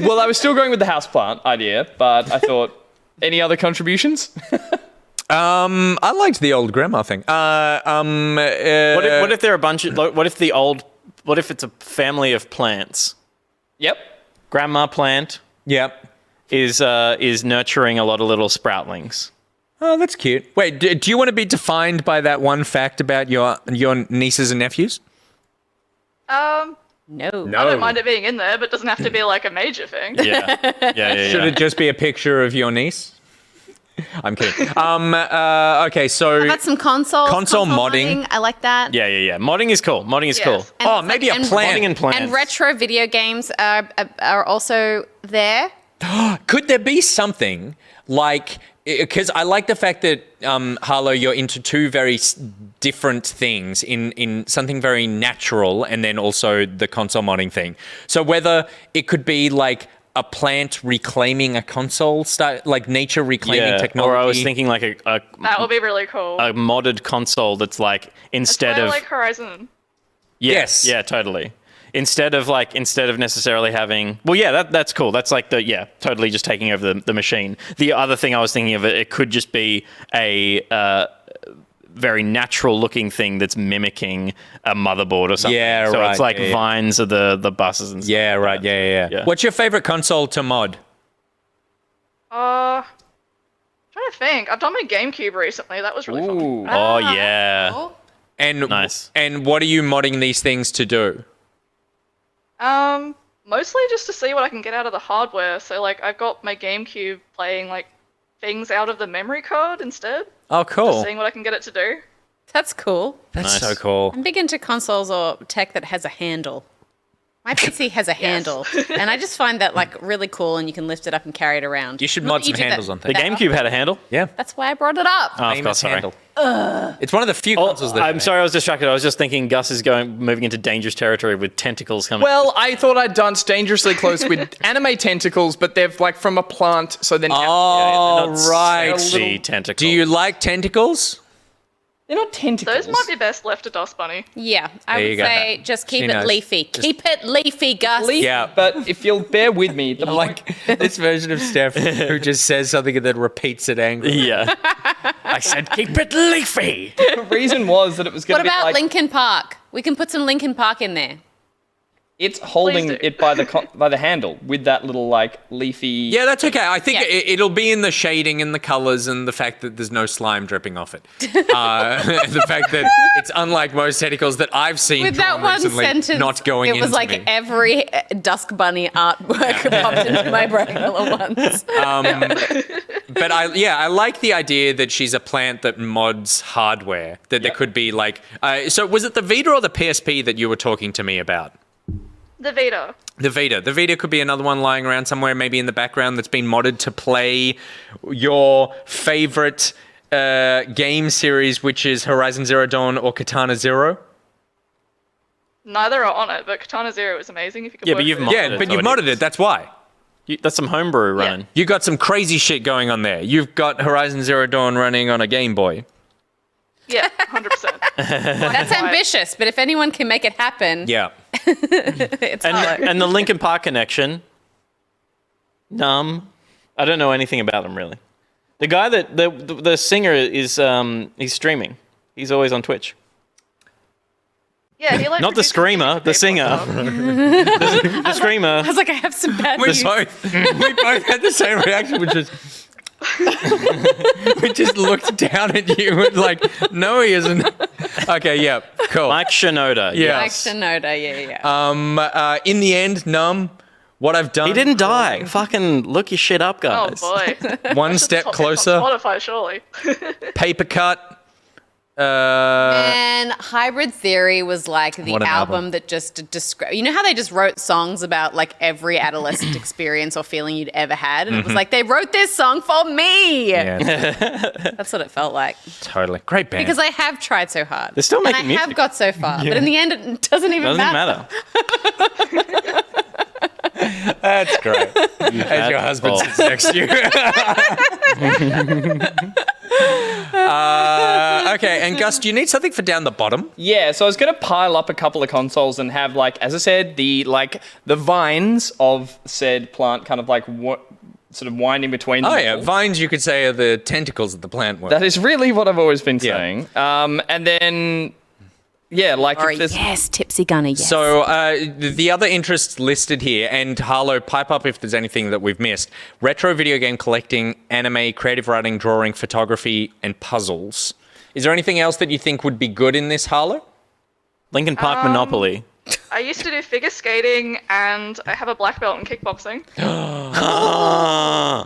Well, I was still going with the houseplant idea, but I thought, any other contributions? I liked the old grandma thing. What if there are a bunch of? What if it's a family of plants? Yep. Grandma plant. Yep. Is nurturing a lot of little sproutlings. Oh, that's cute. Wait, do you want to be defined by that one fact about your nieces and nephews? No. I don't mind it being in there, but it doesn't have to be like a major thing. Yeah. Should it just be a picture of your niece? I'm kidding. Okay, so... How about some console modding? I like that. Yeah. Modding is cool. Cool. And maybe a plant. Modding and plants. And retro video games are also there. Could there be something like... Because I like the fact that, Harlow, you're into two very different things in something very natural and then also the console modding thing. So whether it could be like a plant reclaiming a console, like nature reclaiming technology. Or I was thinking like a That would be really cool. a modded console that's like instead That's why of I like Horizon. Yes. Yeah, totally. Instead of necessarily having, well, yeah, that's cool. That's like totally just taking over the machine. The other thing I was thinking of, it could just be a very natural looking thing that's mimicking a motherboard or something. Yeah, so right. it's like yeah. vines of the buses and stuff. Yeah, right. Yeah. What's your favorite console to mod? Trying to think. I've done my GameCube recently. That was really fun. Oh, yeah. Cool. And Nice. And what are you modding these things to do? Mostly just to see what I can get out of the hardware. So like I've got my GameCube playing like things out of the memory card instead. Oh, cool. Just seeing what I can get it to do. That's cool. That's Nice. so cool. I'm big into consoles or tech that has a handle. My PC has a handle, and I just find that like really cool, and you can lift it up and carry it around. You should Not mod that some you do handles that- on The things. GameCube had a handle. Yeah. That's why I brought it up. Oh, of course, Famous sorry. handle. It's one of the few consoles that. I'm sorry, I was distracted. I was just thinking Gus is moving into dangerous territory with tentacles coming. Well, I thought I'd danced dangerously close with anime tentacles, but they're like from a plant, so then Oh, not right. sexy tentacles. Do you like tentacles? they're not tentacles. Those might be best left to Dust Bunny. Yeah, I There you would go. say just keep She it knows. leafy. Keep it leafy, Gus. Yeah. But if you'll bear with me, the Like this version of Steph who just says something and then repeats it angrily. Yeah. I said, keep it leafy. the reason was that it was going What to be about like Linkin Park? We can put some Linkin Park in there. it's holding Please do. it by the handle with that little like leafy. Yeah, that's okay. I think Yeah. it'll be in the shading and the colors and the fact that there's no slime dripping off it. And the fact that it's unlike most tentacles that I've seen With that drawn one recently, sentence, not going it was into like me. every Dusk Bunny artwork popped into my brain all at once. But I like the idea that she's a plant that mods hardware. That there could be like, so was it the Vita or the PSP that you were talking to me about? The Vita. The Vita. The Vita could be another one lying around somewhere, maybe in the background, that's been modded to play your favorite game series, which is Horizon Zero Dawn or Katana Zero. Neither are on it, but Katana Zero is amazing if you could Yeah, work but you've with it. modded Yeah, it, but so you've modded it. That's why. That's some homebrew running. You got some crazy shit going on there. You've got Horizon Zero Dawn running on a Game Boy. Yeah, 100%. That's ambitious, but if anyone can make it happen, Yeah. it's hard. And the Linkin Park connection. I don't know anything about him really. The guy that the singer is he's streaming. He's always on Twitch. Yeah, he like Not the produces screamer, music the for singer. people. The screamer. I was like, I have some bad We news. both had the same reaction, which is we just looked down at you and like, no, he isn't. Okay, yeah, cool. Mike Shinoda. Yeah. Like Shinoda, yeah. In the end, what I've done. He didn't die. Fucking look your shit up, Oh guys. boy. One step Top hits closer. on Spotify, surely. Paper cut. And Hybrid Theory was like the What an album album. that just described. You know how they just wrote songs about like every adolescent experience or feeling you'd ever had, and it was like they wrote this song for me. Yeah, That's what it felt like. totally. Great band. Because I have tried so hard. They're still making and I music. have got so far, but in the end, it doesn't even Doesn't matter. matter. That's great. As your husband Oh. sits next to you. Okay, and Gus, do you need something for down the bottom? Yeah, so I was going to pile up a couple of consoles and have, like, as I said, the vines of said plant kind of like sort of winding between them. Oh yeah, all. vines you could say are the tentacles of the plant work. That is really what I've always been Yeah. saying. And then, yeah, like Or if there's... yes, Tipsy Gunner, yes. So the other interests listed here, and Harlow, pipe up if there's anything that we've missed. Retro video game collecting, anime, creative writing, drawing, photography, and puzzles. Is there anything else that you think would be good in this, Harlow? Linkin Park Monopoly. I used to do figure skating, and I have a black belt in kickboxing.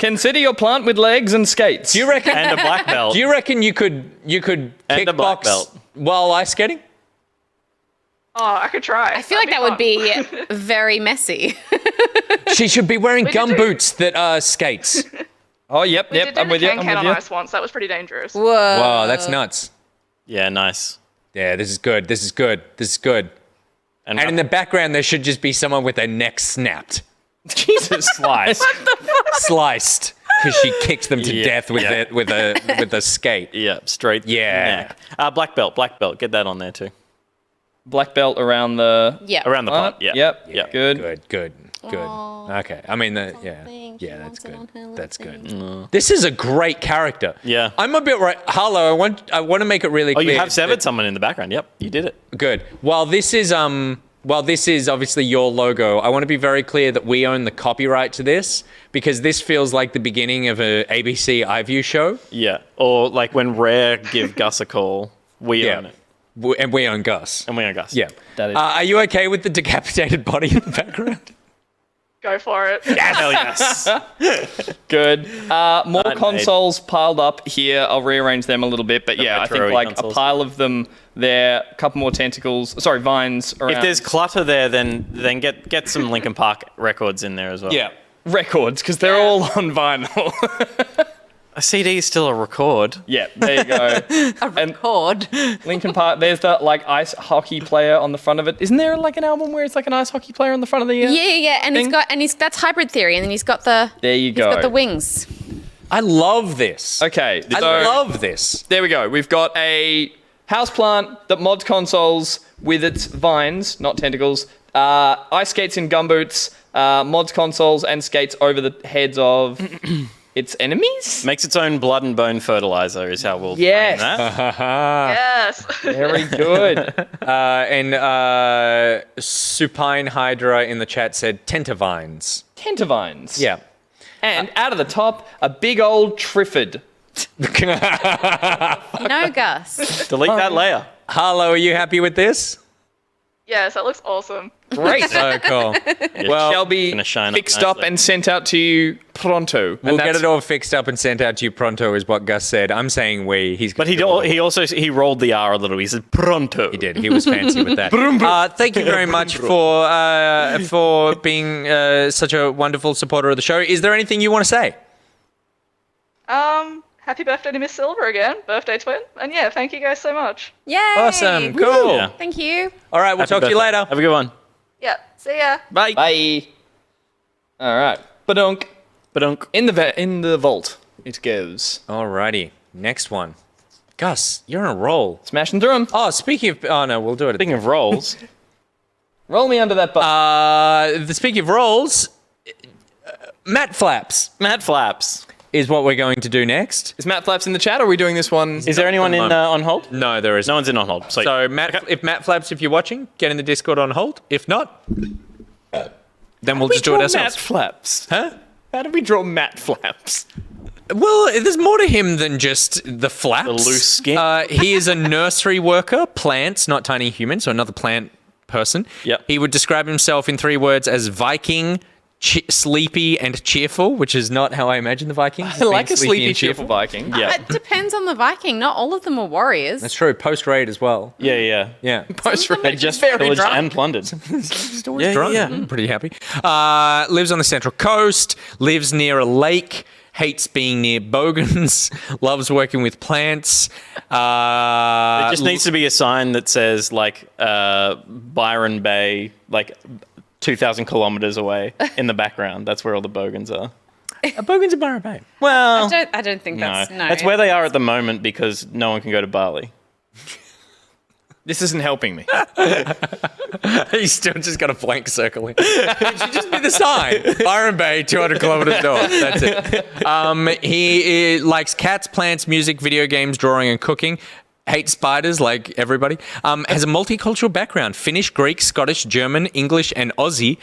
Consider your plant with legs and skates. Do you reckon? And a black belt. Do you reckon you could And a black kickbox belt. while ice skating? Oh, I could try. I feel like that would be very messy. She should be wearing We could gum do- boots that are skates. Oh, yep, We did do I'm the with you. can-can on ice once. That was pretty dangerous. Whoa. Wow, that's nuts. Yeah, nice. Yeah, this is good. This is good. This is good. And in the background, there should just be someone with their neck snapped. Jesus. Slice. Sliced. Because she kicked them to Yeah, death with yeah. with a skate. Yeah, straight Yeah. neck. Black belt. Get that on there too. Black belt around the... Yeah. Around the pot. Yeah. Yep. Yeah. Good. Good. Okay. I mean, yeah. Something, Yeah, she that's wants it good. on her That's lip good. This is a great character. Yeah. I'm a bit right. Harlow, I want to make it really Oh, clear. you have severed that- someone in the background. Yep, you did it. Good. While this is obviously your logo, I want to be very clear that we own the copyright to this because this feels like the beginning of a ABC iView show. Yeah. Or like when Rare give Gus a call, we Yeah. own it. And we own Gus. Yeah. That is. Are you okay with the decapitated body in the background? Go for it. Hell yes. Good. More consoles piled up here. I'll rearrange them a little bit, but I think like consoles. a pile of them there. A couple more vines around. If there's clutter there, then get some Linkin Park records in there as well. Yeah, records, because they're all on vinyl. A CD is still a record. Yeah, there you go. A record. Linkin Park. There's the like ice hockey player on the front of it. Isn't there like an album where it's like an ice hockey player on the front of the? Yeah, and thing? that's Hybrid Theory, and then he's got the. There you go. He's got the wings. I love this. Okay, I love this. There we go. We've got a houseplant that mods consoles with its vines, not tentacles. Ice skates and gumboots. Mods consoles and skates over the heads of its enemies. Makes its own blood and bone fertilizer is how we'll Yes. frame that. Yes. Very good. And Supine Hydra in the chat said Tentavines. Tentavines. Yeah. And out of the top, a big old Triffid. No, Gus. Delete that layer. Harlow, are you happy with this? Yes, that looks awesome. Great. So cool. Well, shall be gonna shine up fixed up nicely. and sent out to you pronto. We'll get it all fixed up and sent out to you pronto, is what Gus said. I'm saying we. But he also rolled the R a little. He said pronto. He did. He was fancy with that. Thank you very much for being such a wonderful supporter of the show. Is there anything you want to say? Happy birthday to Miss Silver again, birthday twin. And yeah, thank you guys so much. Yay! Awesome. Cool. Yeah. Thank you. All right. We'll talk to you later. Have a good one. Yeah, see ya. Bye. Bye. All right. Badunk. Badunk. In the vault it goes. Alrighty. Next one. Gus, you're on a roll. Smashing through them. Oh, speaking of... Oh, no, we'll do it. Speaking of rolls, Roll me under that button. Speaking of rolls, Matt Flaps Matt Flaps. is what we're going to do next. Is Matt Flaps in the chat, or are we doing this one? Is there anyone in on hold? No, there isn't. No one's in on hold. So, Matt, if Matt Flaps, if you're watching, get in the Discord on hold. If not, then we'll just do it ourselves. Matt Flaps. Huh? How did we draw Matt Flaps? Well, there's more to him than just the flaps. The loose skin. He is a nursery worker, plants, not tiny humans, so another plant person. Yep. He would describe himself in 3 words as Viking, sleepy, and cheerful, which is not how I imagine the Vikings. I like a sleepy, cheerful Viking. Yeah. It depends on the Viking. Not all of them were warriors. That's true. Post-raid as well. Yeah. Yeah. They just pillaged and plundered. Drunk. Yeah. I'm pretty happy. Lives on the Central Coast, lives near a lake, hates being near bogans, loves working with plants. It just needs to be a sign that says, like, Byron Bay, like, 2,000 kilometers away in the background. That's where all the bogans are. Bogans are Byron Bay. Well, I don't think that's... No. That's where they are at the moment because no one can go to Bali. This isn't helping me. He's still just got a blank circle in. It should just be the sign. Byron Bay, 200 kilometers north. That's it. He likes cats, plants, music, video games, drawing, and cooking. Hates spiders like everybody. Has a multicultural background. Finnish, Greek, Scottish, German, English, and Aussie.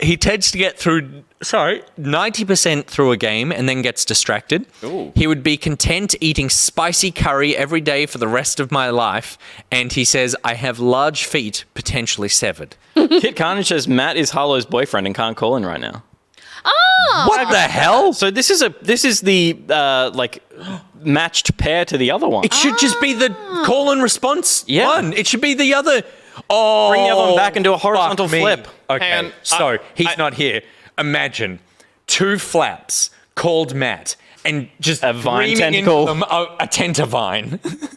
He tends to get through... 90% through a game and then gets distracted. Ooh. He would be content eating spicy curry every day for the rest of my life. And he says, I have large feet, potentially severed. Kit Carnage says Matt is Harlow's boyfriend and can't call in right now. Oh! What the hell? So this is the like matched pair to the other one. It should just be the call and response one. It should be the other. Oh, Bring the other one back and do a horizontal fuck me. flip. Okay, And so he's not here. Imagine 2 flaps called Matt and just A vine reaming tentacle. into them a tentavine.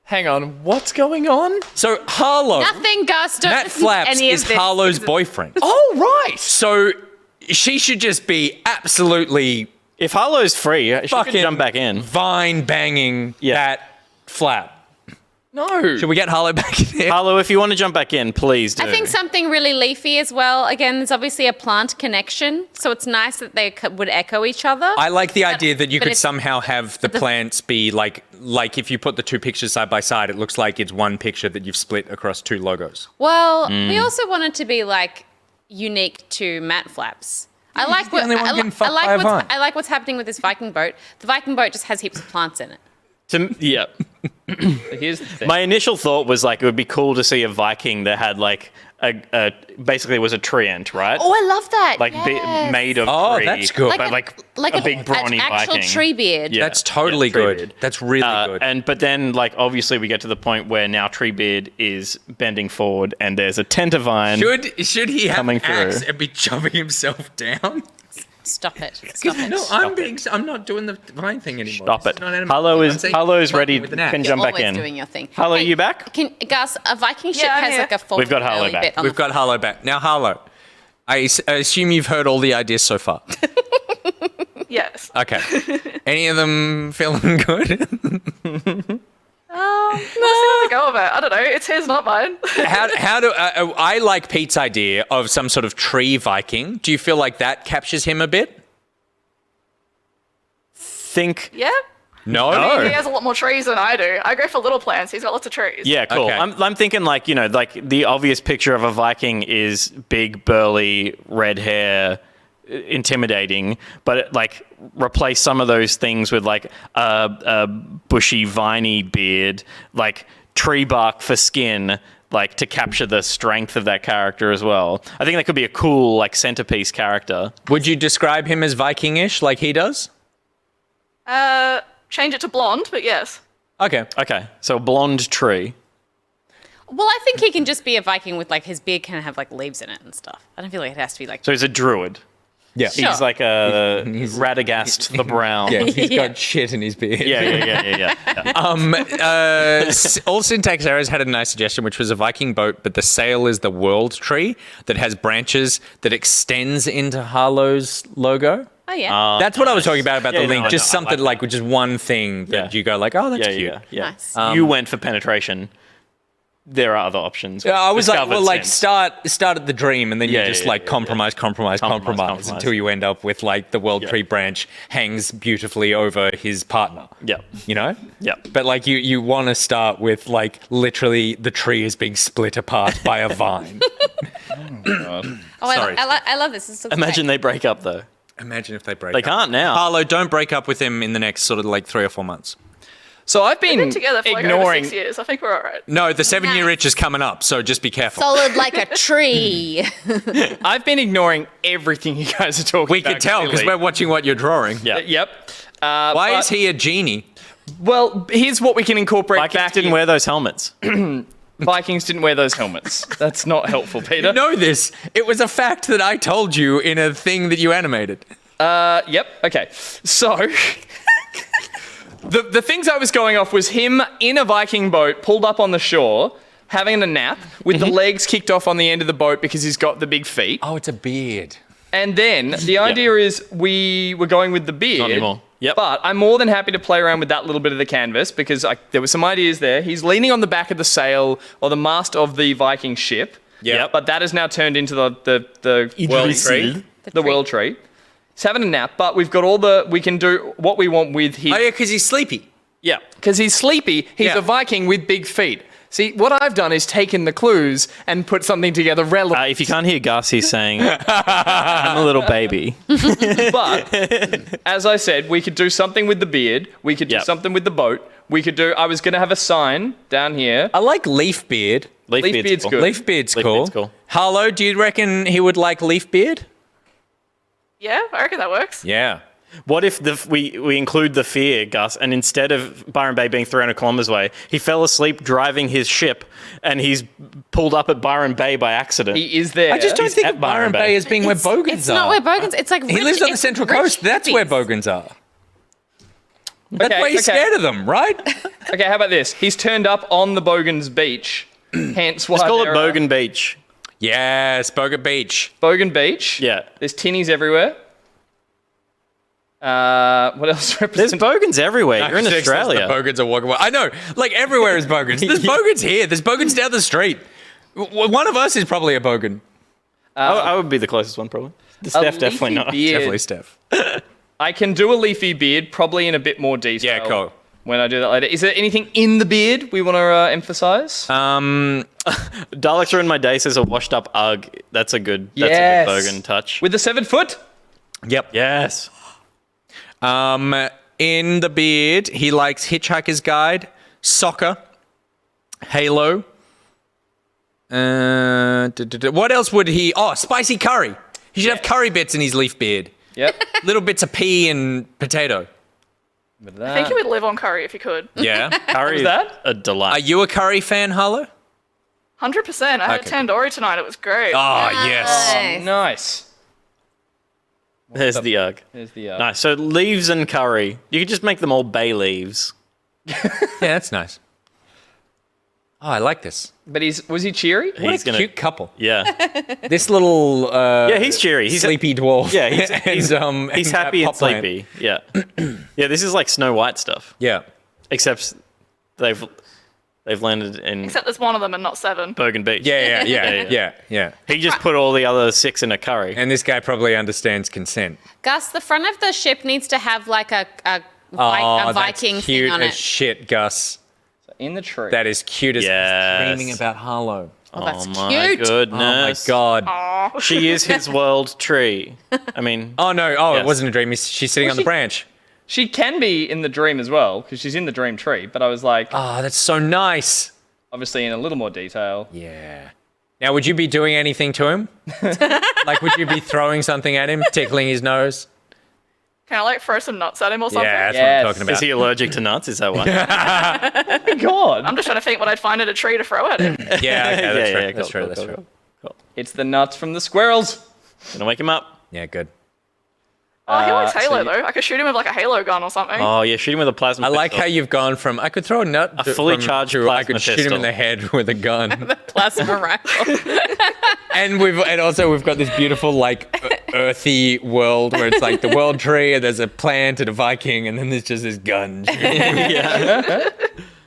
Hang on, what's going on? So Harlow, Nothing, Gus. Don't Matt listen to Flaps any of is this. Harlow's boyfriend. Oh, right. So she should just be absolutely If Harlow's free, she could fucking jump back in. vine banging that flap. No. Should we get Harlow back in here? Harlow, if you want to jump back in, please do. I think something really leafy as well. Again, there's obviously a plant connection, so it's nice that they would echo each other. I like the idea that you but could if- somehow have the plants be like if you put the 2 pictures side by side, it looks like it's one picture that you've split across 2 logos. Well, we also want it to be like unique to Matt Flaps. I like what only one getting fucked by a vine. I like what's happening with this Viking boat. The Viking boat just has heaps of plants in it. Yeah. Here's the thing. My initial thought was like it would be cool to see a Viking that had like a basically was a treant, right? Oh, I love that. Like yes. made of Oh, tree. that's good. But like a big brawny an actual Viking. tree beard. Yeah, That's totally tree good. beard. That's really good. But then like obviously we get to the point where now Treebeard is bending forward and there's a tentervine. Should he have coming axe through. and be chopping himself down? Stop it. Stop it. No, I'm not doing the vine thing anymore. Stop This it. not anime. Harlow I'm is saying Harlow's fighting ready. with an axe. Can You're jump back always in. doing your thing. Harlow, you back? Gus, a Viking ship Yeah, I'm has here. like a full We've got Harlow curly back. bit on We've the got Harlow back. Now, Harlow, I assume you've heard all the ideas so far. Yes. Okay. Any of them feeling good? Let's see how we go with it. I don't know. It's his, not mine. How do I like Pete's idea of some sort of tree Viking? Do you feel like that captures him a bit? Yeah. No. He has a lot more trees than I do. I go for little plants. He's got lots of trees. Yeah, cool. Okay. I'm thinking like, like the obvious picture of a Viking is big, burly, red hair, intimidating, but like replace some of those things with like a bushy, viney beard, like tree bark for skin, like to capture the strength of that character as well. I think that could be a cool like centerpiece character. Would you describe him as Viking-ish like he does? Change it to blonde, but yes. Okay. Okay, so a blonde tree. Well, I think he can just be a Viking with like his beard can have like leaves in it and stuff. I don't feel like it has to be like. So he's a druid. Yeah. Sure. He's like a Radagast the Brown. Yeah, he's Yeah. got shit in his beard. Yeah. All Syntax Errors had a nice suggestion, which was a Viking boat, but the sail is the world tree that has branches that extends into Harlow's logo. Oh yeah. That's what I was talking about Yeah, the no, link. I Just know, I something like like just one thing that Yeah. you go like, oh, that's Yeah, cute. yeah. Nice. You went for penetration. There are other options. Yeah, I was like, Discovered well, like since. start at the dream, and then Yeah, you just yeah, like yeah, compromise Compromise. until you end up with like the world tree branch hangs beautifully over his partner. Yeah. You know? Yeah. But like you want to start with like literally the tree is being split apart by a vine. Oh, Sorry. I love this. This looks Imagine great. they break up though. Imagine if they break They up. can't now. Harlow, don't break up with him in the next sort of like 3 or 4 months. So I've We've been been together for like over ignoring. 6 years. I think we're all right. No, the 7-year itch is coming up, so just be careful. solid like a tree. I've been ignoring everything you guys are talking We about. can tell because clearly. we're watching what you're drawing. Yeah. Yep. Why But- is he a genie? Well, here's what we can incorporate Vikings back didn't in. wear those helmets. Vikings didn't wear those helmets. That's not helpful, Peter. You know this. It was a fact that I told you in a thing that you animated. Yep. Okay. So the things I was going off was him in a Viking boat, pulled up on the shore, having a nap, with the legs kicked off on the end of the boat because he's got the big feet. Oh, it's a beard. And then the idea is we were going with the beard. Not anymore. Yep. But I'm more than happy to play around with that little bit of the canvas because there were some ideas there. He's leaning on the back of the sail or the mast of the Viking ship. Yep. But that has now turned into the world tree. The world tree. He's having a nap, but we've got we can do what we want with his. Oh, yeah, because he's sleepy. Yeah, because he's sleepy. He's Yeah. a Viking with big feet. See, what I've done is taken the clues and put something together relevant. If you can't hear Gus, he's saying, I'm a little baby. But as I said, we could do something with the beard. We could do Yep. something with the boat. We could do. I was going to have a sign down here. I like leaf beard. Leaf beard's cool. good. Leaf beard's Leaf cool. beard's cool. Harlow, do you reckon he would like leaf beard? Yeah, I reckon that works. Yeah. What if we include the fear, Gus, and instead of Byron Bay being 300 kilometers away, he fell asleep driving his ship and he's pulled up at Byron Bay by accident? He is there. I just don't He's think at of Byron Byron Bay Bay. as being where bogans It's are. not where bogans. It's like He lives on the Central Coast. That's where bogans are. That's why he's scared of them, right? Okay, how about this? He's turned up on the Bogan's beach. Hence why Let's call it there Bogan Beach. Yes, Bogan Beach. Bogan Beach. Yeah. There's tinnies everywhere. What else There's represents? bogans everywhere. You're in Six says Australia. The bogans are walking away. I know, like everywhere is bogans. There's bogans here. There's bogans down the street. One of us is probably a bogan. I would be the closest one, probably. Steph, definitely leafy not. beard. Definitely Steph. I can do a leafy beard, probably in a bit more detail. Yeah, cool. When I do that later. Is there anything in the beard we want to emphasize? Daleks are in my day says a washed up Ugg. That's a good Yes. bogan touch. With the 7 foot? Yep. Yes. In the beard, he likes Hitchhiker's Guide, soccer, Halo. What else would he? Oh, spicy curry. He should have curry bits in his leaf beard. Yep. Little bits of pea and potato. I think he would live on curry if he could. Yeah. Curry is that? a delight. Are you a curry fan, Harlow? 100%. I had a tandoori tonight. It was great. Oh, yes. Nice. Nice. There's the UG. There's the Nice. So leaves and curry. You could just make them all bay leaves. Yeah, that's nice. Oh, I like this. But was he cheery? What a cute couple. Yeah. This little Yeah, he's cheery. He's sleepy dwarf. Yeah, he's and happy and pop plant. sleepy. Yeah. Yeah, this is like Snow White stuff. Yeah. Except they've landed in Except there's one of them and not 7. Bergen Beach. Yeah. He just put all the other 6 in a curry. And this guy probably understands consent. Gus, the front of the ship needs to have like a Oh, Viking that's cute thing on as it. shit, Gus. In the tree. That is cute as Yes. dreaming about Harlow. Oh, that's my cute. goodness. Oh my god. She is his world tree. I mean, Oh no, oh Yes. it wasn't a dream. She's sitting on the branch. She can be in the dream as well, because she's in the dream tree. But I was like, Oh, that's so nice. obviously in a little more detail. Yeah. Now, would you be doing anything to him? Like, would you be throwing something at him, tickling his nose? Can I like throw some nuts at him or something? Yeah, that's Yes. what I'm talking about. is he allergic to nuts? Is that why? God. I'm just trying to think what I'd find at a tree to throw at him. Yeah, okay, that's true. That's true. cool, That's cool, true. cool. It's the nuts from the squirrels. Gonna wake him up. Yeah, good. Oh, he likes so Halo you- though. I could shoot him with like a Halo gun or something. Oh yeah, shoot him with a plasma I like pistol. how you've gone from I could throw a nut A fully charged to I plasma could shoot him in pistol. the head with a gun. Plasma rifle. And we've got this beautiful like earthy world where it's like the world tree and there's a plant and a Viking and then there's just this gun. I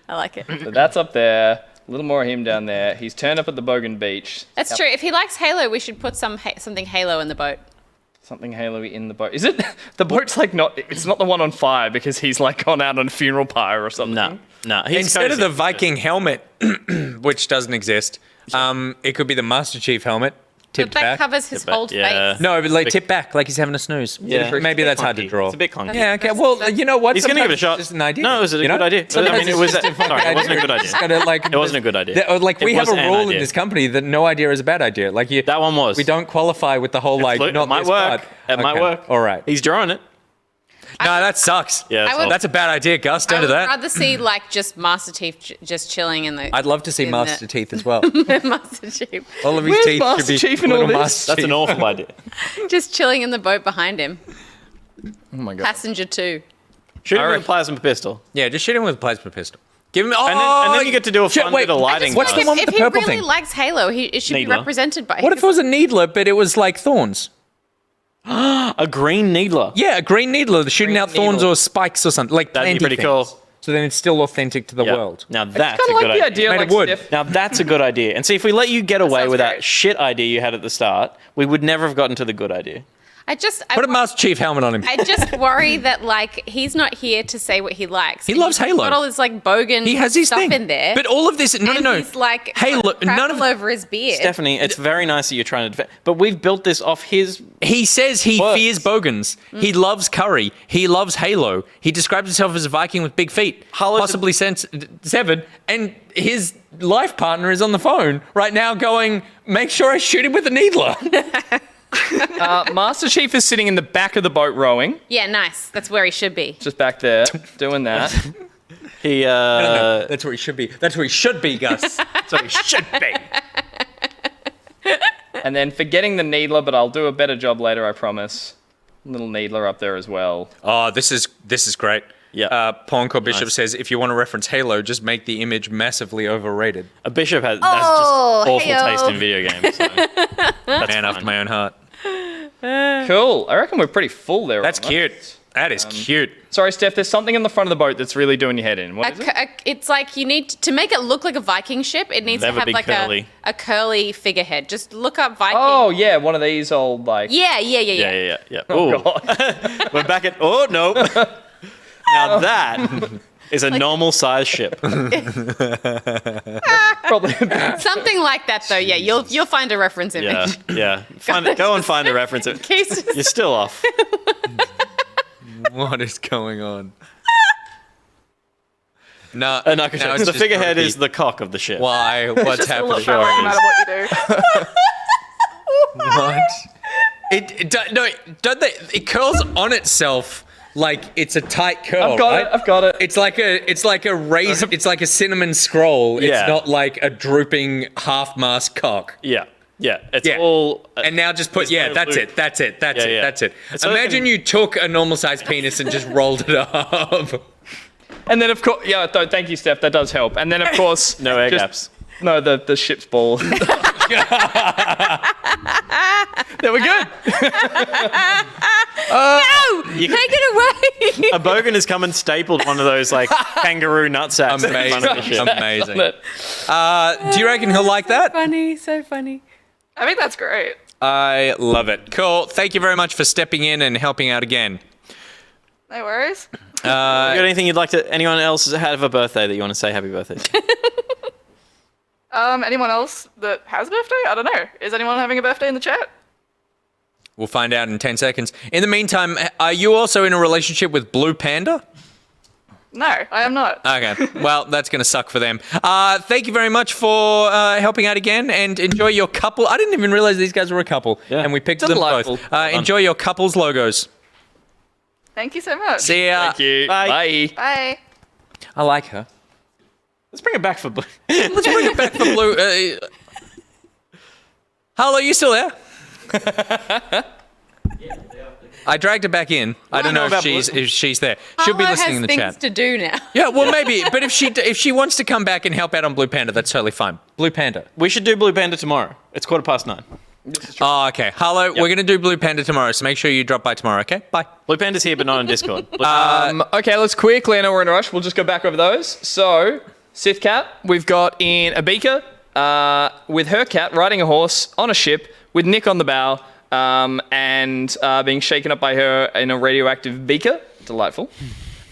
like it. So that's up there. A little more of him down there. He's turned up at the Bogan Beach. That's true. If he likes Halo, we should put something Halo in the boat. Something Halo-y in the boat. Is it? The boat's like not. It's not the one on fire because he's like gone out on a funeral pyre or something. No. Instead of the Viking helmet, which doesn't exist, it could be the Master Chief helmet. Tipped But that back. covers his Tipped back, whole yeah. face. No, but like tipped back, like he's having a snooze. Yeah. Maybe that's hard to draw. It's a bit clunky. Yeah, okay. Well, you know what? He's gonna give it a Sometimes shot. it's just an idea. No, it was a you know? good idea. Sometimes I mean, it it's was. just a fucking Sorry, it wasn't a idea. good You idea. just gotta, like, It wasn't a good idea. Like we It have was a an rule idea. in this company that no idea is a bad idea. Like you, That one was. we don't qualify with the whole like Look, not it might this work. part. It might Okay. work. All right. He's drawing it. No, that sucks. Yeah, I would- That's a bad idea, Gus. Don't I do would that. rather see like just Master Chief just chilling in the. I'd love to see in Master the- Teeth as well. Master Chief All of his Where's teeth Master should be Chief in all little this? Master That's an Chief. awful idea. just chilling in the boat behind him. Oh my god. Passenger 2. Shoot him with Alright. a plasma pistol. Yeah, just shoot him with a plasma pistol. Give him. Oh, And then you get to do a shit, fun wait, bit of lighting. What's the If, one with if the he purple really thing? likes Halo, it should be Needler. represented by. What if it was a needler, but it was like thorns? A green needler. Yeah, a green needler shooting out thorns needle. or spikes or something. Like That'd be planty pretty cool. things. So then it's still authentic to the Yeah. world. Now that's a Kind of good like the idea. idea, Made like of wood. Steph. Now that's a good idea. And see, if we let you get away sounds with that great. shit idea you had at the start, we would never have gotten to the good idea. I just. Put a Master Chief helmet on him. I just worry that like he's not here to say what he likes. He loves He's Halo. got all this like bogan He has his stuff thing in there. But all of this, no, and no, no. He's like Halo. crap None of all over his beard. Stephanie, it's very nice that you're trying to defend, but we've built this off his. He says he Works. fears bogans. He loves curry. He loves Halo. He describes himself as a Viking with big feet, Halo's a- possibly 7. And his life partner is on the phone right now going, make sure I shoot him with a needler. Master Chief is sitting in the back of the boat rowing, Yeah, nice. That's where he should be. just back there, doing that. He That's where he should be. That's where he should be, Gus. That's where he should be. And then forgetting the needler, but I'll do a better job later, I promise. Little needler up there as well. Oh, this is great. Yeah. Porncore Bishop Nice. says, if you want to reference Halo, just make the image massively overrated. a bishop has Oh, that's just awful hey-o. taste in video games. So. Man after my own heart. Cool. I reckon we're pretty full there. That's on that. cute. That is cute. Sorry, Steph, there's something in the front of the boat that's really doing your head in. What is it? It's like you need to make it look like a Viking ship. It needs They to have a have big like curly. a curly figurehead. Just look up Viking. Oh, yeah, one of these old, like... yeah. Yeah. Oh, we're back at. Oh no. Now that is a normal size ship. Probably Something like that, though. Yeah, you'll find a reference image. Yeah. Go and find a reference. Case- You're still off. What is going on? No, no, the figurehead is the cock of the ship. Why? What's happening? No matter what you do. What? Don't they? It curls on itself like it's a tight curl. I've got it. It's like a razor. It's like a cinnamon scroll. Yeah. It's not like a drooping half-mast cock. Yeah. It's all. And now just put. Yeah, that's it. That's it. Imagine you took a normal-sized penis and just rolled it up. And then, of course, thank you, Steph. That does help. And then, of course, no air gaps. No, the ship's ball. There we go. No! Take it away! A bogan has come and stapled one of those like kangaroo nutsacks. Amazing. Do you reckon he'll like that? So funny. I think that's great. I love it. Cool. Thank you very much for stepping in and helping out again. No worries. You got anything you'd like to? Anyone else has had a birthday that you want to say happy birthday to? Anyone else that has a birthday? I don't know. Is anyone having a birthday in the chat? We'll find out in 10 seconds. In the meantime, are you also in a relationship with Blue Panda? No, I am not. Okay. Well, that's going to suck for them. Thank you very much for helping out again, and enjoy your couple. I didn't even realize these guys were a couple, and we picked them both. Enjoy your couples logos. Thank you so much. See ya. Thank you. Bye. Bye. I like her. Let's bring it back for Blue. Let's bring it back for Blue. Hello, you still there? I dragged her back in. I don't know if she's there. She'll be listening in the chat. Has things to do now. Yeah, well, maybe. But if she wants to come back and help out on Blue Panda, that's totally fine. Blue Panda. We should do Blue Panda tomorrow. It's 9:15. Oh, okay. Hello, we're going to do Blue Panda tomorrow, so make sure you drop by tomorrow, okay? Bye. Blue Panda's here, but not on Discord. Okay, let's quickly, I know we're in a rush, we'll just go back over those. So, Sith Cat, we've got in a beaker with her cat riding a horse on a ship with Nick on the bow and being shaken up by her in a radioactive beaker. Delightful.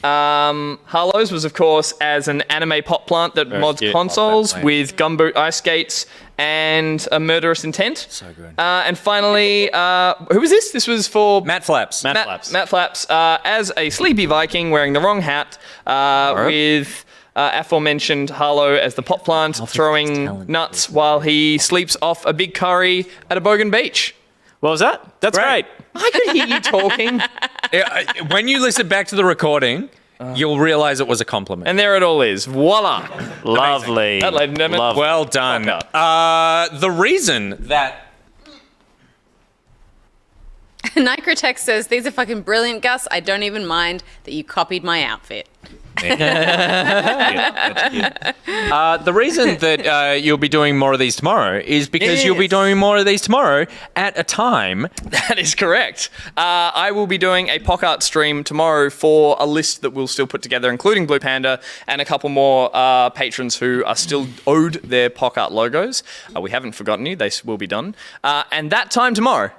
Harlow's was, of course, as an anime pot plant that mods consoles with gumboot ice skates and a murderous intent. So good. And finally, who was this? This was for Matt Flaps. Matt Flaps as a sleepy Viking wearing the wrong hat with aforementioned Harlow as the pot plant throwing nuts while he sleeps off a big curry at a bogan beach. What was that? That's great. I could hear you talking. When you listen back to the recording, you'll realize it was a compliment. And there it all is. Voila. Lovely. That, ladies and gentlemen. Well done. The reason that... Nicrotex says, these are fucking brilliant, Gus. I don't even mind that you copied my outfit. The reason that you'll be doing more of these tomorrow is because you'll be doing more of these tomorrow at a time. That is correct. I will be doing a Pock-Art stream tomorrow for a list that we'll still put together, including Blue Panda and a couple more patrons who are still owed their Pock-Art logos. We haven't forgotten you. They will be done. And that time tomorrow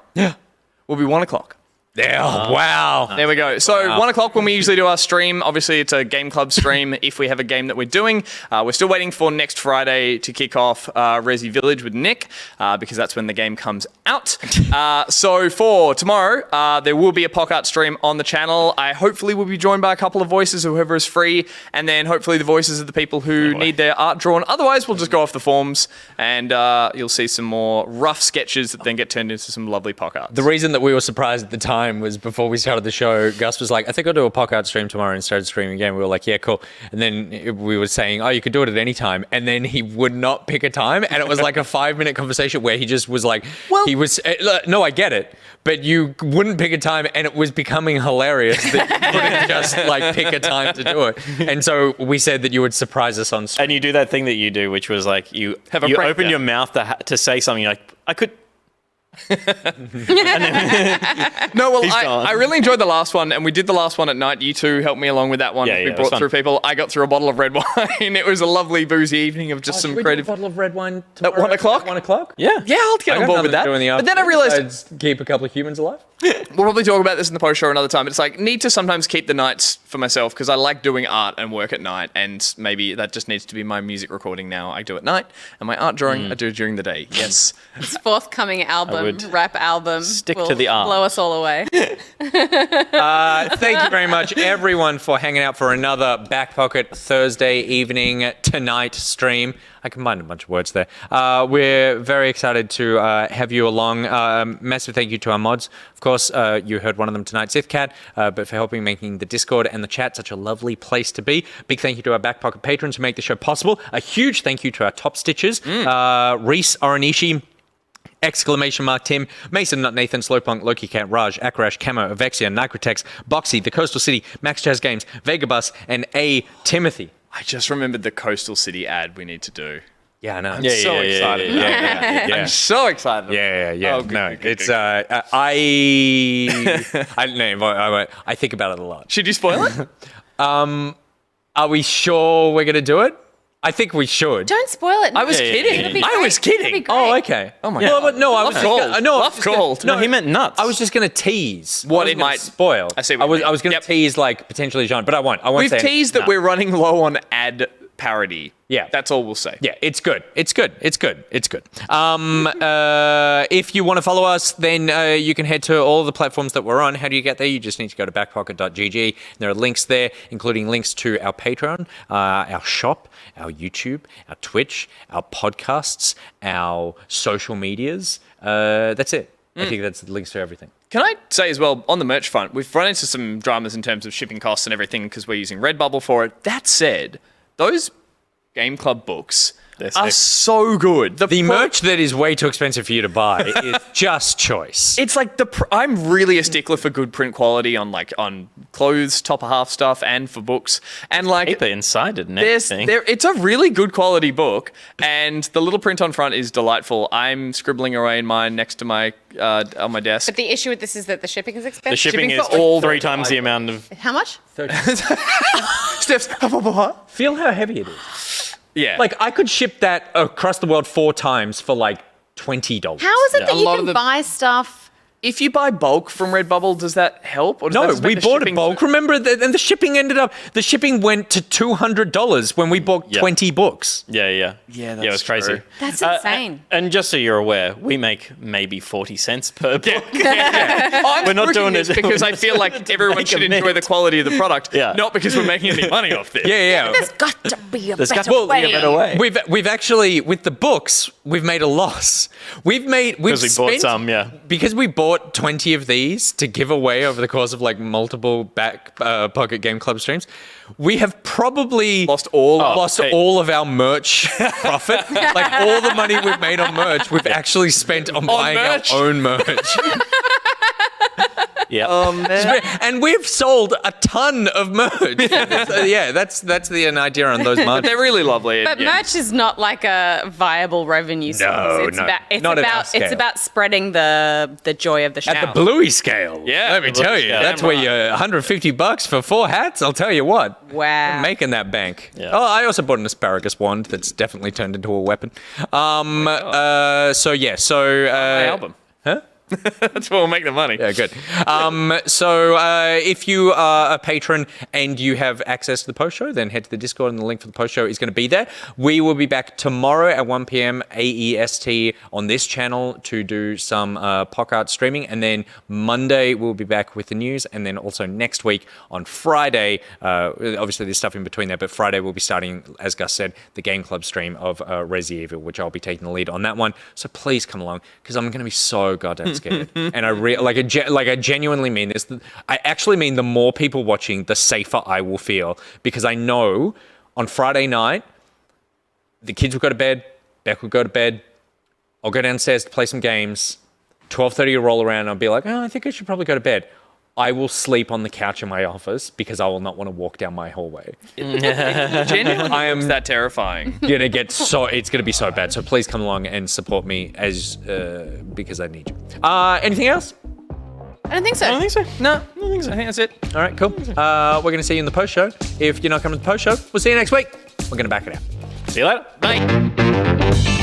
will be 1 o'clock. Oh, wow. There we go. So 1 o'clock when we usually do our stream, obviously it's a game club stream if we have a game that we're doing. We're still waiting for next Friday to kick off Resi Village with Nick because that's when the game comes out. So for tomorrow, there will be a Pock-Art stream on the channel. I hopefully will be joined by a couple of voices, whoever is free, and then hopefully the voices of the people who need their art drawn. Otherwise, we'll just go off the forms and you'll see some more rough sketches that then get turned into some lovely Pock-Arts. The reason that we were surprised at the time was before we started the show, Gus was like, I think I'll do a Pock-Art stream tomorrow, and started streaming again. We were like, yeah, cool. And then we were saying, oh, you could do it at any time. And then he would not pick a time. And it was like a 5-minute conversation where he just was like, no, I get it. But you wouldn't pick a time, and it was becoming hilarious that you couldn't just like pick a time to do it. And so we said that you would surprise us on stream. And you do that thing that you do, which was like you open your mouth to say something. You're like, I could. No, well, I really enjoyed the last one, and we did the last one at night. You two helped me along with that one. We brought through people. I got through a bottle of red wine. It was a lovely boozy evening of just some creative. Do a bottle of red wine at 1 o'clock. 1 o'clock? Yeah, I'll get on board with that. But then I realized keep a couple of humans alive. We'll probably talk about this in the post show another time. But it's like need to sometimes keep the nights for myself because I like doing art and work at night, and maybe that just needs to be my music recording now. I do at night, and my art drawing I do during the day. Yes. His forthcoming album, rap album, stick will to the art. blow us all away. Thank you very much, everyone, for hanging out for another Back Pocket Thursday evening tonight stream. I combined a bunch of words there. We're very excited to have you along. Massive thank you to our mods. Of course, you heard one of them tonight, SithCat, but for helping making the Discord and the chat such a lovely place to be. Big thank you to our Back Pocket patrons who make the show possible. A huge thank you to our top stitchers, Reese Oranishi, ! Tim, Mason, Nut Nathan, Slowpunk, LokiCat, Raj, Akarash, Kamo, Avexia, Nicrotex, Boxy, The Coastal City, Max Jazz Games, Vegabus, and A. Timothy. I just remembered the Coastal City ad we need to do. Yeah, I know. I'm so excited. Yeah. I'm so excited. Yeah. Oh, good, good, It's good. I think about it a lot. Should you spoil it? Are we sure we're gonna do it? I think we should. Don't spoil it. I was kidding. It'll be I great. was kidding. It'll be great. Oh, okay. Oh my Well, god. but no, I was just gonna, no, I was Love just gonna- gold. No, he meant nuts. I was just gonna tease What I was it gonna might- spoil. I see what you mean. I was gonna Yep. tease like potentially John, but I won't. We've say teased that we're running low on ad parody. Yeah. That's all we'll say. Yeah, it's good. It's good. If you want to follow us, then you can head to all the platforms that we're on. How do you get there? You just need to go to backpocket.gg. There are links there, including links to our Patreon, our shop, our YouTube, our Twitch, our podcasts, our social medias. That's it. I think that's the links to everything. Can I say as well, on the merch front, we've run into some dramas in terms of shipping costs and everything because we're using Redbubble for it. That said, those Game Club books are so good. The merch that is way too expensive for you to buy is just choice. It's like I'm really a stickler for good print quality on clothes, top of half stuff, and for books. And like paper inside it and everything. It's a really good quality book, and the little print on front is delightful. I'm scribbling away in mine next to my on my desk. But the issue with this is that the shipping is expensive. The shipping is for all 3 times the amount of... How much? Steph's. Feel how heavy it is. Yeah. Like, I could ship that across the world 4 times for like $20. How is it that A you lot can of the- buy stuff? If you buy bulk from Redbubble, does that help? Or does that No, just make we the bought it shipping- bulk. Remember, and the shipping the shipping went to $200 when we bought 20 books. Yeah. Yeah, it was crazy. true. That's insane. And just so you're aware, we make maybe 40 cents per book. I'm We're not doing this it because I feel like everyone make should a enjoy mint. the quality of the product, Yeah. not because we're making any money off this. Yeah. There's got to be a There's got better to be a better way. We've actually, with the books, we've made a loss. We've Because we bought some, yeah. Because we bought 20 of these to give away over the course of like multiple Back Pocket Game Club streams. We have probably Lost all of our merch profit. Like all the money we've made on merch, we've actually spent on buying merch? our own merch. Yeah. And we've sold a ton of merch. So, yeah, that's the idea on those margins. They're really lovely. But merch is not like a viable revenue source. Not at our scale. It's about spreading the joy of the show. At the Bluey scale. Yeah. Let me tell you, scale. that's where you're $150 for 4 hats. I'll tell you what. Wow. I'm making that bank. Yeah. Oh, I also bought an asparagus wand that's definitely turned into a weapon. My album. Huh? That's where we'll make the money. Yeah, good. If you are a patron and you have access to the post show, then head to the Discord and the link for the post show is going to be there. We will be back tomorrow at 1 p.m. AEST on this channel to do some Pock-Art streaming. And then Monday, we'll be back with the news. And then also next week on Friday, obviously there's stuff in between there, but Friday we'll be starting, as Gus said, the Game Club stream of Resi Evil, which I'll be taking the lead on that one. So please come along because I'm going to be so goddamn scared. And I genuinely mean this. I actually mean the more people watching, the safer I will feel because I know on Friday night the kids will go to bed, Beck will go to bed, I'll go downstairs to play some games, 12:30 will roll around and I'll be like, I think I should probably go to bed. I will sleep on the couch in my office because I will not want to walk down my hallway. Genuinely, I am that terrifying. It's going to be so bad. So please come along and support me because I need you. Anything else? I don't think so. No, I don't think so. I think that's it. All right, cool. We're going to see you in the post show. If you're not coming to the post show, we'll see you next week. We're going to back it out. See you later. Bye.